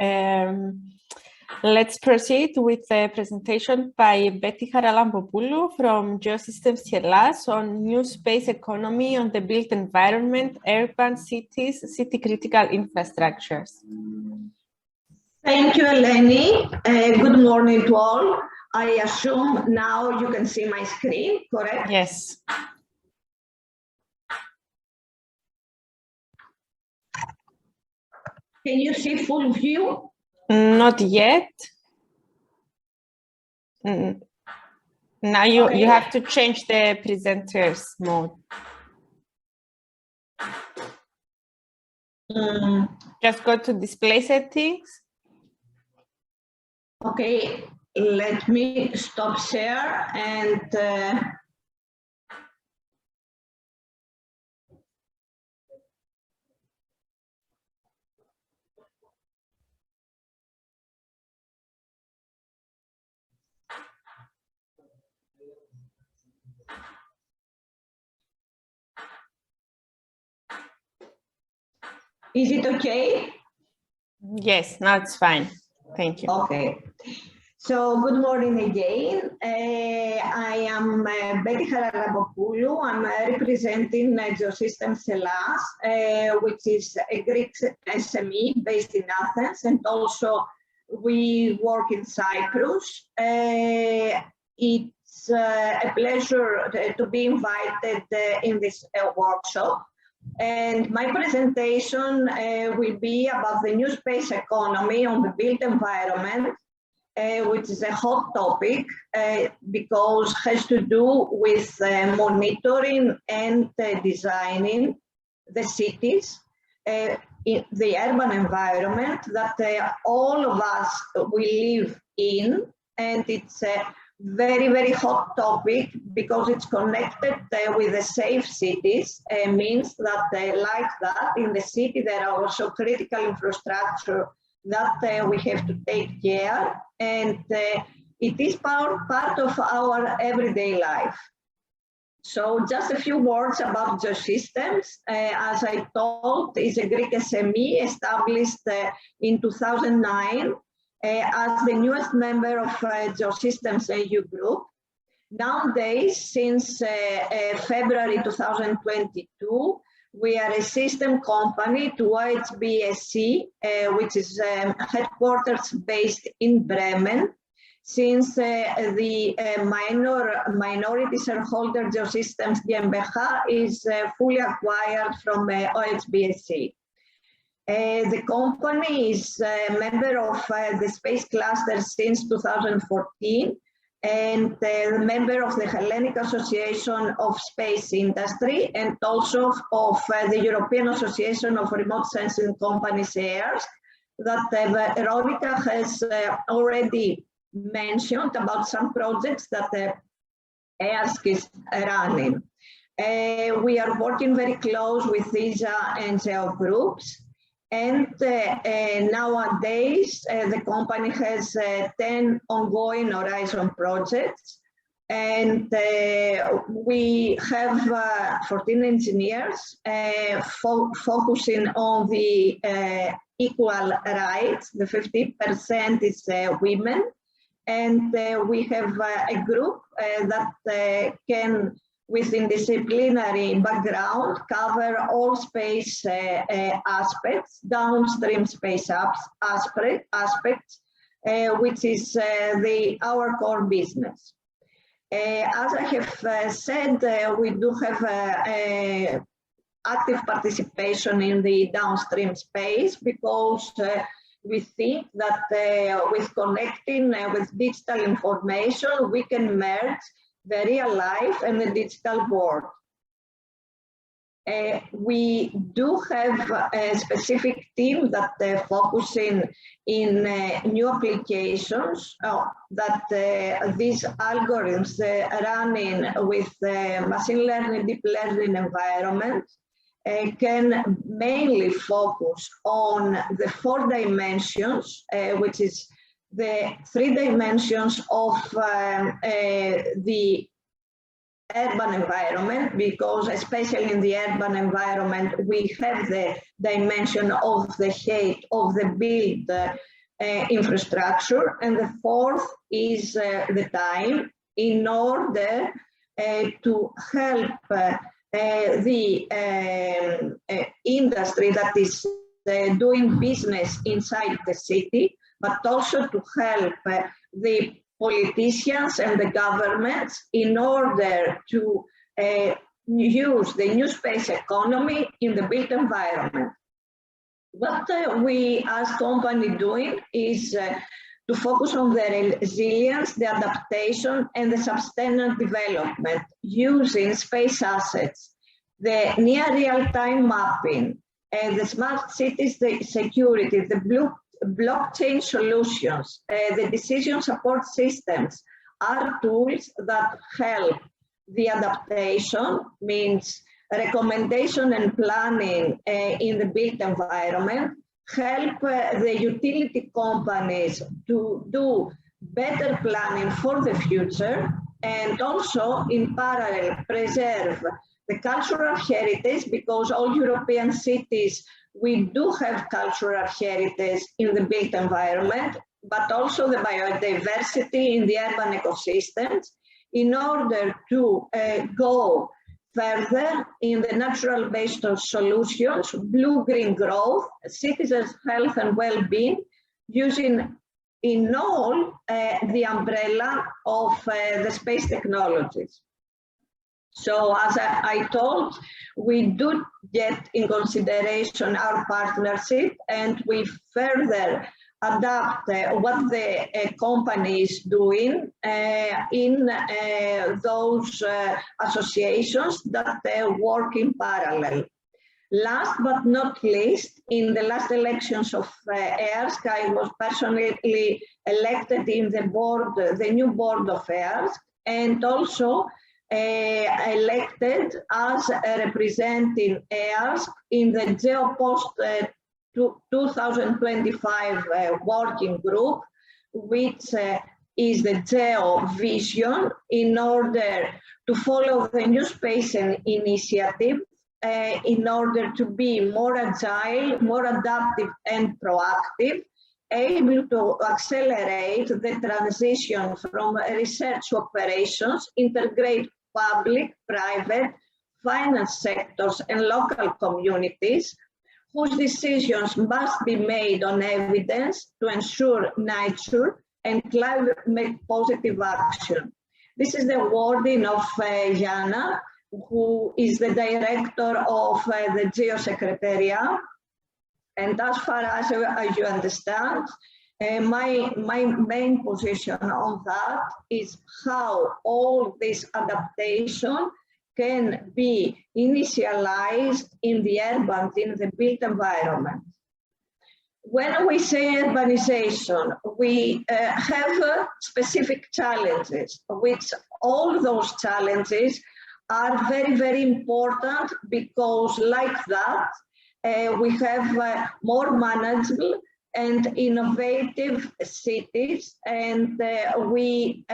Let's proceed with the presentation by Betty Charalampopoulos from Geosystems Hellas on new space economy on the built environment, urban cities, city critical infrastructures. Thank you, Eleni. Good morning to all. I assume now you can see my screen, correct? Yes. Can you see full view? Not yet. Now you have to change the presenter's mode. Just go to display settings. Okay, let me stop share and is it okay? Yes, now it's fine. Thank you. Okay. So good morning again. I am Betty Charalampopoulos. I'm representing Geosystems Hellas, which is a Greek SME based in Athens, and also we work in Cyprus. It's a pleasure to be invited in this workshop. And my presentation will be about the new space economy on the built environment, which is a hot topic because it has to do with monitoring and designing the cities, in the urban environment that all of us will live in. And it's a very, very hot topic because it's connected with the safe cities. Means that like that in the city there are also critical infrastructure that we have to take care, and it is part of our everyday life. So just a few words about Geosystems. As I told, is a Greek SME established in 2009 as the newest member of Geosystems EU group. Nowadays, since February 2022, we are a system company to HBSC, which is headquarters based in Bremen, since the minority shareholder Geosystems GmbH is fully acquired from OHBSC. The company is a member of the Space Cluster since 2014 and a member of the Hellenic Association of Space Industry and also of the European Association of Remote Sensing Companies, ERSC, that Veronica has already mentioned about some projects that ERSC is running. We are working very close with ESA and GEO groups. And nowadays, the company has 10 ongoing Horizon projects. And we have 14 engineers focusing on the equal rights. The 50% is women. And we have a group that can, within disciplinary background, cover all space aspects, downstream space aspects, which is our core business. As I have said, we do have active participation in the downstream space because we think that with connecting with digital information, we can merge the real life and the digital world. We do have a specific team that focusing in new applications that these algorithms running with machine learning, deep learning environments can mainly focus on the 4 dimensions, which is the 3 dimensions of the urban environment, because especially in the urban environment, we have the dimension of the height of the built infrastructure. And the fourth is the time, in order to help the industry that is doing business inside the city, but also to help the politicians and the governments in order to use the new space economy in the built environment. What we as company doing is to focus on the resilience, the adaptation, and the sustainable development using space assets, the near real-time mapping, the smart cities, the security, the blockchain solutions, the decision support systems are tools that help the adaptation, means recommendation and planning in the built environment, help the utility companies to do better planning for the future, and also in parallel preserve the cultural heritage, because all European cities, we do have cultural heritage in the built environment, but also the biodiversity in the urban ecosystems, in order to go further in the natural-based solutions, blue-green growth, citizens' health and well-being, using in all the umbrella of the space technologies. So as I told, we do get in consideration our partnership, and we further adapt what the company is doing in those associations that work in parallel. Last but not least, in the last elections of ERSC, I was personally elected in the board, the new board of ERSC, and also elected as representing ERSC in the GeoPost 2025 working group, which is the Geo Vision, in order to follow the new space initiative, in order to be more agile, more adaptive and proactive, able to accelerate the transition from research operations, integrate public, private, finance sectors and local communities, whose decisions must be made on evidence to ensure nature and climate positive action. This is the wording of Jana, who is the director of the Geo Secretariat. And as far as you understand, my main position on that is how all this adaptation can be initialized in the urban, in the built environment. When we say urbanization, we have specific challenges, which all those challenges are very, very important, because like that, we have more manageable and innovative cities, and we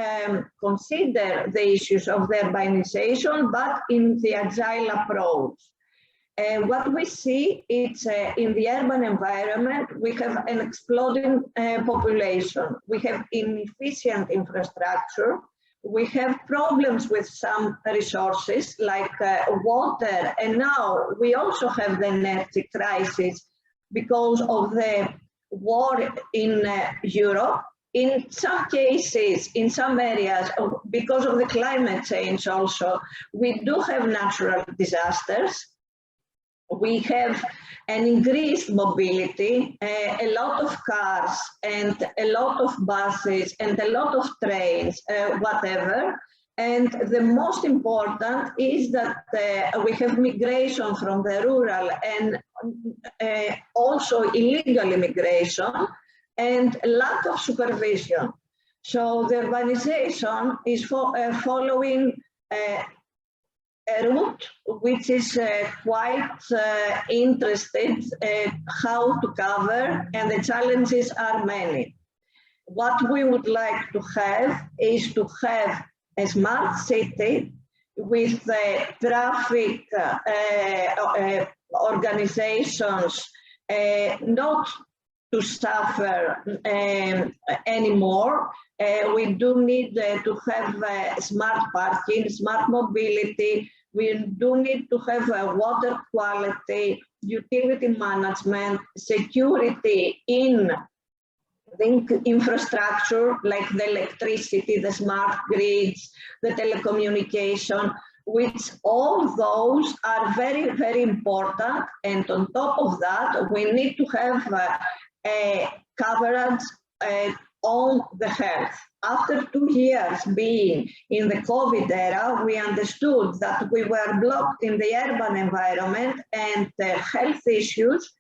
consider the issues of the urbanization, but in the agile approach. What we see is in the urban environment, we have an exploding population, we have inefficient infrastructure, we have problems with some resources like water, and now we also have the energy crisis because of the war in Europe. In some cases, in some areas, because of the climate change also, we do have natural disasters. We have an increased mobility, a lot of cars and a lot of buses and a lot of trains, whatever. And the most important is that we have migration from the rural and also illegal immigration and lack of supervision. So the urbanization is following a route which is quite interested how to cover, and the challenges are many. What we would like to have is to have a smart city with traffic organizations not to suffer anymore. We do need to have smart parking, smart mobility. We do need to have water quality, utility management, security in the infrastructure like the electricity, the smart grids, the telecommunication, which all those are very, very important. And on top of that, we need to have a coverage on the health. After 2 years being in the COVID era, we understood that we were blocked in the urban environment, and health issues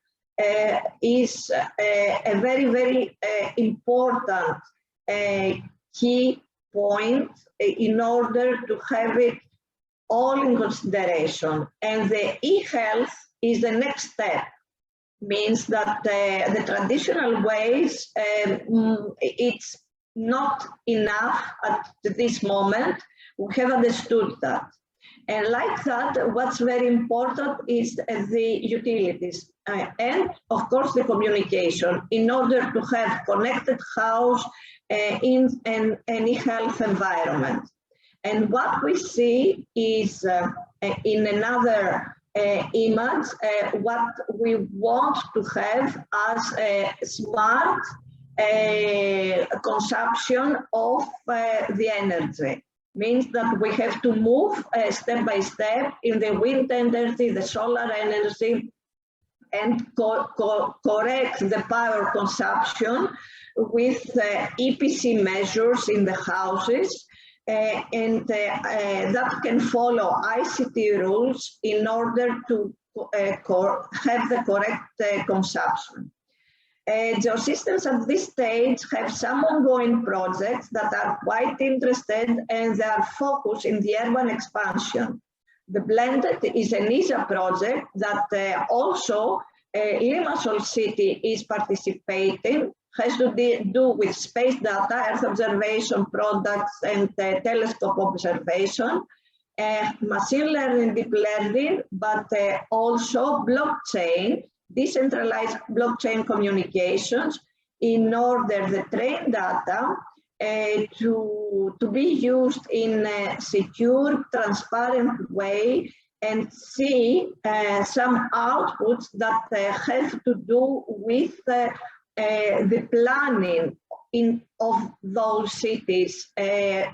is a very, very important key point in order to have it all in consideration. And the e-health is the next step. Means that the traditional ways, it's not enough at this moment. We have understood that. And like that, what's very important is the utilities and of course the communication in order to have connected house in an e-health environment. And what we see is in another image, what we want to have as a smart consumption of the energy. Means that we have to move step by step in the wind energy, the solar energy, and correct the power consumption with EPC measures in the houses. And that can follow ICT rules in order to have the correct consumption. Geosystems at this stage have some ongoing projects that are quite interested, and they are focused in the urban expansion. The Blended is an ESA project that also Limassol City is participating. Has to do with space data, Earth observation products, and telescope observation, machine learning, deep learning, but also blockchain, decentralized blockchain communications, in order the train data to be used in a secure, transparent way, and see some outputs that have to do with the planning of those cities. 3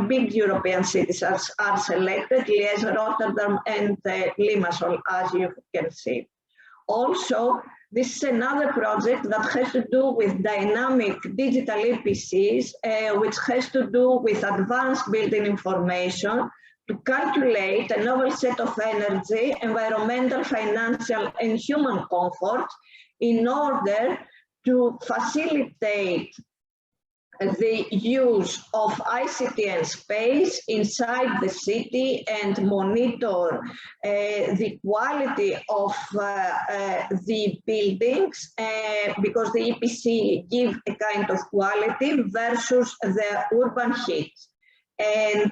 big European cities are selected: Liège, Rotterdam, and Limassol, as you can see. Also, this is another project that has to do with dynamic digital EPCs, which has to do with advanced building information to calculate a novel set of energy, environmental, financial, and human comfort in order to facilitate the use of ICT and space inside the city and monitor the quality of the buildings, because the EPC give a kind of quality versus the urban heat. And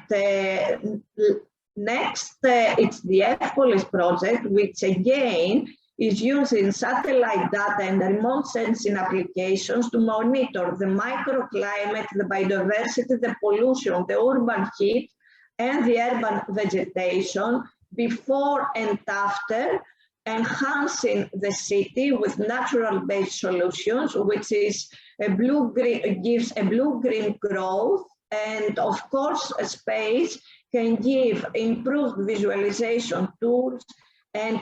next, it's the ECoE project, which again is using satellite data and remote sensing applications to monitor the microclimate, the biodiversity, the pollution, the urban heat, and the urban vegetation before and after, enhancing the city with natural-based solutions, which is gives a blue-green growth, and of course, a space can give improved visualization tools and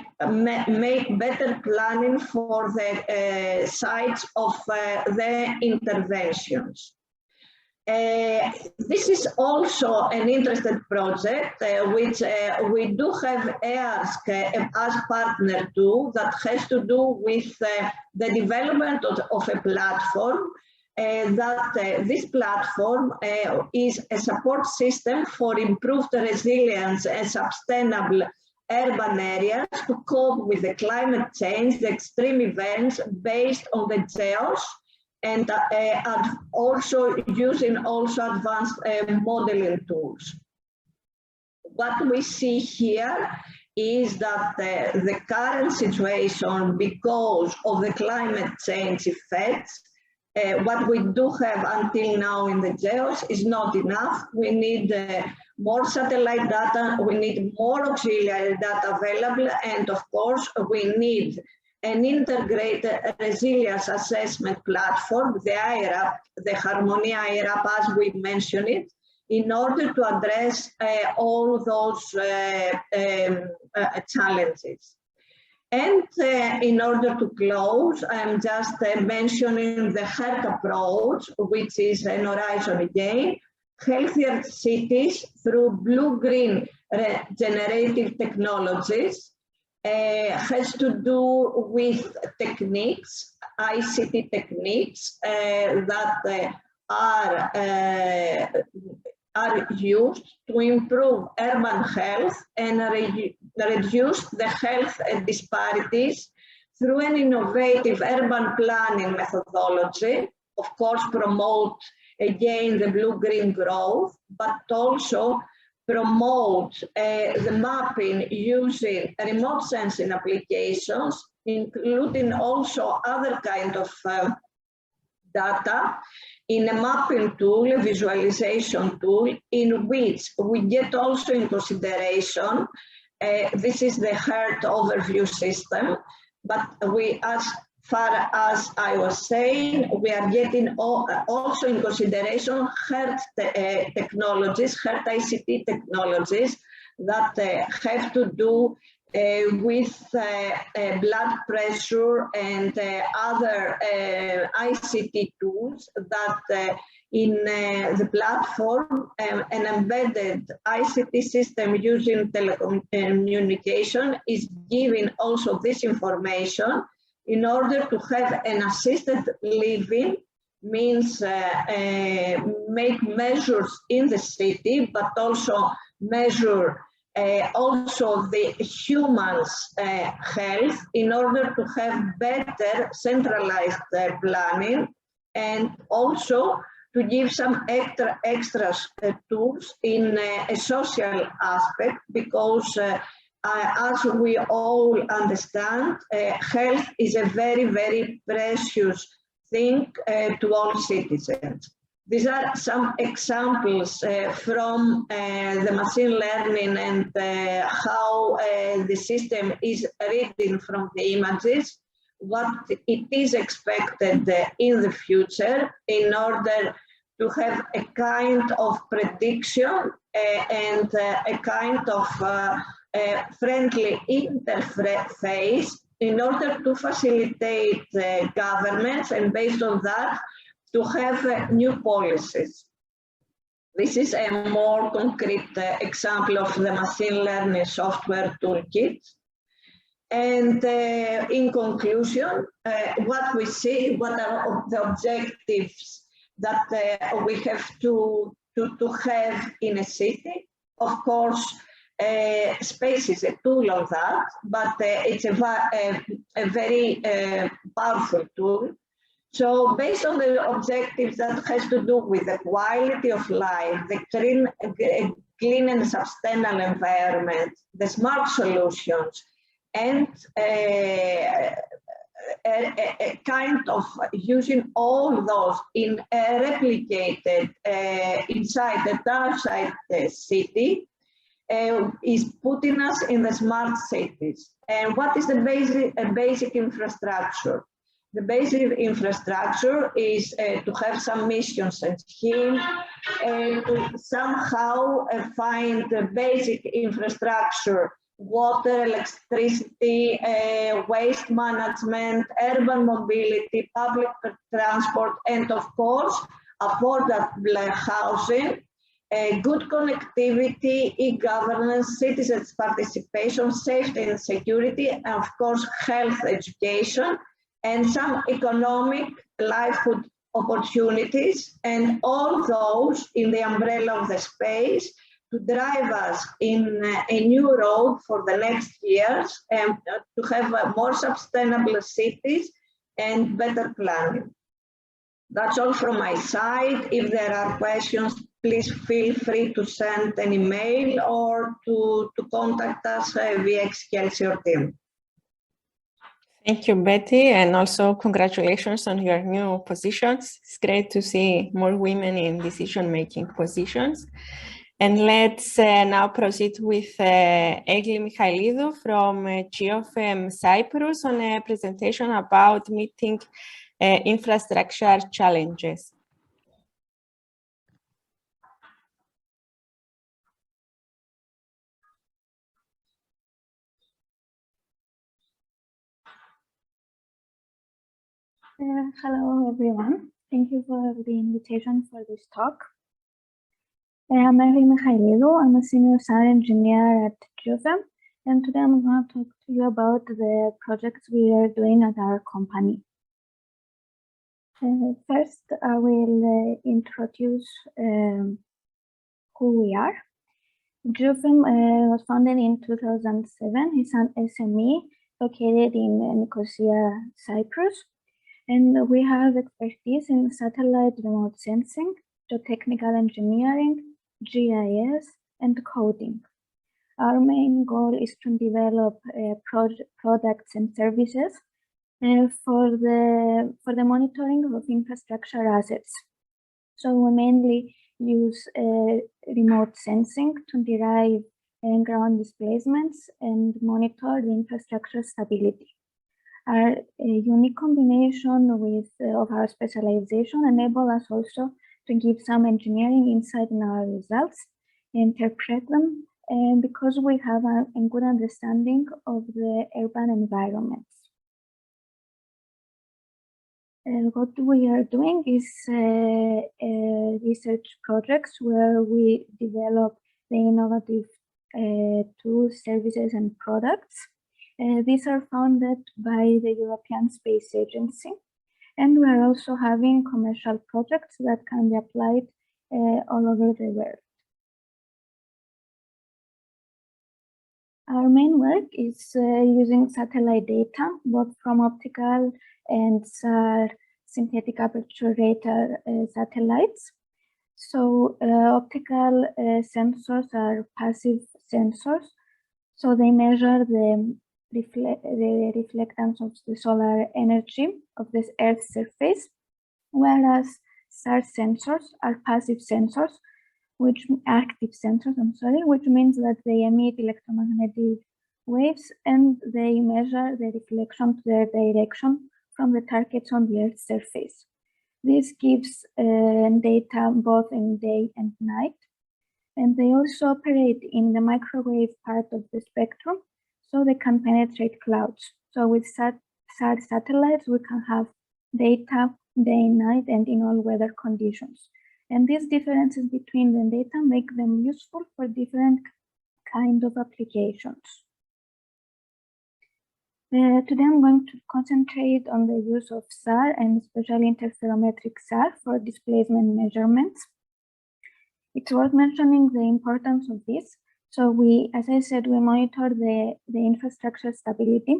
make better planning for the sites of the interventions. This is also an interesting project, which we do have EASC as partner too, that has to do with the development of a platform. This platform is a support system for improved resilience and sustainable urban areas to cope with the climate change, the extreme events based on the GEOS, and also using advanced modeling tools. what we see here is that the current situation, because of the climate change effects, what we do have until now in the GEOS is not enough. We need more satellite data, we need more auxiliary data available, and of course, we need an integrated resilience assessment platform, the IRAP, the Harmonia IRAP, as we mentioned it, in order to address all those challenges. And in order to close, I'm just mentioning the HEART approach, which is an horizon again, healthier cities through blue-green regenerative technologies, has to do with techniques, ICT techniques that are used to improve urban health and reduce the health disparities through an innovative urban planning methodology, of course promote again the blue-green growth, but also promote the mapping using remote sensing applications, including also other kind of data in a mapping tool, a visualization tool, in which we get also in consideration, this is the HEART overview system, but we, as far as I was saying, we are getting also in consideration HEART technologies, HEART ICT technologies that have to do with blood pressure and other ICT tools that in the platform, an embedded ICT system using telecommunication is giving also this information in order to have an assisted living, means make measures in the city, but also measure also the human's health in order to have better centralized planning, and also to give some extra tools in a social aspect, because as we all understand, health is a very, very precious thing to all citizens. These are some examples from the machine learning and how the system is reading from the images, what it is expected in the future in order to have a kind of prediction and a kind of friendly interface in order to facilitate governments, and based on that, to have new policies. This is a more concrete example of the machine learning software toolkit. And in conclusion, what we see, what are the objectives that we have to have in a city? Of course, space is a tool of that, but it's a very powerful tool. So based on the objectives that has to do with the quality of life, the clean and sustainable environment, the smart solutions, and a kind of using all those in replicated inside the outside the city, is putting us in the smart cities. And what is the basic infrastructure? The basic infrastructure is to have some missions and schemes, and to somehow find the basic infrastructure, water, electricity, waste management, urban mobility, public transport, and of course, affordable housing, good connectivity, e-governance, citizens' participation, safety and security, and of course, health education, and some economic livelihood opportunities, and all those in the umbrella of the space to drive us in a new road for the next years, and to have more sustainable cities and better planning. That's all from my side. If there are questions, please feel free to send an email or to contact us via Excelsior team. Thank you, Betty, and also congratulations on your new positions. It's great to see more women in decision-making positions. And let's now proceed with Egli Michailidou from GeoFem Cyprus on a presentation about meeting infrastructure challenges. Hello, everyone. Thank you for the invitation for this talk. I'm Egli Michailidou. I'm a senior sound engineer at GeoFem, and today I'm going to talk to you about the projects we are doing at our company. First, I will introduce who we are. GeoFem was founded in 2007. It's an SME located in Nicosia, Cyprus. And we have expertise in satellite remote sensing, geotechnical engineering, GIS, and coding. Our main goal is to develop products and services for the monitoring of infrastructure assets. So we mainly use remote sensing to derive ground displacements and monitor the infrastructure stability. Our unique combination of our specialization enable us also to give some engineering insight in our results, interpret them, and because we have a good understanding of the urban environments. What we are doing is research projects where we develop the innovative tools, services, and products. These are funded by the European Space Agency, and we are also having commercial projects that can be applied all over the world. Our main work is using satellite data, both from optical and SAR synthetic aperture radar satellites. So optical sensors are passive sensors, so they measure the reflectance of the solar energy of this Earth's surface, whereas SAR sensors are passive sensors, active sensors, which means that they emit electromagnetic waves and they measure the reflection to their direction from the targets on the Earth's surface. This gives data both in day and night, and they also operate in the microwave part of the spectrum, so they can penetrate clouds. So with SAR satellites, we can have data day and night and in all weather conditions. And these differences between the data make them useful for different kind of applications. Today I'm going to concentrate on the use of SAR and especially interferometric SAR for displacement measurements. It's worth mentioning the importance of this. So we, as I said, we monitor the infrastructure stability.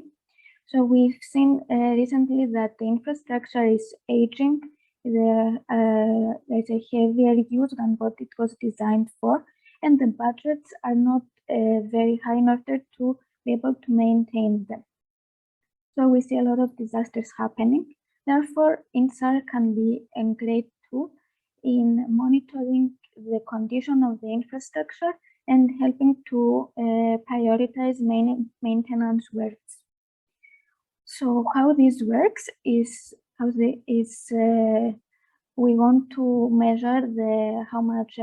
So we've seen recently that the infrastructure is aging. There's a heavier use than what it was designed for, and the budgets are not very high in order to be able to maintain them. So we see a lot of disasters happening. Therefore, INSAR can be a great tool in monitoring the condition of the infrastructure and helping to prioritize maintenance works. So how this works is we want to measure how much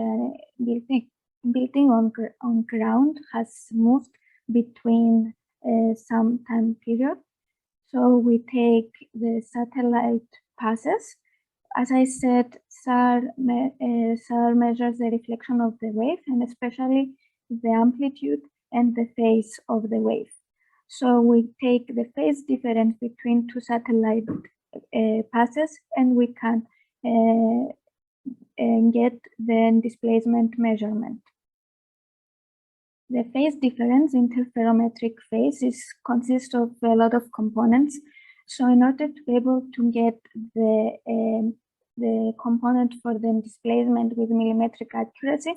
building on ground has moved between some time period. So we take the satellite passes. As I said, SAR measures the reflection of the wave and especially the amplitude and the phase of the wave. So we take the phase difference between two satellite passes and we can get the displacement measurement. The phase difference, interferometric phase, consists of a lot of components. So in order to be able to get the the component for the displacement with millimetric accuracy,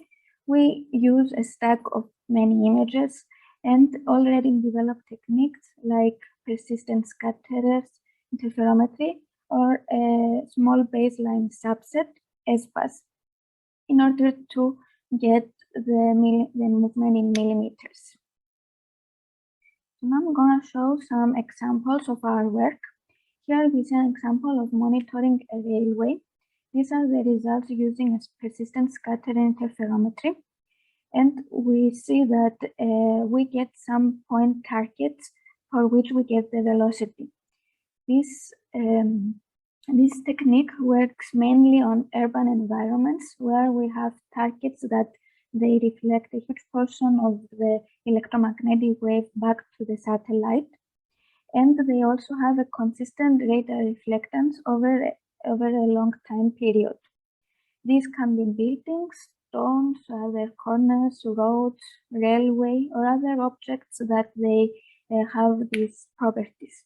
we use a stack of many images and already developed techniques like persistent scatterers, interferometry, or a small baseline subset, SBAS, in order to get the movement in millimeters. So now I'm going to show some examples of our work. Here we see an example of monitoring a railway. These are the results using a persistent scattering interferometry. And we see that we get some point targets for which we get the velocity. This technique works mainly on urban environments where we have targets that they reflect a huge portion of the electromagnetic wave back to the satellite. And they also have a consistent radar reflectance over a long time period. These can be buildings, stones, other corners, roads, railway, or other objects that they have these properties.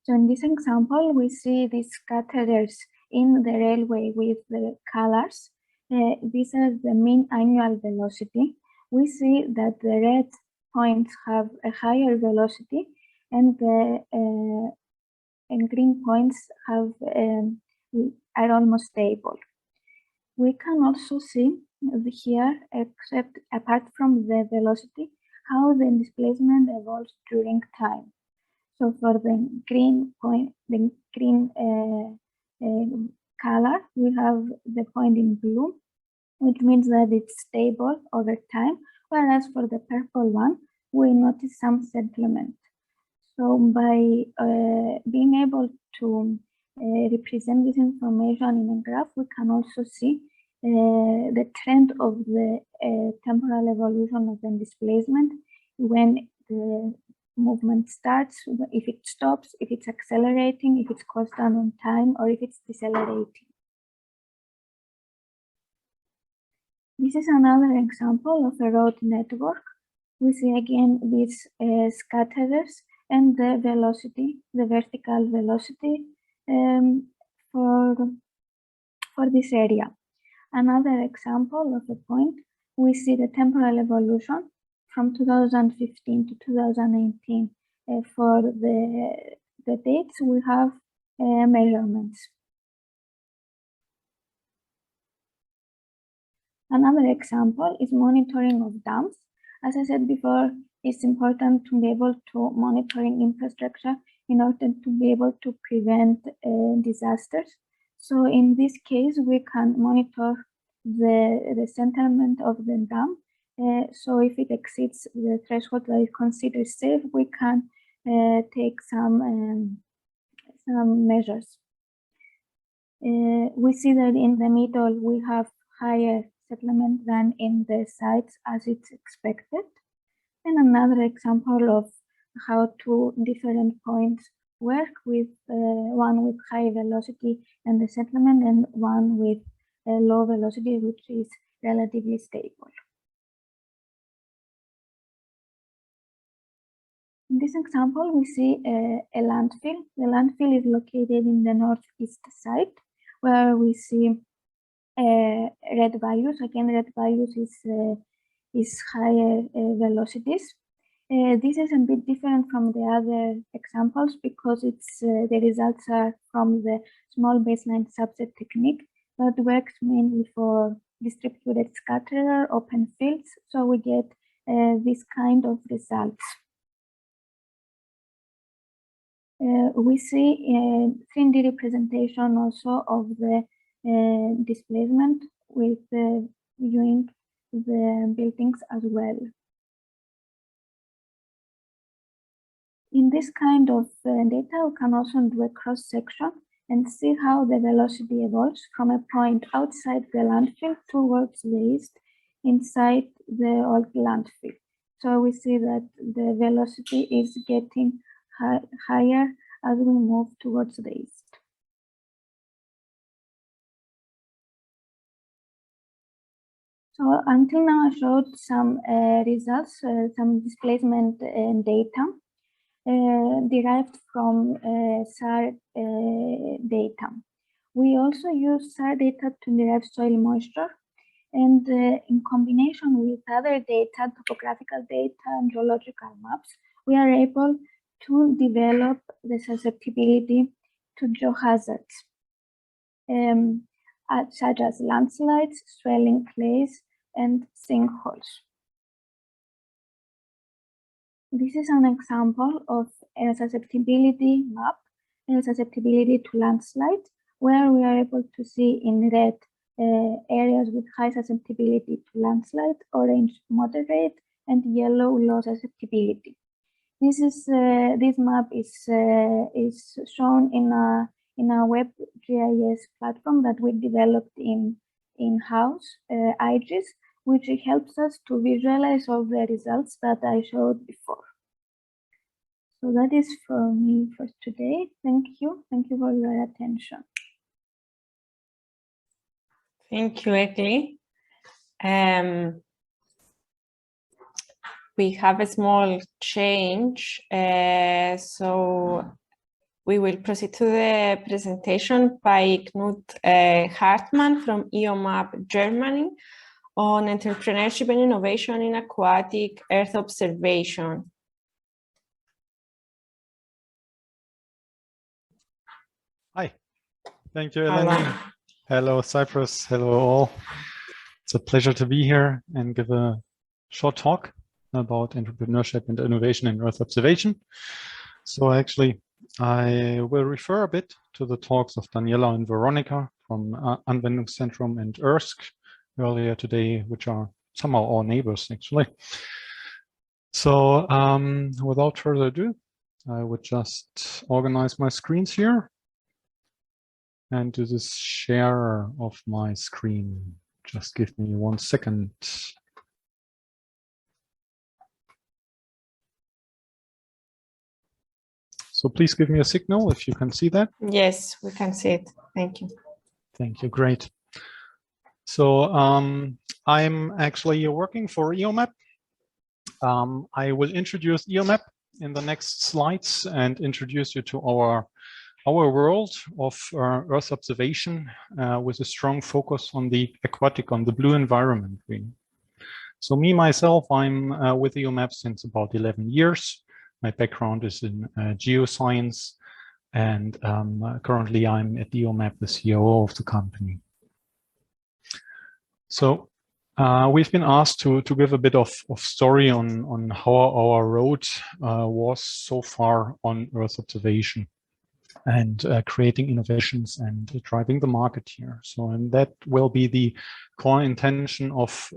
So in this example, we see these scatterers in the railway with the colors. These are the mean annual velocity. We see that the red points have a higher velocity and the green points have are almost stable. We can also see here, except apart from the velocity, how the displacement evolves during time. So for the green point, the green color, we have the point in blue, which means that it's stable over time, whereas for the purple one, we notice some settlement. So by being able to represent this information in a graph, we can also see the trend of the temporal evolution of the displacement when the movement starts, if it stops, if it's accelerating, if it's constant on time, or if it's decelerating. This is another example of a road network. We see again these scatterers and the velocity, the vertical velocity for this area. Another example of a point, we see the temporal evolution from 2015 to 2018. For the dates, we have measurements. Another example is monitoring of dams. As I said before, it's important to be able to monitoring infrastructure in order to be able to prevent disasters. So in this case, we can monitor the centerment of the dam. So if it exceeds the threshold that is considered safe, we can take some measures. We see that in the middle, we have higher settlement than in the sides as it's expected. And another example of how two different points work with one with high velocity and the settlement and one with a low velocity, which is relatively stable. In this example, we see a landfill. The landfill is located in the northeast side, where we see red values. Again, red values is higher velocities. This is a bit different from the other examples because it's the results are from the small baseline subset technique that works mainly for distributed scatterer open fields. So we get this kind of results. We see 3D representation also of the displacement with viewing the buildings as well. In this kind of data, we can also do a cross-section and see how the velocity evolves from a point outside the landfill towards the east inside the old landfill. So we see that the velocity is getting higher as we move towards the east. So until now, I showed some results, some displacement data derived from SAR data. We also use SAR data to derive soil moisture, and in combination with other data, topographical data and geological maps, we are able to develop the susceptibility to geohazards, such as landslides, swelling clays, and sinkholes. This is an example of a susceptibility map, a susceptibility to landslide, where we are able to see in red areas with high susceptibility to landslide, orange moderate, and yellow low susceptibility. This map is shown in a web GIS platform that we developed in-house, IGIS, which helps us to visualize all the results that I showed before. So that is for me for today. Thank you. Thank you for your attention. Thank you, Ekli. We have a small change, so we will proceed to the presentation by Knut Hartmann from EOMAP Germany on entrepreneurship and innovation in aquatic earth observation. Hi, thank you, Eleni. Hello, Cyprus. Hello, all. It's a pleasure to be here and give a short talk about entrepreneurship and innovation in earth observation. So actually, I will refer a bit to the talks of Daniela and Veronica from Anwendungszentrum and ERSC earlier today, which are somehow our neighbors, actually. So without further ado, I would just organize my screens here and do this share of my screen. Just give me 1 second. So please give me a signal if you can see that. Yes, we can see it. Thank you. Thank you. Great. So I'm actually working for EOMAP. I will introduce EOMAP in the next slides and introduce you to our world of Earth observation with a strong focus on the aquatic, on the blue environment. So me, myself, I'm with EOMAP since about 11 years. My background is in geoscience, and currently I'm at EOMAP, the COO of the company. So we've been asked to give a bit of story on how our road was so far on Earth observation and creating innovations and driving the market here. So, and that will be the core intention of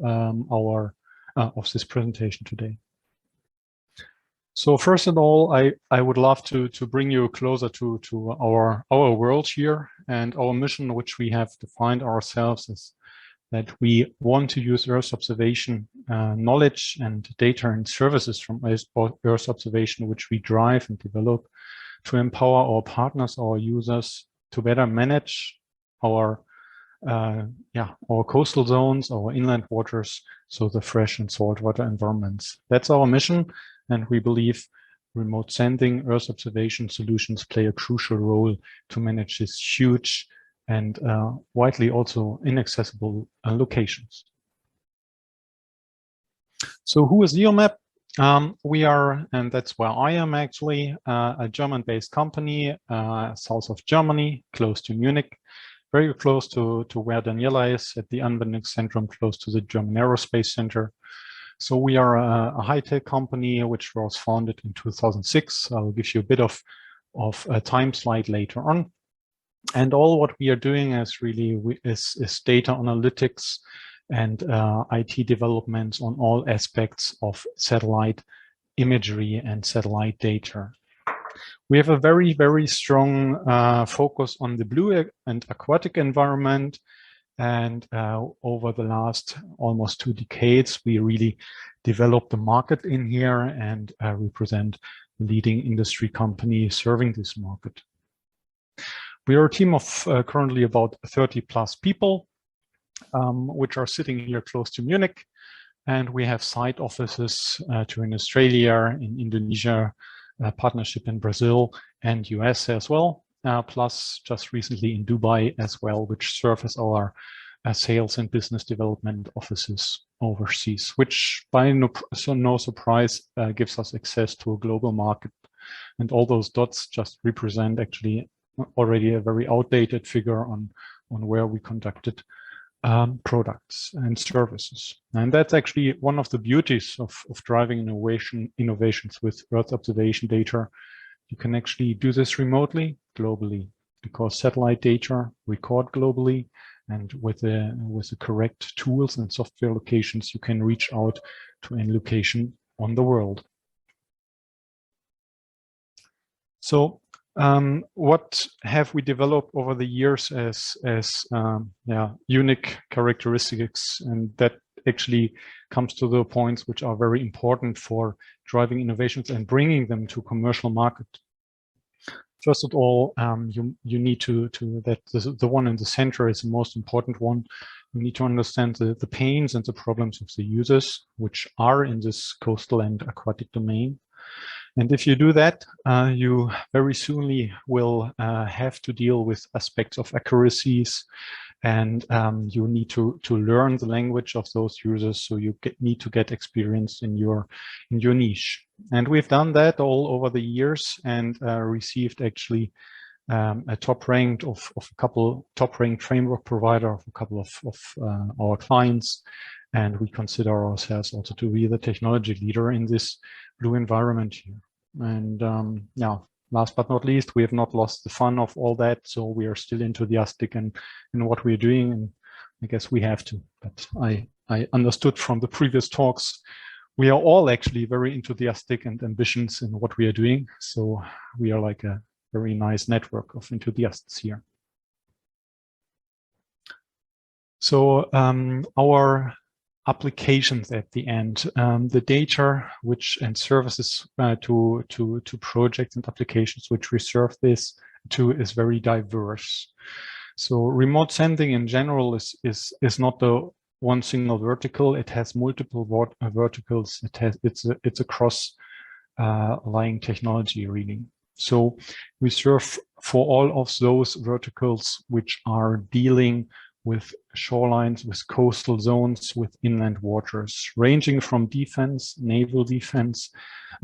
of this presentation today. So first of all, I would love to bring you closer to our world here, and our mission, which we have defined ourselves, is that we want to use Earth observation knowledge and data and services from Earth observation, which we drive and develop, to empower our partners, our users, to better manage our coastal zones, our inland waters, so the fresh and saltwater environments. That's our mission, and we believe remote sensing Earth observation solutions play a crucial role to manage these huge and widely also inaccessible locations. So who is EOMAP? We are, and that's where I am actually, a German-based company, south of Germany, close to Munich, very close to where Daniela is at the Anwendungszentrum, close to the German Aerospace Center. So we are a high-tech company which was founded in 2006. I'll give you a bit of a time slide later on. And all what we are doing is really is data analytics and IT developments on all aspects of satellite imagery and satellite data. We have a very, very strong focus on the blue and aquatic environment. And over the last almost 2 decades, we really developed the market in here and represent leading industry companies serving this market. We are a team of currently about 30+ people, which are sitting here close to Munich. And we have site offices in Australia, in Indonesia, partnership in Brazil and US as well. plus just recently in Dubai as well, which serve as our sales and business development offices overseas, which by no surprise gives us access to a global market. And all those dots just represent actually already a very outdated figure on where we conducted products and services. And that's actually one of the beauties of driving innovations with Earth observation data. You can actually do this remotely, globally, because satellite data record globally, and with the correct tools and software locations, you can reach out to any location on the world. So what have we developed over the years as unique characteristics, and that actually comes to the points which are very important for driving innovations and bringing them to commercial market. First of all, you need to the one in the center is the most important one. You need to understand the pains and the problems of the users, which are in this coastal and aquatic domain. And if you do that, you very soonly will have to deal with aspects of accuracies, and you need to learn the language of those users. So you need to get experience in your niche. And we've done that all over the years, and received actually a top-ranked framework provider of a couple of our clients. And we consider ourselves also to be the technology leader in this blue environment here. And last but not least, we have not lost the fun of all that. So we are still enthusiastic in what we're doing. And I guess we have to. But I understood from the previous talks, we are all actually very enthusiastic and ambitious in what we are doing. So we are like a very nice network of enthusiasts here. So our applications at the end, the data and services to projects and applications which we serve this to is very diverse. So remote sensing in general is not the one single vertical. It has multiple verticals. It's a cross lying technology really. So we serve for all of those verticals which are dealing with shorelines, with coastal zones, with inland waters, ranging from defense, naval defense,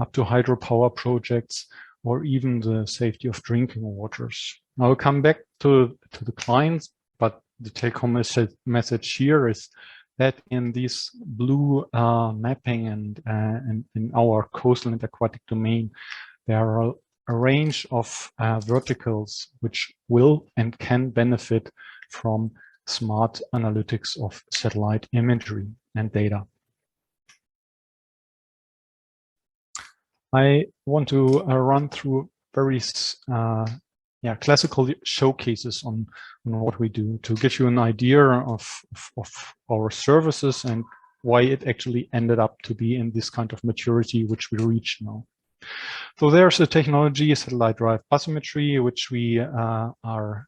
up to hydropower projects, or even the safety of drinking waters. I'll come back to the clients, but the take-home message here is that in this blue mapping and in our coastal and aquatic domain, there are a range of verticals which will and can benefit from smart analytics of satellite imagery and data. I want to run through various classical showcases on what we do to give you an idea of our services and why it actually ended up to be in this kind of maturity which we reach now. So there's a technology, satellite drive bathymetry, which we are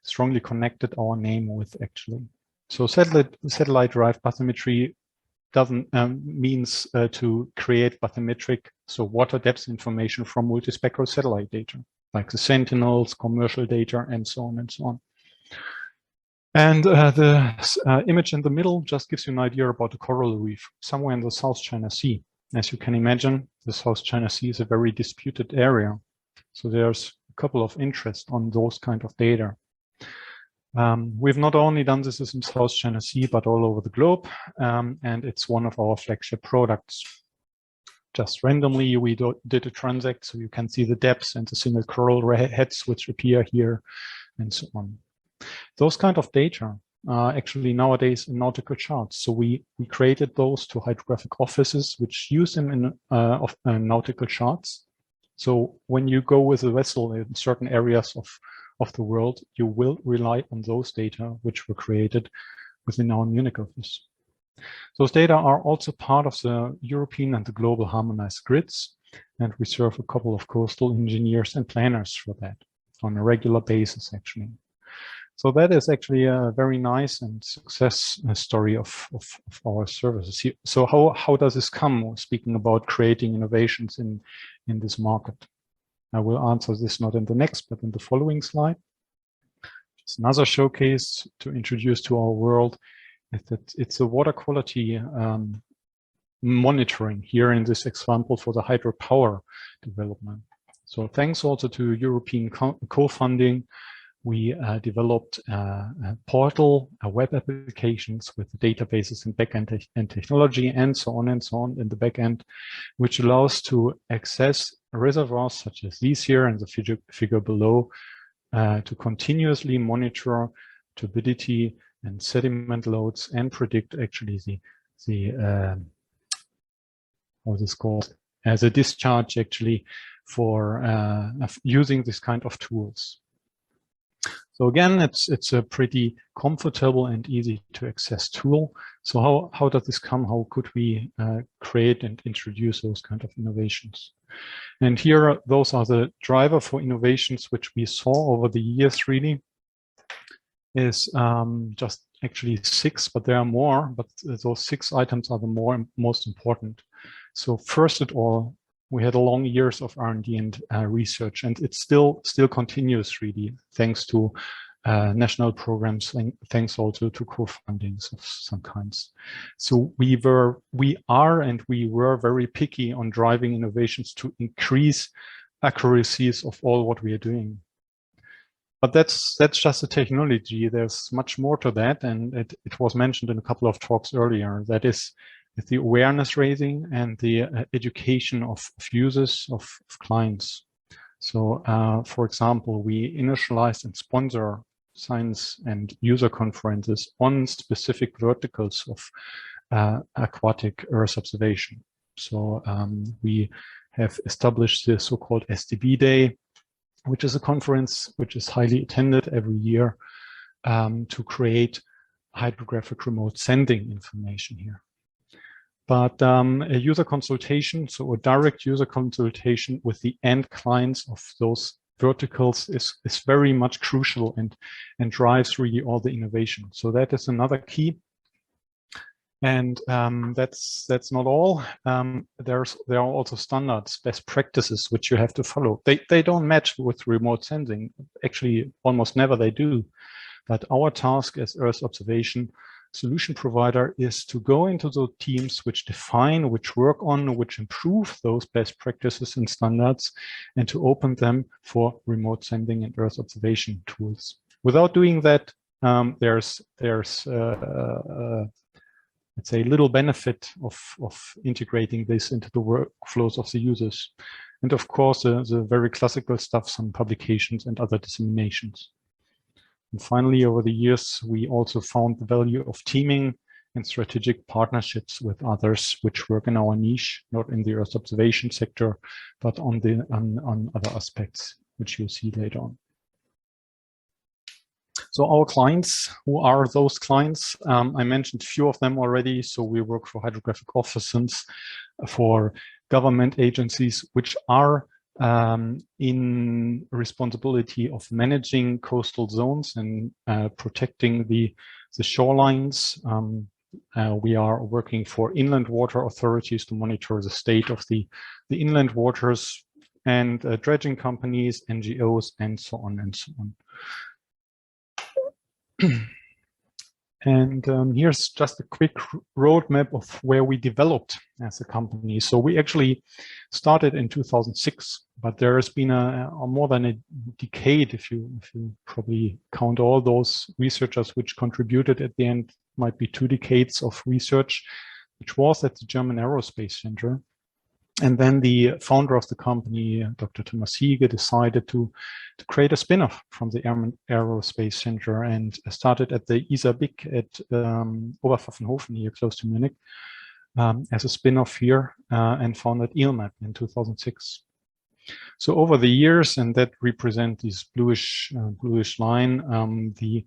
strongly connected our name with actually. So satellite drive bathymetry doesn't means to create bathymetric, so water depth information from multispectral satellite data, like the Sentinels, commercial data, and so on and so on. And the image in the middle just gives you an idea about the coral reef somewhere in the South China Sea. As you can imagine, the South China Sea is a very disputed area. So there's a couple of interest on those kind of data. We've not only done this in South China Sea, but all over the globe. And it's one of our flagship products. Just randomly, we did a transact, so you can see the depths and the single coral heads which appear here and so on. Those kind of data are actually nowadays in nautical charts. So we created those to hydrographic offices which use them in nautical charts. So when you go with a vessel in certain areas of the world, you will rely on those data which were created within our Munich office. Those data are also part of the European and the global harmonized grids, and we serve a couple of coastal engineers and planners for that on a regular basis, actually. So that is actually a very nice and success story of our services. So how does this come, speaking about creating innovations in this market? I will answer this not in the next, but in the following slide. It's another showcase to introduce to our world is that it's a water quality monitoring here in this example for the hydropower development. So thanks also to European co-funding, we developed a portal, web applications with databases and backend and technology and so on in the backend, which allows to access reservoirs such as these here and the figure below to continuously monitor turbidity and sediment loads and predict actually the how is this called, as a discharge actually for using this kind of tools. So again, it's a pretty comfortable and easy to access tool. So how does this come? How could we create and introduce those kind of innovations? And here, those are the driver for innovations which we saw over the years really is just actually 6, but there are more, but those 6 items are the most important. So first of all, we had a long years of R&D and research, and it still continues really, thanks to national programs, and thanks also to co-fundings of some kinds. So we were very picky on driving innovations to increase accuracies of all what we are doing. But that's just the technology. There's much more to that, and it was mentioned in a couple of talks earlier. That is the awareness raising and the education of users, of clients. So, for example, we initialize and sponsor science and user conferences on specific verticals of aquatic Earth observation. So we have established the so-called SDB Day, which is a conference which is highly attended every year to create hydrographic remote sending information here. But a user consultation, so a direct user consultation with the end clients of those verticals is very much crucial and drives really all the innovation. So that is another key. And that's not all. There are also standards, best practices, which you have to follow. They don't match with remote sensing. Actually, almost never they do. But our task as Earth observation solution provider is to go into the teams which define, which work on, which improve those best practices and standards, and to open them for remote sending and Earth observation tools. Without doing that, there's let's say little benefit of integrating this into the workflows of the users. And of course, the very classical stuff, some publications and other disseminations. And finally, over the years, we also found the value of teaming and strategic partnerships with others which work in our niche, not in the Earth observation sector, but on other aspects, which you'll see later on. So our clients, who are those clients? I mentioned a few of them already. So we work for hydrographic offices, for government agencies, which are in responsibility of managing coastal zones and protecting the shorelines. We are working for inland water authorities to monitor the state of the inland waters, and dredging companies, NGOs, and so on and so on. And here's just a quick roadmap of where we developed as a company. So we actually started in 2006, but there has been a more than a decade, if you probably count all those researchers which contributed at the end, might be 2 decades of research, which was at the German Aerospace Center. And then the founder of the company, Dr. Thomas Hiege, decided to create a spin-off from the Aerospace Center and started at the ISA-BIC at Oberpfaffenhofen here, close to Munich, as a spin-off here, and founded ELMAP in 2006. So over the years, and that represent this bluish line, the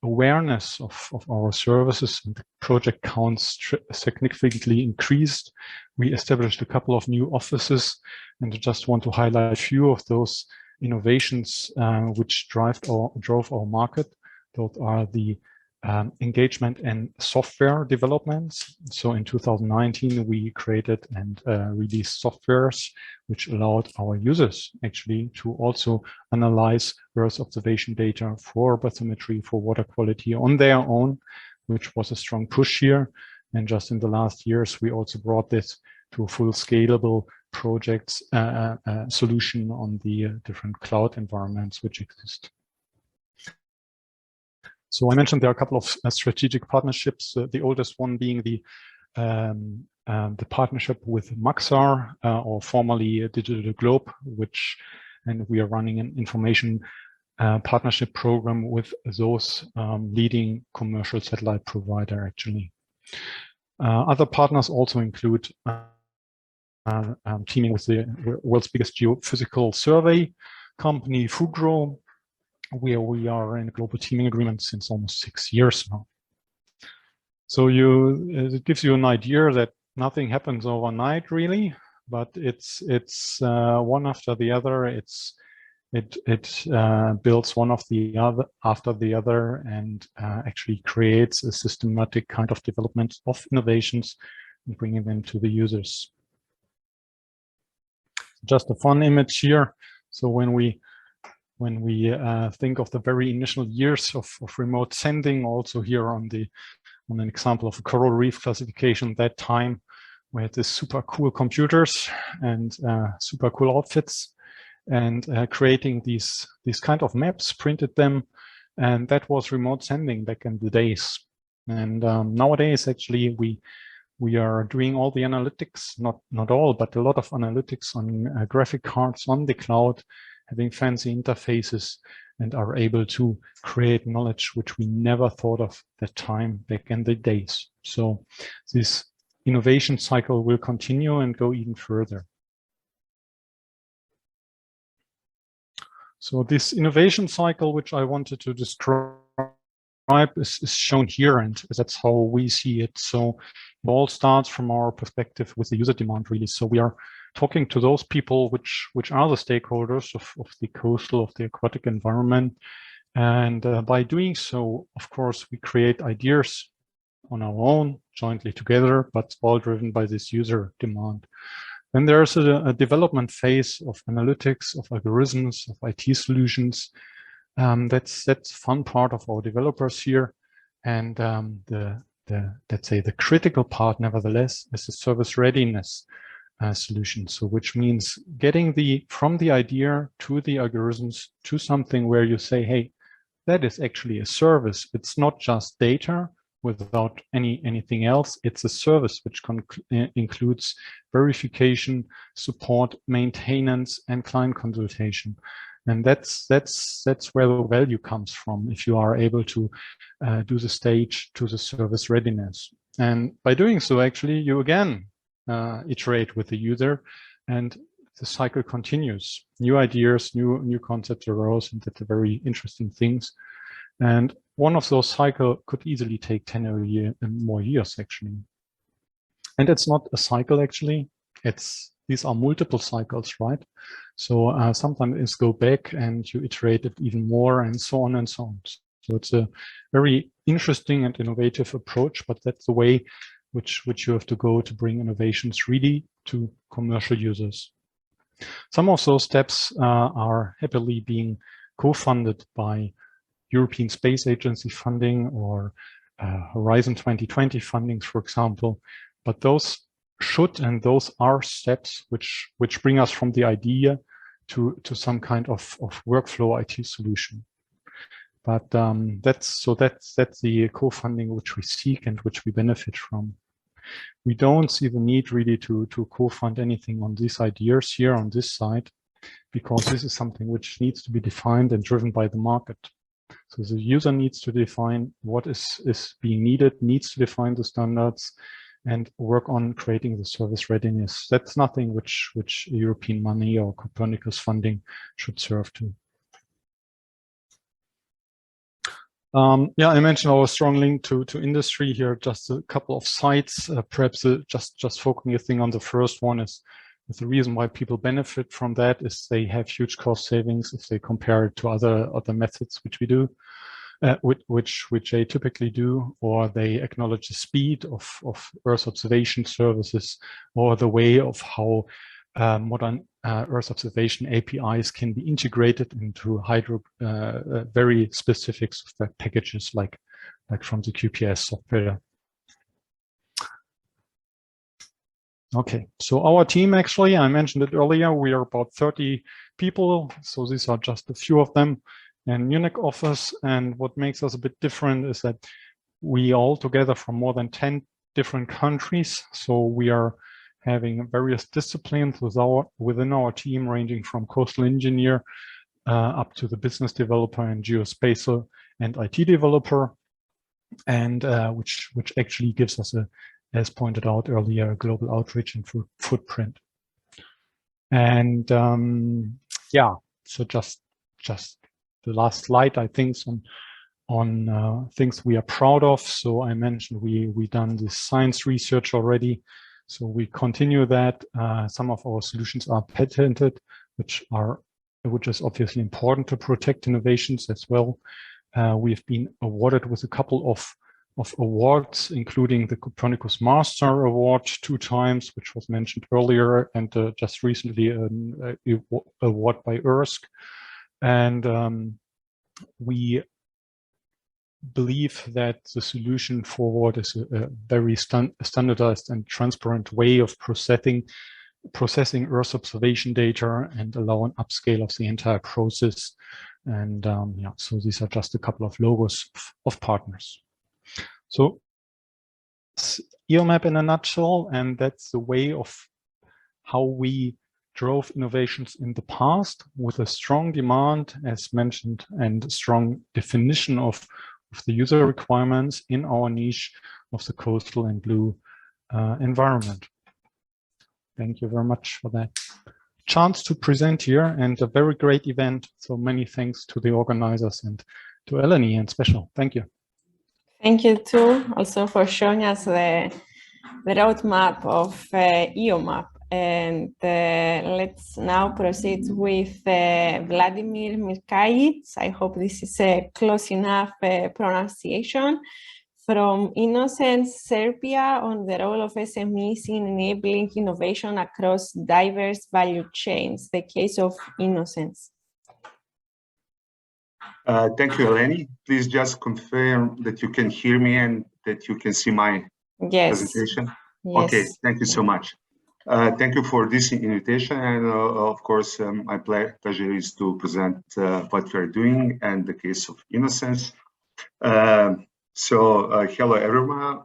awareness of our services and the project counts significantly increased. We established a couple of new offices, and I just want to highlight a few of those innovations which drove our market. Those are the engagement and software developments. So in 2019, we created and released softwares which allowed our users actually to also analyze Earth observation data for bathymetry, for water quality on their own, which was a strong push here. And just in the last years, we also brought this to a full scalable projects solution on the different cloud environments which exist. So I mentioned there are a couple of strategic partnerships, the oldest one being the partnership with Maxar, or formerly Digital Globe, and we are running an information partnership program with those leading commercial satellite provider actually. Other partners also include teaming with the world's biggest geophysical survey company, Fugro, where we are in a global teaming agreement since almost 6 years now. So it gives you an idea that nothing happens overnight really, but it's one after the other. It builds one of the other after the other, and actually creates a systematic kind of development of innovations and bringing them to the users. Just a fun image here. So when we think of the very initial years of remote sending, also here on an example of a coral reef classification, that time we had these super cool computers and super cool outfits, and creating these kind of maps, printed them, and that was remote sending back in the days. And nowadays, actually, we are doing all the analytics, not all, but a lot of analytics on graphic cards on the cloud, having fancy interfaces, and are able to create knowledge which we never thought of that time back in the days. So this innovation cycle will continue and go even further. So this innovation cycle, which I wanted to describe, is shown here, and that's how we see it. So it all starts from our perspective with the user demand, really. So we are talking to those people which are the stakeholders of the coastal, of the aquatic environment. And by doing so, of course, we create ideas on our own, jointly together, but all driven by this user demand. Then there's a development phase of analytics, of algorithms, of IT solutions. That's fun part of our developers here. And let's say the critical part, nevertheless, is the service readiness solution. So which means getting from the idea to the algorithms to something where you say, hey, that is actually a service. It's not just data without anything else. It's a service which includes verification, support, maintenance, and client consultation. And that's where the value comes from, if you are able to do the stage to the service readiness. And by doing so, actually, you again iterate with the user, and the cycle continues. New ideas, new concepts arose, and that's very interesting things. And one of those cycles could easily take 10 or more years, actually. And it's not a cycle, actually. These are multiple cycles, right? So sometimes go back and you iterate it even more, and so on and so on. So it's a very interesting and innovative approach, but that's the way which you have to go to bring innovations really to commercial users. Some of those steps are happily being co-funded by European Space Agency funding or Horizon 2020 fundings, for example. But those should and those are steps which bring us from the idea to some kind of workflow IT solution. But that's the co-funding which we seek and which we benefit from. We don't see the need really to co-fund anything on these ideas here on this side, because this is something which needs to be defined and driven by the market. So the user needs to define what is being needed, needs to define the standards, and work on creating the service readiness. That's nothing which European money or Copernicus funding should serve to. Yeah, I mentioned our strong link to industry here. Just a couple of sites, perhaps just focusing on the first one is the reason why people benefit from that is they have huge cost savings if they compare it to other methods which we do. which they typically do, or they acknowledge the speed of Earth observation services, or the way of how modern Earth observation APIs can be integrated into very specific software packages like from the QPS software. Okay, so our team, actually, I mentioned it earlier, we are about 30 people. So these are just a few of them in Munich office. And what makes us a bit different is that we all together from more than 10 different countries. So we are having various disciplines within our team, ranging from coastal engineer up to the business developer and geospatial and IT developer, and which actually gives us as pointed out earlier, global outreach and footprint. And yeah, so just the last slide, I think, on things we are proud of. So I mentioned we done this science research already. So we continue that. Some of our solutions are patented, which is obviously important to protect innovations as well. We've been awarded with a couple of awards, including the Copernicus Master Award 2 times, which was mentioned earlier, and just recently an award by ERSC. And we believe that the solution forward is a very standardized and transparent way of processing Earth observation data and allow an upscale of the entire process. And yeah, so these are just a couple of logos of partners. So EOMAP in a nutshell, and that's the way of how we drove innovations in the past, with a strong demand, as mentioned, and strong definition of the user requirements in our niche of the coastal and blue environment. Thank you very much for that chance to present here, and a very great event. So many thanks to the organizers and to Eleni and special. Thank you. Thank you too, also for showing us the roadmap of EOMAP. And let's now proceed with Vladimir Mirkajic. I hope this is a close enough pronunciation. From Innocence Serbia, on the role of SMEs in enabling innovation across diverse value chains, the case of Innocence. Thank you, Eleni. Please just confirm that you can hear me and that you can see my presentation. Yes. Okay, thank you so much. Thank you for this invitation, and of course, my pleasure is to present what we are doing and the case of Innocence. Hello everyone,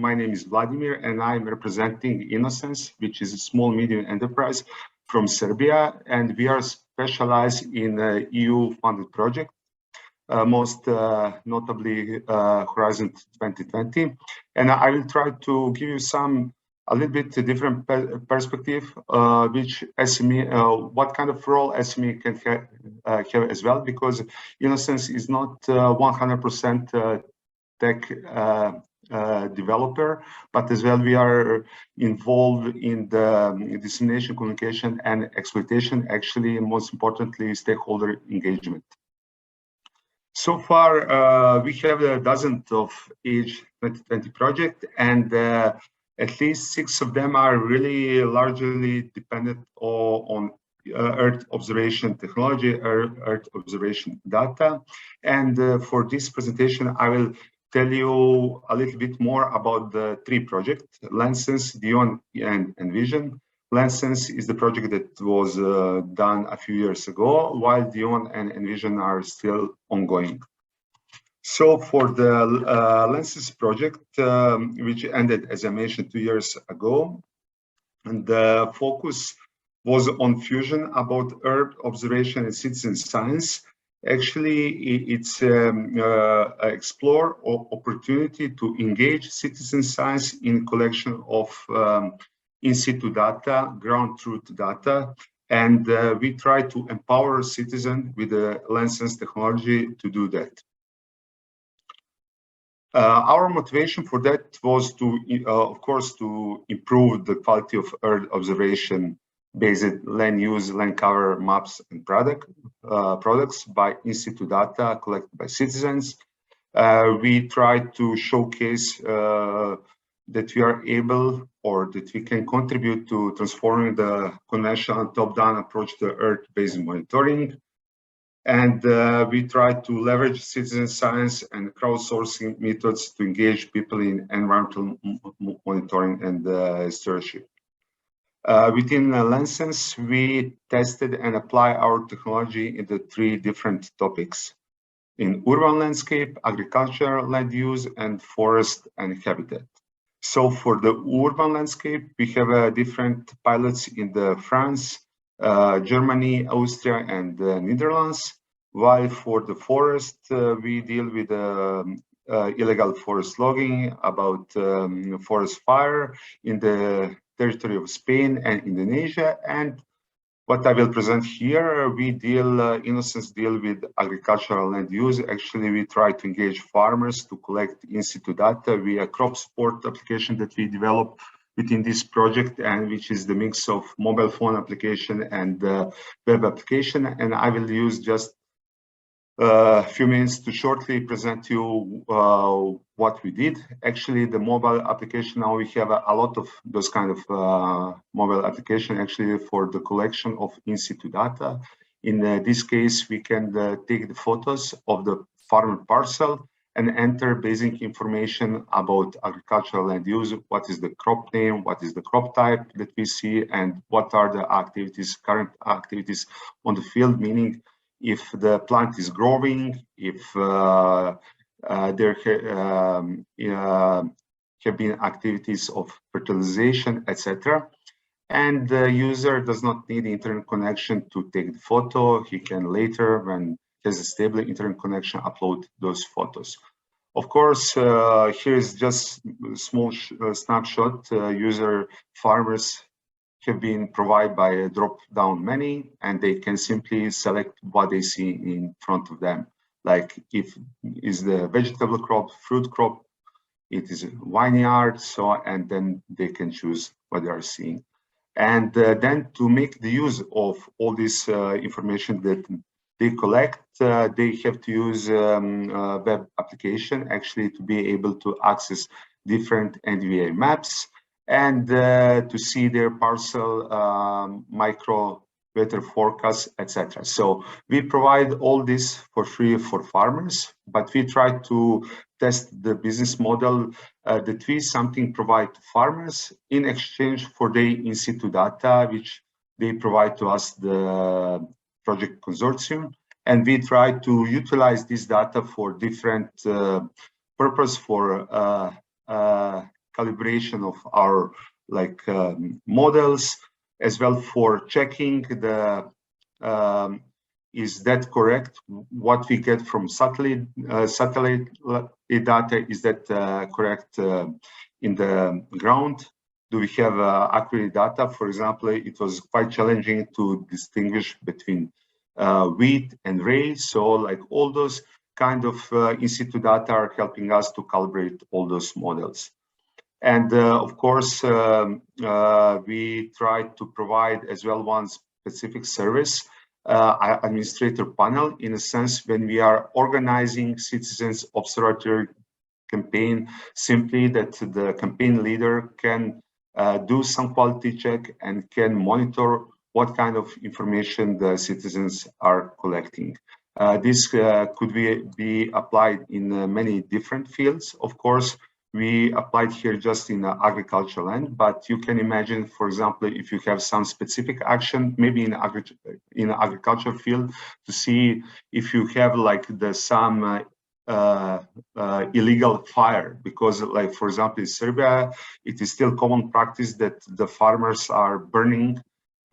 my name is Vladimir and I'm representing Innocence, which is a small medium enterprise from Serbia, and we are specialized in EU funded project, most notably Horizon 2020. And I will try to give you a little bit different perspective, which SME, what kind of role SME can have as well, because Innocence is not 100% tech developer, but as well we are involved in the dissemination, communication, and exploitation, actually, most importantly, stakeholder engagement. So far, we have a dozen of each 2020 project, and at least 6 of them are really largely dependent on Earth observation technology, Earth observation data. And for this presentation, I will tell you a little bit more about the 3 projects: LensSense, Dion, and Envision. LensSense is the project that was done a few years ago, while Dion and Envision are still ongoing. So for the LensSense project, which ended, as I mentioned, 2 years ago, and the focus was on fusion about Earth observation and citizen science. Actually, it's explore opportunity to engage citizen science in collection of in situ data, ground truth data, and we try to empower citizens with the LensSense technology to do that. Our motivation for that was to, of course, to improve the quality of Earth observation based land use, land cover maps and products by in situ data collected by citizens, We try to showcase that we are able or that we can contribute to transforming the conventional top-down approach to Earth-based monitoring. And we try to leverage citizen science and crowdsourcing methods to engage people in environmental monitoring and stewardship. Within Lensens, we tested and apply our technology into 3 different topics: in urban landscape, agricultural land use, and forest and habitat. So for the urban landscape, we have different pilots in France, Germany, Austria, and the Netherlands. While for the forest, we deal with illegal forest logging, about forest fire in the territory of Spain and Indonesia. And what I will present here, we deal, Innocence deal with agricultural land use. Actually, we try to engage farmers to collect in-situ data via crop support application that we develop within this project, and which is the mix of mobile phone application and web application. And I will use just a few minutes to shortly present you what we did. Actually, the mobile application, now we have a lot of those kind of mobile application actually for the collection of in-situ data. In this case, we can take the photos of the farmer parcel and enter basic information about agricultural land use, what is the crop name, what is the crop type that we see, and what are the activities, current activities on the field, meaning if the plant is growing, if there have been activities of fertilization, etc. And the user does not need internet connection to take the photo. He can later, when he has a stable internet connection, upload those photos. Of course, here is just a small snapshot. User farmers have been provided by a drop-down menu, and they can simply select what they see in front of them. Like if is the vegetable crop, fruit crop, it is a vineyard, so, and then they can choose what they are seeing. And then to make the use of all this information that they collect, they have to use a web application actually to be able to access different NVA maps and to see their parcel micro weather forecasts, etc. So we provide all this for free for farmers, but we try to test the business model that we something provide to farmers in exchange for their in-situ data, which they provide to us, the project consortium. And we try to utilize this data for different purpose, for calibration of our models, as well for checking the is that correct? What we get from satellite data, is that correct in the ground? Do we have accurate data? For example, it was quite challenging to distinguish between wheat and raise. So like all those kind of in-situ data are helping us to calibrate all those models. And of course, we try to provide as well one specific service, administrator panel, in a sense when we are organizing citizens observatory campaign, simply that the campaign leader can do some quality check and can monitor what kind of information the citizens are collecting. This could be applied in many different fields. Of course, we applied here just in agricultural land, but you can imagine, for example, if you have some specific action, maybe in agriculture field, to see if you have like some illegal fire, because like, for example, in Serbia, it is still common practice that the farmers are burning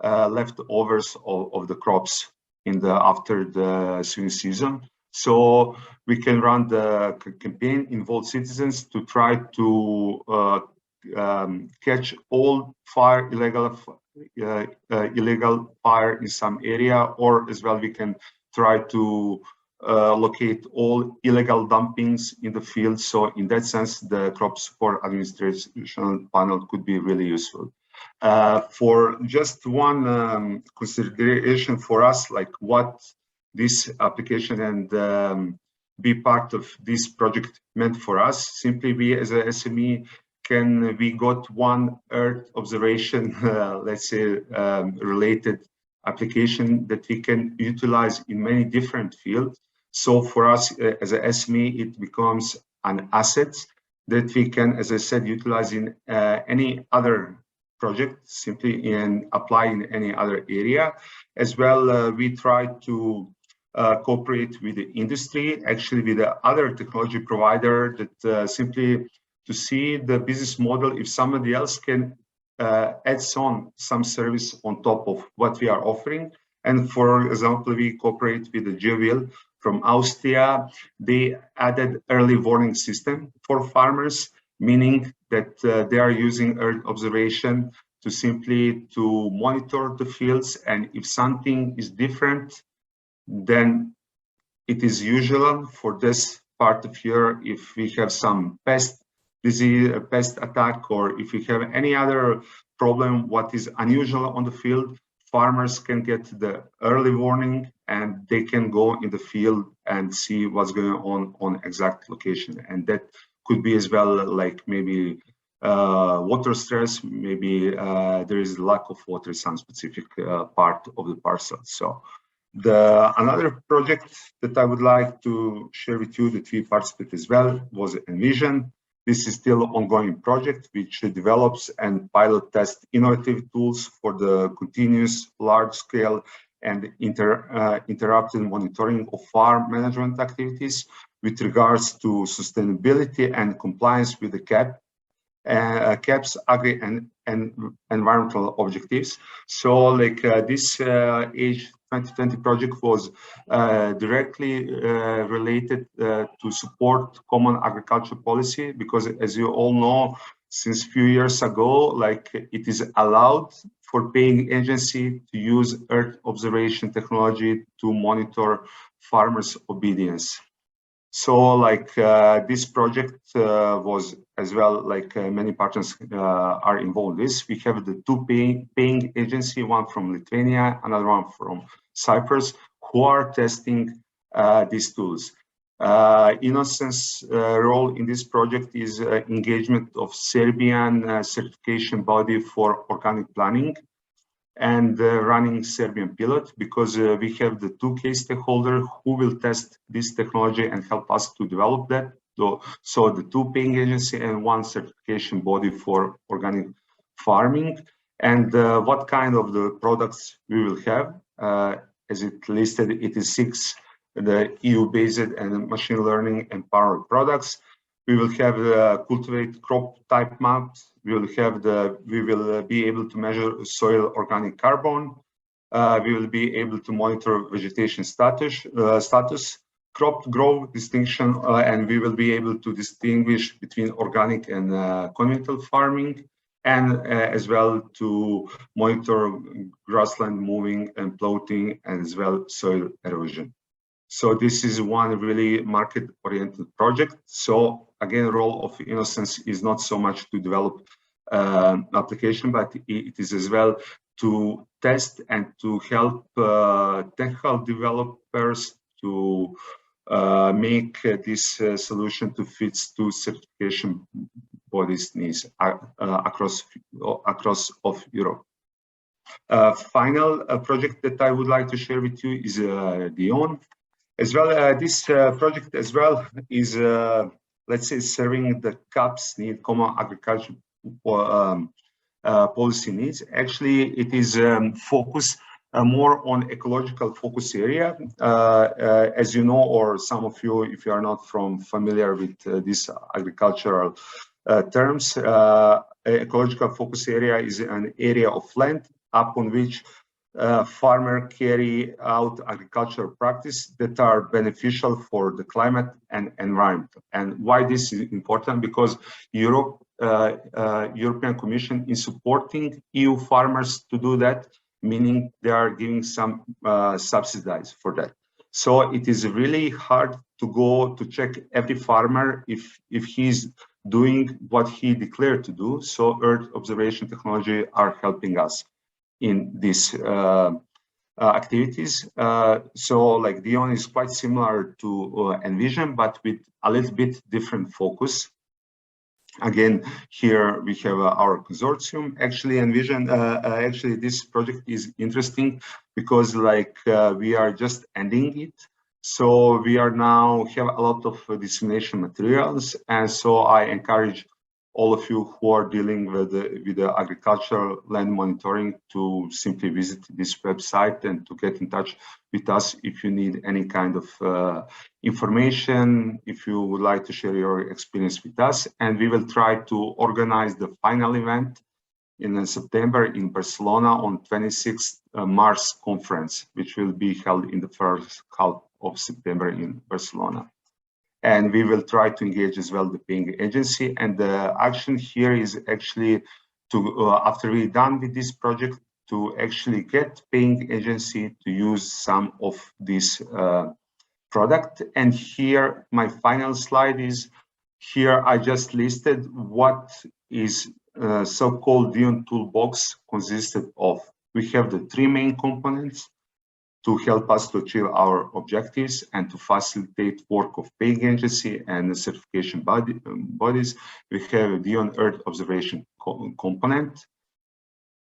leftovers of the crops after the sowing season. So we can run the campaign, involve citizens to try to catch all illegal fire in some area, or as well we can try to locate all illegal dumpings in the field. So in that sense, the crop support administration panel could be really useful. For just one consideration for us, like what this application and be part of this project meant for us. Simply, we as a SME we got one Earth observation, let's say, related application that we can utilize in many different fields. So for us as a SME, it becomes an asset that we can, as I said, utilize in any other project, simply and apply in any other area. As well, we try to cooperate with the industry, actually with the other technology provider, that simply to see the business model if somebody else can add on some service on top of what we are offering. And for example, we cooperate with the GeoWheel from Austria. They added early warning system for farmers, meaning that they are using Earth observation to simply to monitor the fields, and if something is different, then it is usual for this part of year, if we have some pest disease, pest attack, or if we have any other problem, what is unusual on the field, farmers can get the early warning and they can go in the field and see what's going on exact location. And that could be as well, like maybe water stress, maybe there is lack of water in some specific part of the parcel. So another project that I would like to share with you that we participated as well was Envision. This is still an ongoing project which develops and pilot test innovative tools for the continuous large-scale and interrupted monitoring of farm management activities with regards to sustainability and compliance with the CAP's agri and environmental objectives. So like this age 2020 project was directly related to support common agriculture policy, because as you all know, since a few years ago, like it is allowed for paying agency to use Earth observation technology to monitor farmers' obedience. So like this project was as well, like many partners are involved in this. We have the two paying agency, one from Lithuania, another one from Cyprus, who are testing these tools. Innocent's role in this project is engagement of Serbian certification body for organic planning and running Serbian pilot, because we have the two key stakeholders who will test this technology and help us to develop that. So the two paying agency and one certification body for organic farming. And what kind of the products we will have, as it listed, it is 6 the EU-based and machine learning empowered products. We will have the cultivate crop type maps. We will be able to measure soil organic carbon. We will be able to monitor vegetation status, crop growth distinction, and we will be able to distinguish between organic and conventional farming, and as well to monitor grassland moving and plowing, and as well soil erosion. So this is one really market-oriented project. So again, role of Innocence is not so much to develop application, but it is as well to test and to help technical developers to make this solution to fit to certification bodies' needs across of Europe. Final project that I would like to share with you is Dion. As well, this project as well is, let's say, serving the CAP's need, Common Agriculture Policy needs. Actually, it is focused more on ecological focus area. As you know, or some of you, if you are not familiar with these agricultural terms, ecological focus area is an area of land upon which farmers carry out agricultural practice that are beneficial for the climate and environment. And why this is important? Because European Commission is supporting EU farmers to do that, meaning they are giving some subsidies for that. So it is really hard to go to check every farmer if he's doing what he declared to do. So Earth observation technology are helping us in this activities. So like Dion is quite similar to Envision, but with a little bit different focus. Again, here we have our consortium. Actually, Envision, actually this project is interesting because like we are just ending it. So we are now have a lot of dissemination materials. And so I encourage all of you who are dealing with the agricultural land monitoring to simply visit this website and to get in touch with us if you need any kind of information, if you would like to share your experience with us. And we will try to organize the final event in September in Barcelona on 26th Mars conference, which will be held in the first half of September in Barcelona. And we will try to engage as well the paying agency. And the action here is actually to, after we're done with this project, to actually get paying agency to use some of this product. And here, my final slide is, here I just listed what is so-called Dion Toolbox consisted of. We have the three main components to help us to achieve our objectives and to facilitate work of paying agency and the certification bodies. We have Dion Earth Observation component,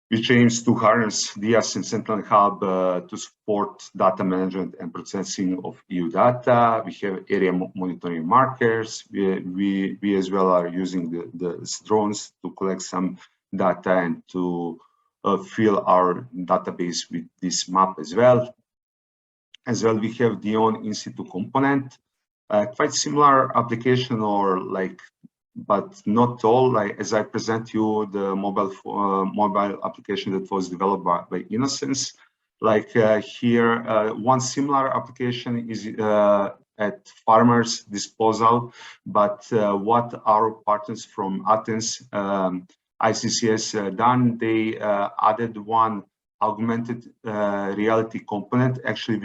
which aims to harness DIAS and Sentinel Hub to support data management and processing of EU data. We have area monitoring markers. We as well are using the drones to collect some data and to fill our database with this map as well. As well, we have Dion in situ component, quite similar application or like, but not all. Like as I present you the mobile application that was developed by Innocence. Like here, one similar application is at farmers' disposal, but what our partners from Athens, ICCS done, they added one augmented reality component, actually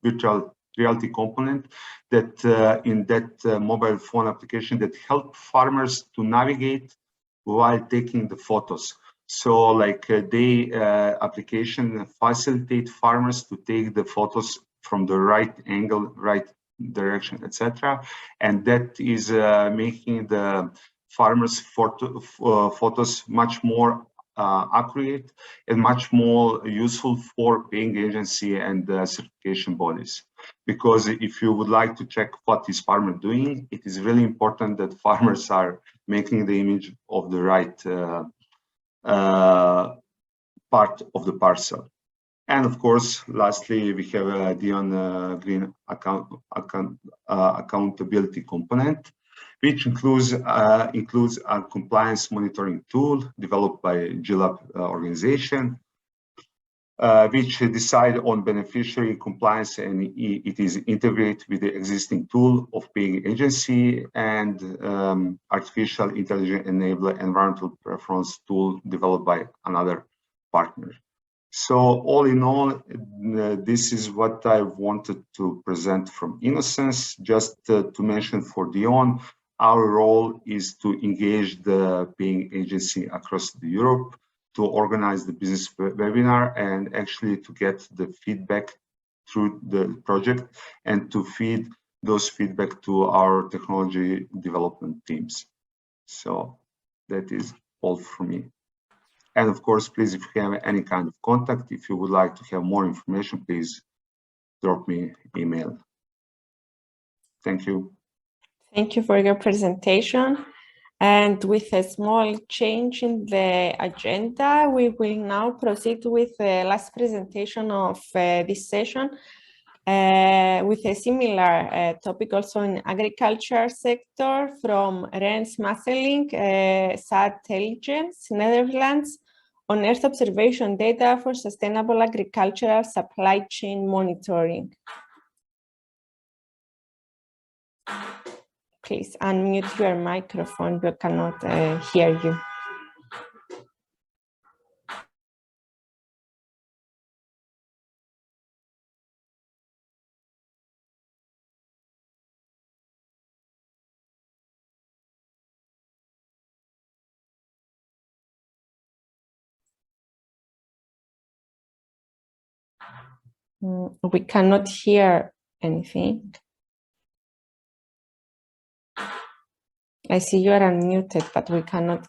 virtual reality component, that in that mobile phone application that help farmers to navigate while taking the photos. So like they application facilitate farmers to take the photos from the right angle, right direction, etc. And that is making the farmers' photos much more accurate and much more useful for paying agency and certification bodies. Because if you would like to check what is farmer doing, it is really important that farmers are making the image of the right part of the parcel. And of course, lastly, we have a Dion Green accountability component, which includes a compliance monitoring tool developed by GLAB organization, which decide on beneficiary compliance, and it is integrated with the existing tool of paying agency and artificial intelligence enabler environmental performance tool developed by another partner. So all in all, this is what I wanted to present from Innocence. Just to mention for Dion, our role is to engage the paying agency across Europe, to organize the business webinar and actually to get the feedback through the project and to feed those feedback to our technology development teams. So that is all for me. And of course, please, if you have any kind of contact, if you would like to have more information, please drop me an email. Thank you. Thank you for your presentation. And with a small change in the agenda, we will now proceed with the last presentation of this session with a similar topic also in agriculture sector from Rens Masselink, Satelligence, Netherlands, on Earth observation data for sustainable agricultural supply chain monitoring. Please unmute your microphone, we cannot hear you. We cannot hear anything. I see you are unmuted, but we cannot.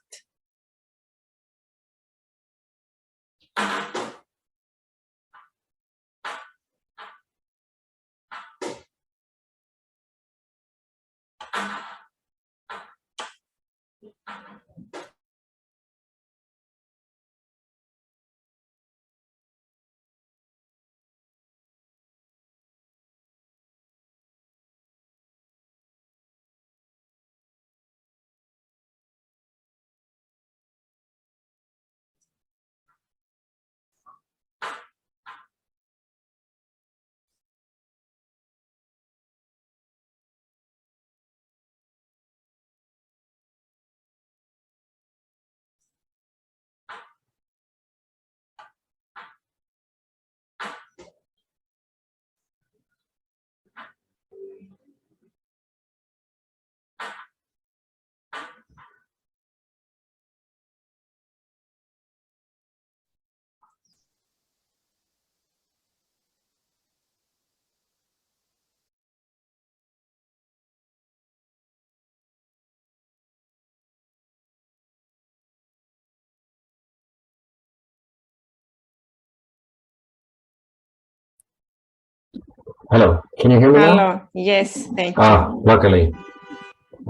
Hello, can you hear me now? Hello, yes, thank you. Luckily.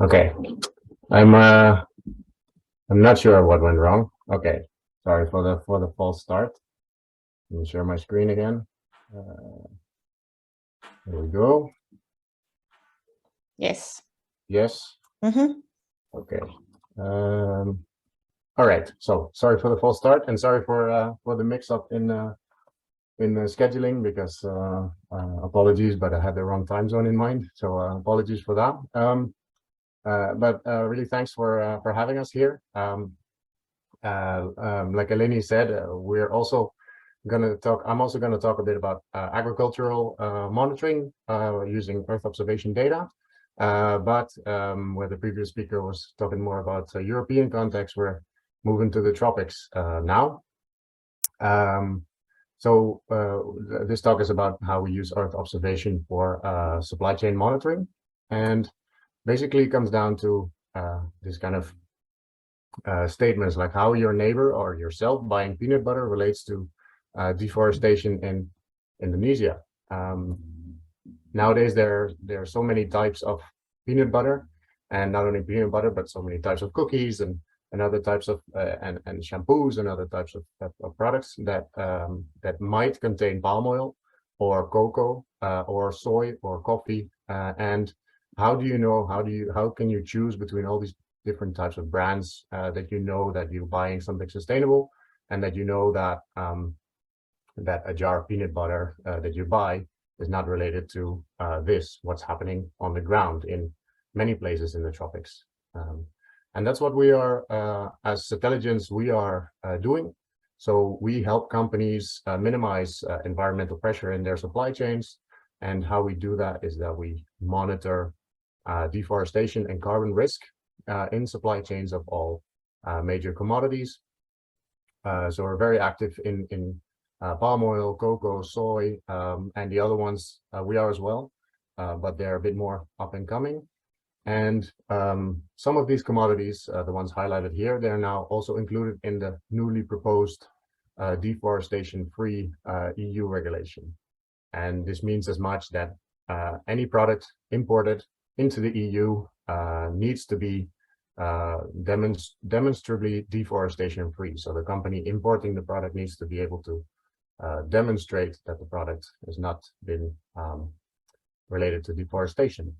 Okay. I'm not sure what went wrong. Okay, sorry for the false start. Let me share my screen again. Here we go. Yes. Yes. Mm-hmm. Okay. All right. So sorry for the false start, and sorry for the mix-up in scheduling, because apologies, but I had the wrong time zone in mind. So apologies for that. But really, thanks for having us here. Like Eleni said, we're also going to talk. I'm also going to talk a bit about agricultural monitoring using Earth observation data. But where the previous speaker was talking more about European context, we're moving to the tropics now. So this talk is about how we use Earth observation for supply chain monitoring, and basically it comes down to this kind of statements like how your neighbor or yourself buying peanut butter relates to deforestation in Indonesia. Nowadays there are so many types of peanut butter, and not only peanut butter, but so many types of cookies and other types of and shampoos and other types of products that that might contain palm oil or cocoa or soy or coffee. And how do you know? How can you choose between all these different types of brands that you know that you're buying something sustainable, and that you know that that a jar of peanut butter that you buy is not related to what's happening on the ground in many places in the tropics. And that's what we are, as Satelligence, we are doing. So we help companies minimize environmental pressure in their supply chains. And how we do that is that we monitor deforestation and carbon risk in supply chains of all major commodities. So we're very active in palm oil, cocoa, soy, and the other ones we are as well, but they're a bit more up and coming. And some of these commodities, the ones highlighted here, they're now also included in the newly proposed deforestation-free EU regulation. And this means as much that any product imported into the EU needs to be demonstrably deforestation-free. So the company importing the product needs to be able to demonstrate that the product has not been related to deforestation.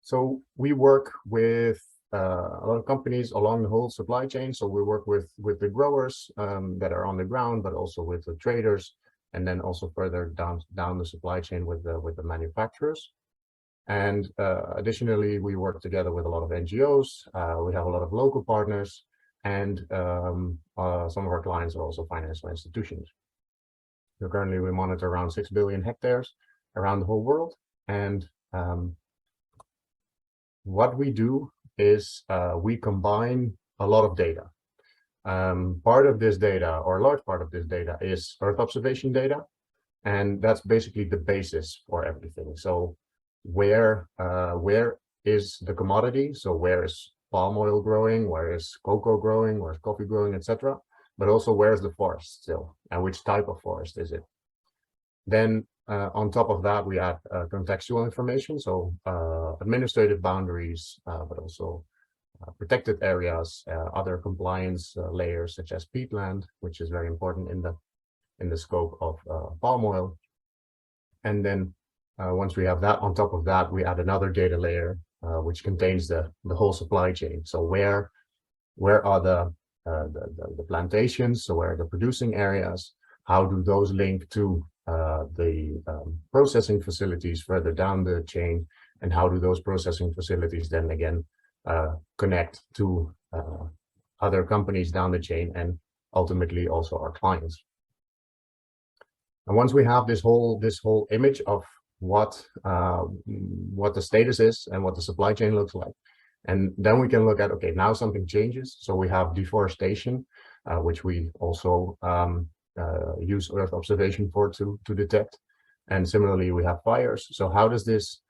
So we work with a lot of companies along the whole supply chain. So we work with the growers that are on the ground, but also with the traders, and then also further down the supply chain with the manufacturers. And additionally, we work together with a lot of NGOs. We have a lot of local partners, and some of our clients are also financial institutions. So currently, we monitor around 6 billion hectares around the whole world, and what we do is we combine a lot of data. Part of this data, or a large part of this data, is Earth observation data, and that's basically the basis for everything. So where is the commodity? So where is palm oil growing? Where is cocoa growing? Where is coffee growing, etc.? But also where is the forest still, and which type of forest is it? Then on top of that, we add contextual information, so administrative boundaries, but also protected areas, other compliance layers such as peatland, which is very important in the scope of palm oil. And then once we have that, on top of that, we add another data layer which contains the whole supply chain. So where are the plantations? So where are the producing areas? How do those link to the processing facilities further down the chain? And how do those processing facilities then again connect to other companies down the chain and ultimately also our clients? And once we have this whole image of what the status is and what the supply chain looks like, and then we can look at, okay, now something changes. So we have deforestation, which we also use Earth observation for to detect. And similarly, we have fires. So how does this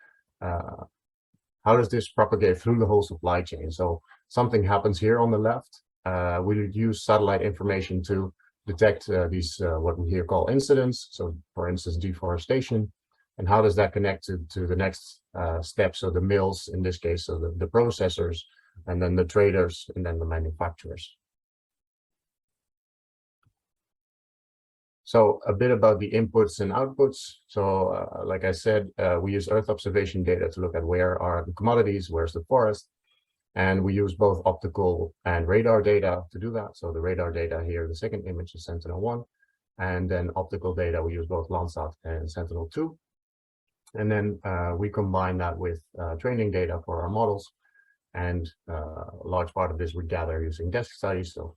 propagate through the whole supply chain? So something happens here on the left. We use satellite information to detect these what we here call incidents. So for instance, deforestation. And how does that connect to the next step? So the mills, in this case, so the processors, and then the traders, and then the manufacturers. So a bit about the inputs and outputs. So like I said, we use Earth observation data to look at where are the commodities, where's the forest. And we use both optical and radar data to do that. So the radar data here, the second image is Sentinel-1. And then optical data, we use both Landsat and Sentinel-2. And then we combine that with training data for our models. And a large part of this we gather using desk studies, so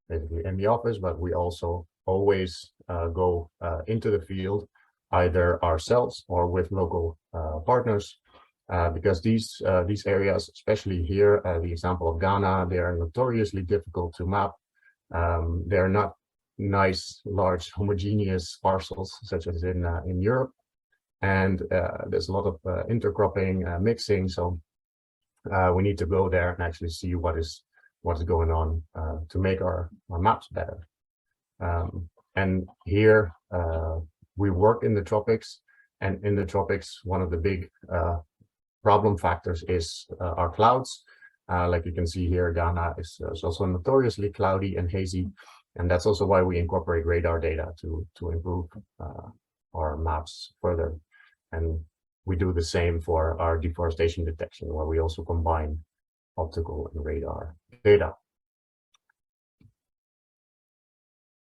basically in the office, but we also always go into the field, either ourselves or with local partners, because these areas, especially here, the example of Ghana, they are notoriously difficult to map. They are not nice, large, homogeneous parcels, such as in Europe. And there's a lot of intercropping, mixing, so we need to go there and actually see what is going on to make our maps better. And here we work in the tropics, and in the tropics, one of the big problem factors is our clouds. Like you can see here, Ghana is also notoriously cloudy and hazy, and that's also why we incorporate radar data to improve our maps further. And we do the same for our deforestation detection, where we also combine optical and radar data.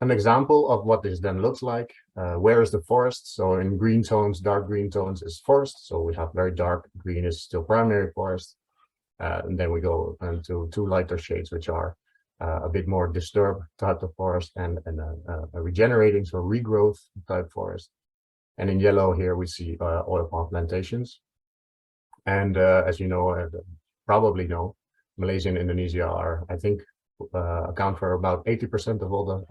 An example of what this then looks like, where is the forest? So in green tones, dark green tones is forest. So we have very dark green is still primary forest. And then we go into two lighter shades, which are a bit more disturbed type of forest and a regenerating, so regrowth type forest. And in yellow here, we see oil palm plantations. And as you know, probably know, Malaysia and Indonesia are, I think, account for about 80% of all the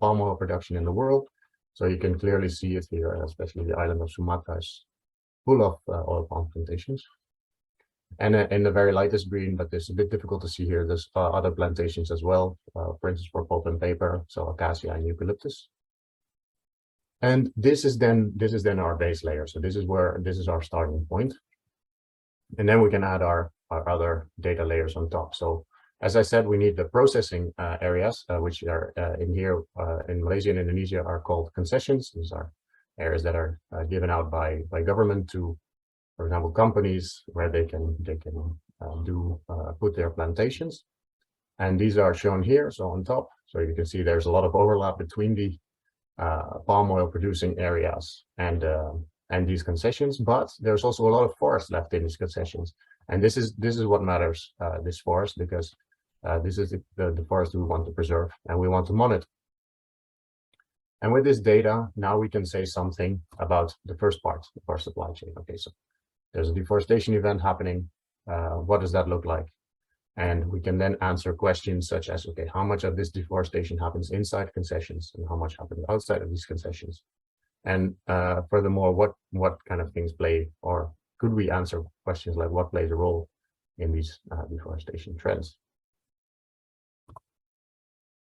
palm oil production in the world. So you can clearly see it here, especially the island of Sumatra is full of oil palm plantations. And in the very lightest green, but it's a bit difficult to see here, there's other plantations as well, for instance, for pulp and paper, so acacia and eucalyptus. And this is then our base layer. So this is our starting point. And then we can add our other data layers on top. So as I said, we need the processing areas, which are in here in Malaysia and Indonesia are called concessions. These are areas that are given out by government to, for example, companies where they can put their plantations. And these are shown here, so on top. So you can see there's a lot of overlap between the palm oil producing areas and these concessions, but there's also a lot of forest left in these concessions. And this is what matters, this forest, because this is the forest we want to preserve and we want to monitor. And with this data, now we can say something about the first part of our supply chain. Okay, so there's a deforestation event happening. What does that look like? And we can then answer questions such as, okay, how much of this deforestation happens inside concessions and how much happens outside of these concessions? And furthermore, what kind of things play, or could we answer questions like what plays a role in these deforestation trends?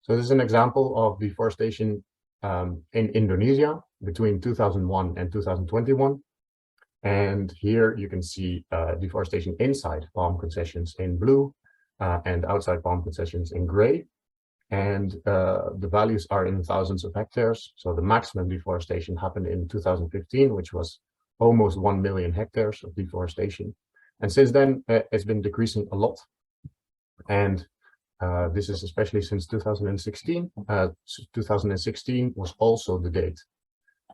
So this is an example of deforestation in Indonesia between 2001 and 2021. And here you can see deforestation inside palm concessions in blue and outside palm concessions in gray. And the values are in thousands of hectares. So the maximum deforestation happened in 2015, which was almost 1 million hectares of deforestation. And since then, it's been decreasing a lot. And this is especially since 2016. 2016 was also the date,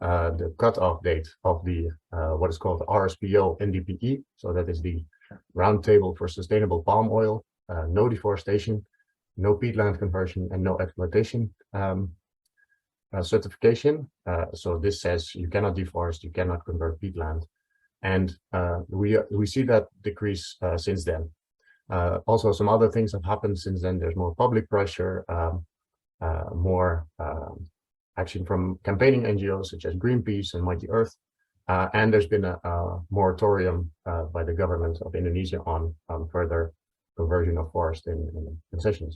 the cutoff date of the what is called the RSPO NDPE. So that is the Roundtable for Sustainable Palm Oil, no deforestation, no peatland conversion, and no exploitation certification. So this says you cannot deforest, you cannot convert peatland. And we see that decrease since then. Also, some other things have happened since then. There's more public pressure, more action from campaigning NGOs such as Greenpeace and Mighty Earth. And there's been a moratorium by the government of Indonesia on further conversion of forest in concessions.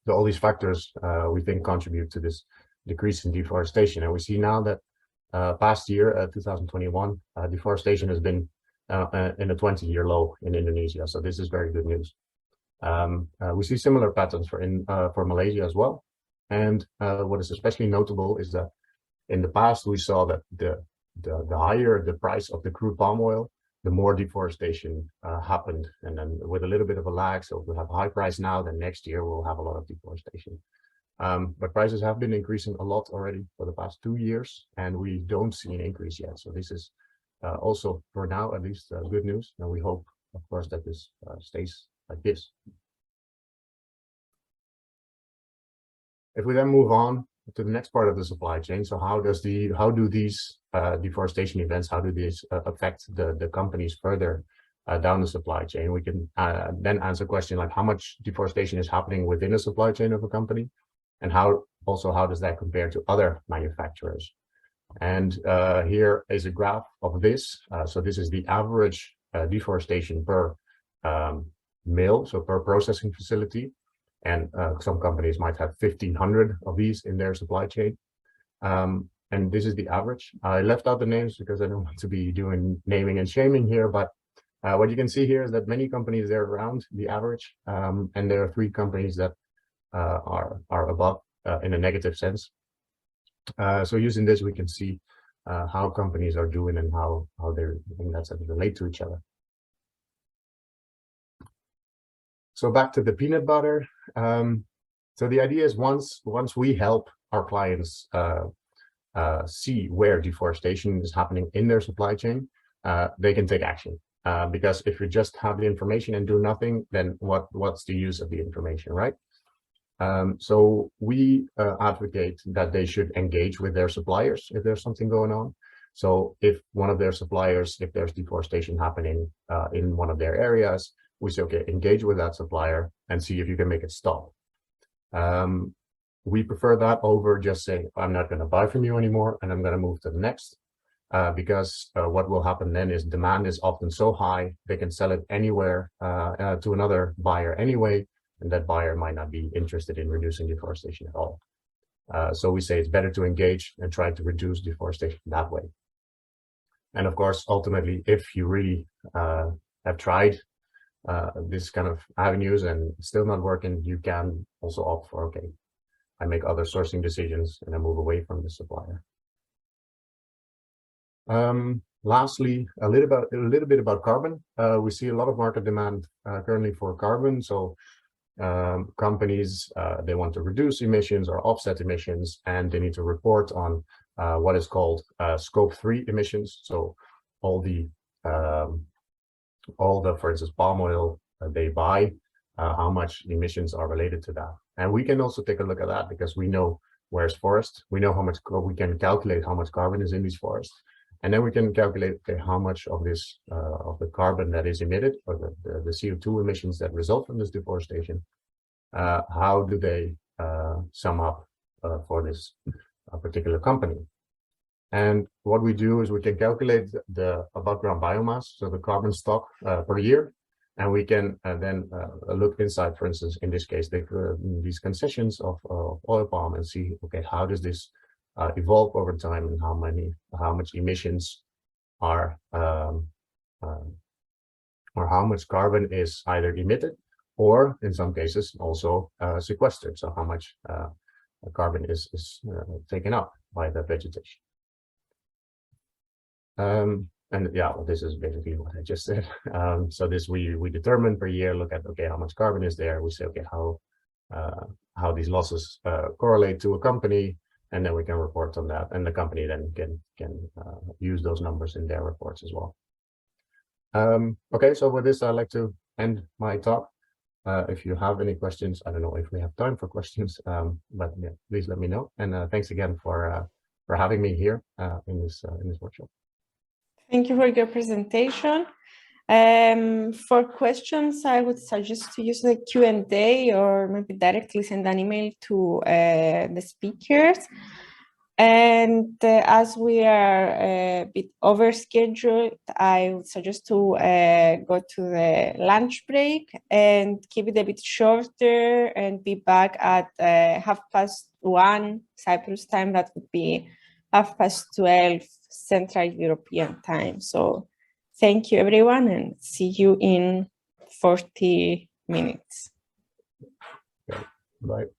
So all these factors, we think, contribute to this decrease in deforestation. And we see now that past year, 2021, deforestation has been in a 20-year low in Indonesia. So this is very good news. We see similar patterns for Malaysia as well. And what is especially notable is that in the past, we saw that the higher the price of the crude palm oil, the more deforestation happened. And then with a little bit of a lag, so if we have a high price now, then next year we'll have a lot of deforestation. But prices have been increasing a lot already for the past 2 years, and we don't see an increase yet. So this is also, for now at least, good news. And we hope, of course, that this stays like this. If we then move on to the next part of the supply chain, so how do these deforestation events, how do these affect the companies further down the supply chain? We can then answer a question like how much deforestation is happening within the supply chain of a company, and how does that compare to other manufacturers? And here is a graph of this. So this is the average deforestation per mill, so per processing facility. And some companies might have 1,500 of these in their supply chain. And this is the average. I left out the names because I don't want to be doing naming and shaming here, but what you can see here is that many companies, they're around the average, and there are 3 companies that are above in a negative sense. So using this, we can see how companies are doing and how they're in that sense relate to each other. So back to the peanut butter. So the idea is once we help our clients see where deforestation is happening in their supply chain, they can take action. Because if you just have the information and do nothing, then what's the use of the information, right? So we advocate that they should engage with their suppliers if there's something going on. So if one of their suppliers, if there's deforestation happening in one of their areas, we say, okay, engage with that supplier and see if you can make it stop. We prefer that over just saying, I'm not going to buy from you anymore and I'm going to move to the next. Because what will happen then is demand is often so high, they can sell it anywhere to another buyer anyway, and that buyer might not be interested in reducing deforestation at all. So we say it's better to engage and try to reduce deforestation that way. And of course, ultimately, if you really have tried this kind of avenues and it's still not working, you can also opt for, okay, I make other sourcing decisions and I move away from the supplier. Lastly, a little bit about carbon. We see a lot of market demand currently for carbon. So companies, they want to reduce emissions or offset emissions, and they need to report on what is called scope 3 emissions. So all the, for instance, palm oil they buy, how much emissions are related to that. And we can also take a look at that because we know where's forest. We know how much, we can calculate how much carbon is in these forests. And then we can calculate, okay, how much of this of the carbon that is emitted, or the CO2 emissions that result from this deforestation, how do they sum up for this particular company? And what we do is we can calculate the above ground biomass, so the carbon stock per year, and we can then look inside, for instance, in this case, these concessions of oil palm, and see, okay, how does this evolve over time, and how much emissions are or how much carbon is either emitted or in some cases also sequestered. So how much carbon is taken up by the vegetation. And yeah, well, this is basically what I just said. So this we determine per year, look at, okay, how much carbon is there. We say, okay, how these losses correlate to a company, and then we can report on that, and the company then can use those numbers in their reports as well. Okay, so with this, I'd like to end my talk. If you have any questions, I don't know if we have time for questions, but yeah, please let me know. And thanks again for having me here in this workshop. Thank you for your presentation. For questions, I would suggest to use the Q&A or maybe directly send an email to the speakers. And as we are a bit over scheduled, I would suggest to go to the lunch break and keep it a bit shorter and be back at 1:30 Cyprus time. That would be 12:30 Central European time. So thank you, everyone, and see you in 40 minutes. Okay. Bye.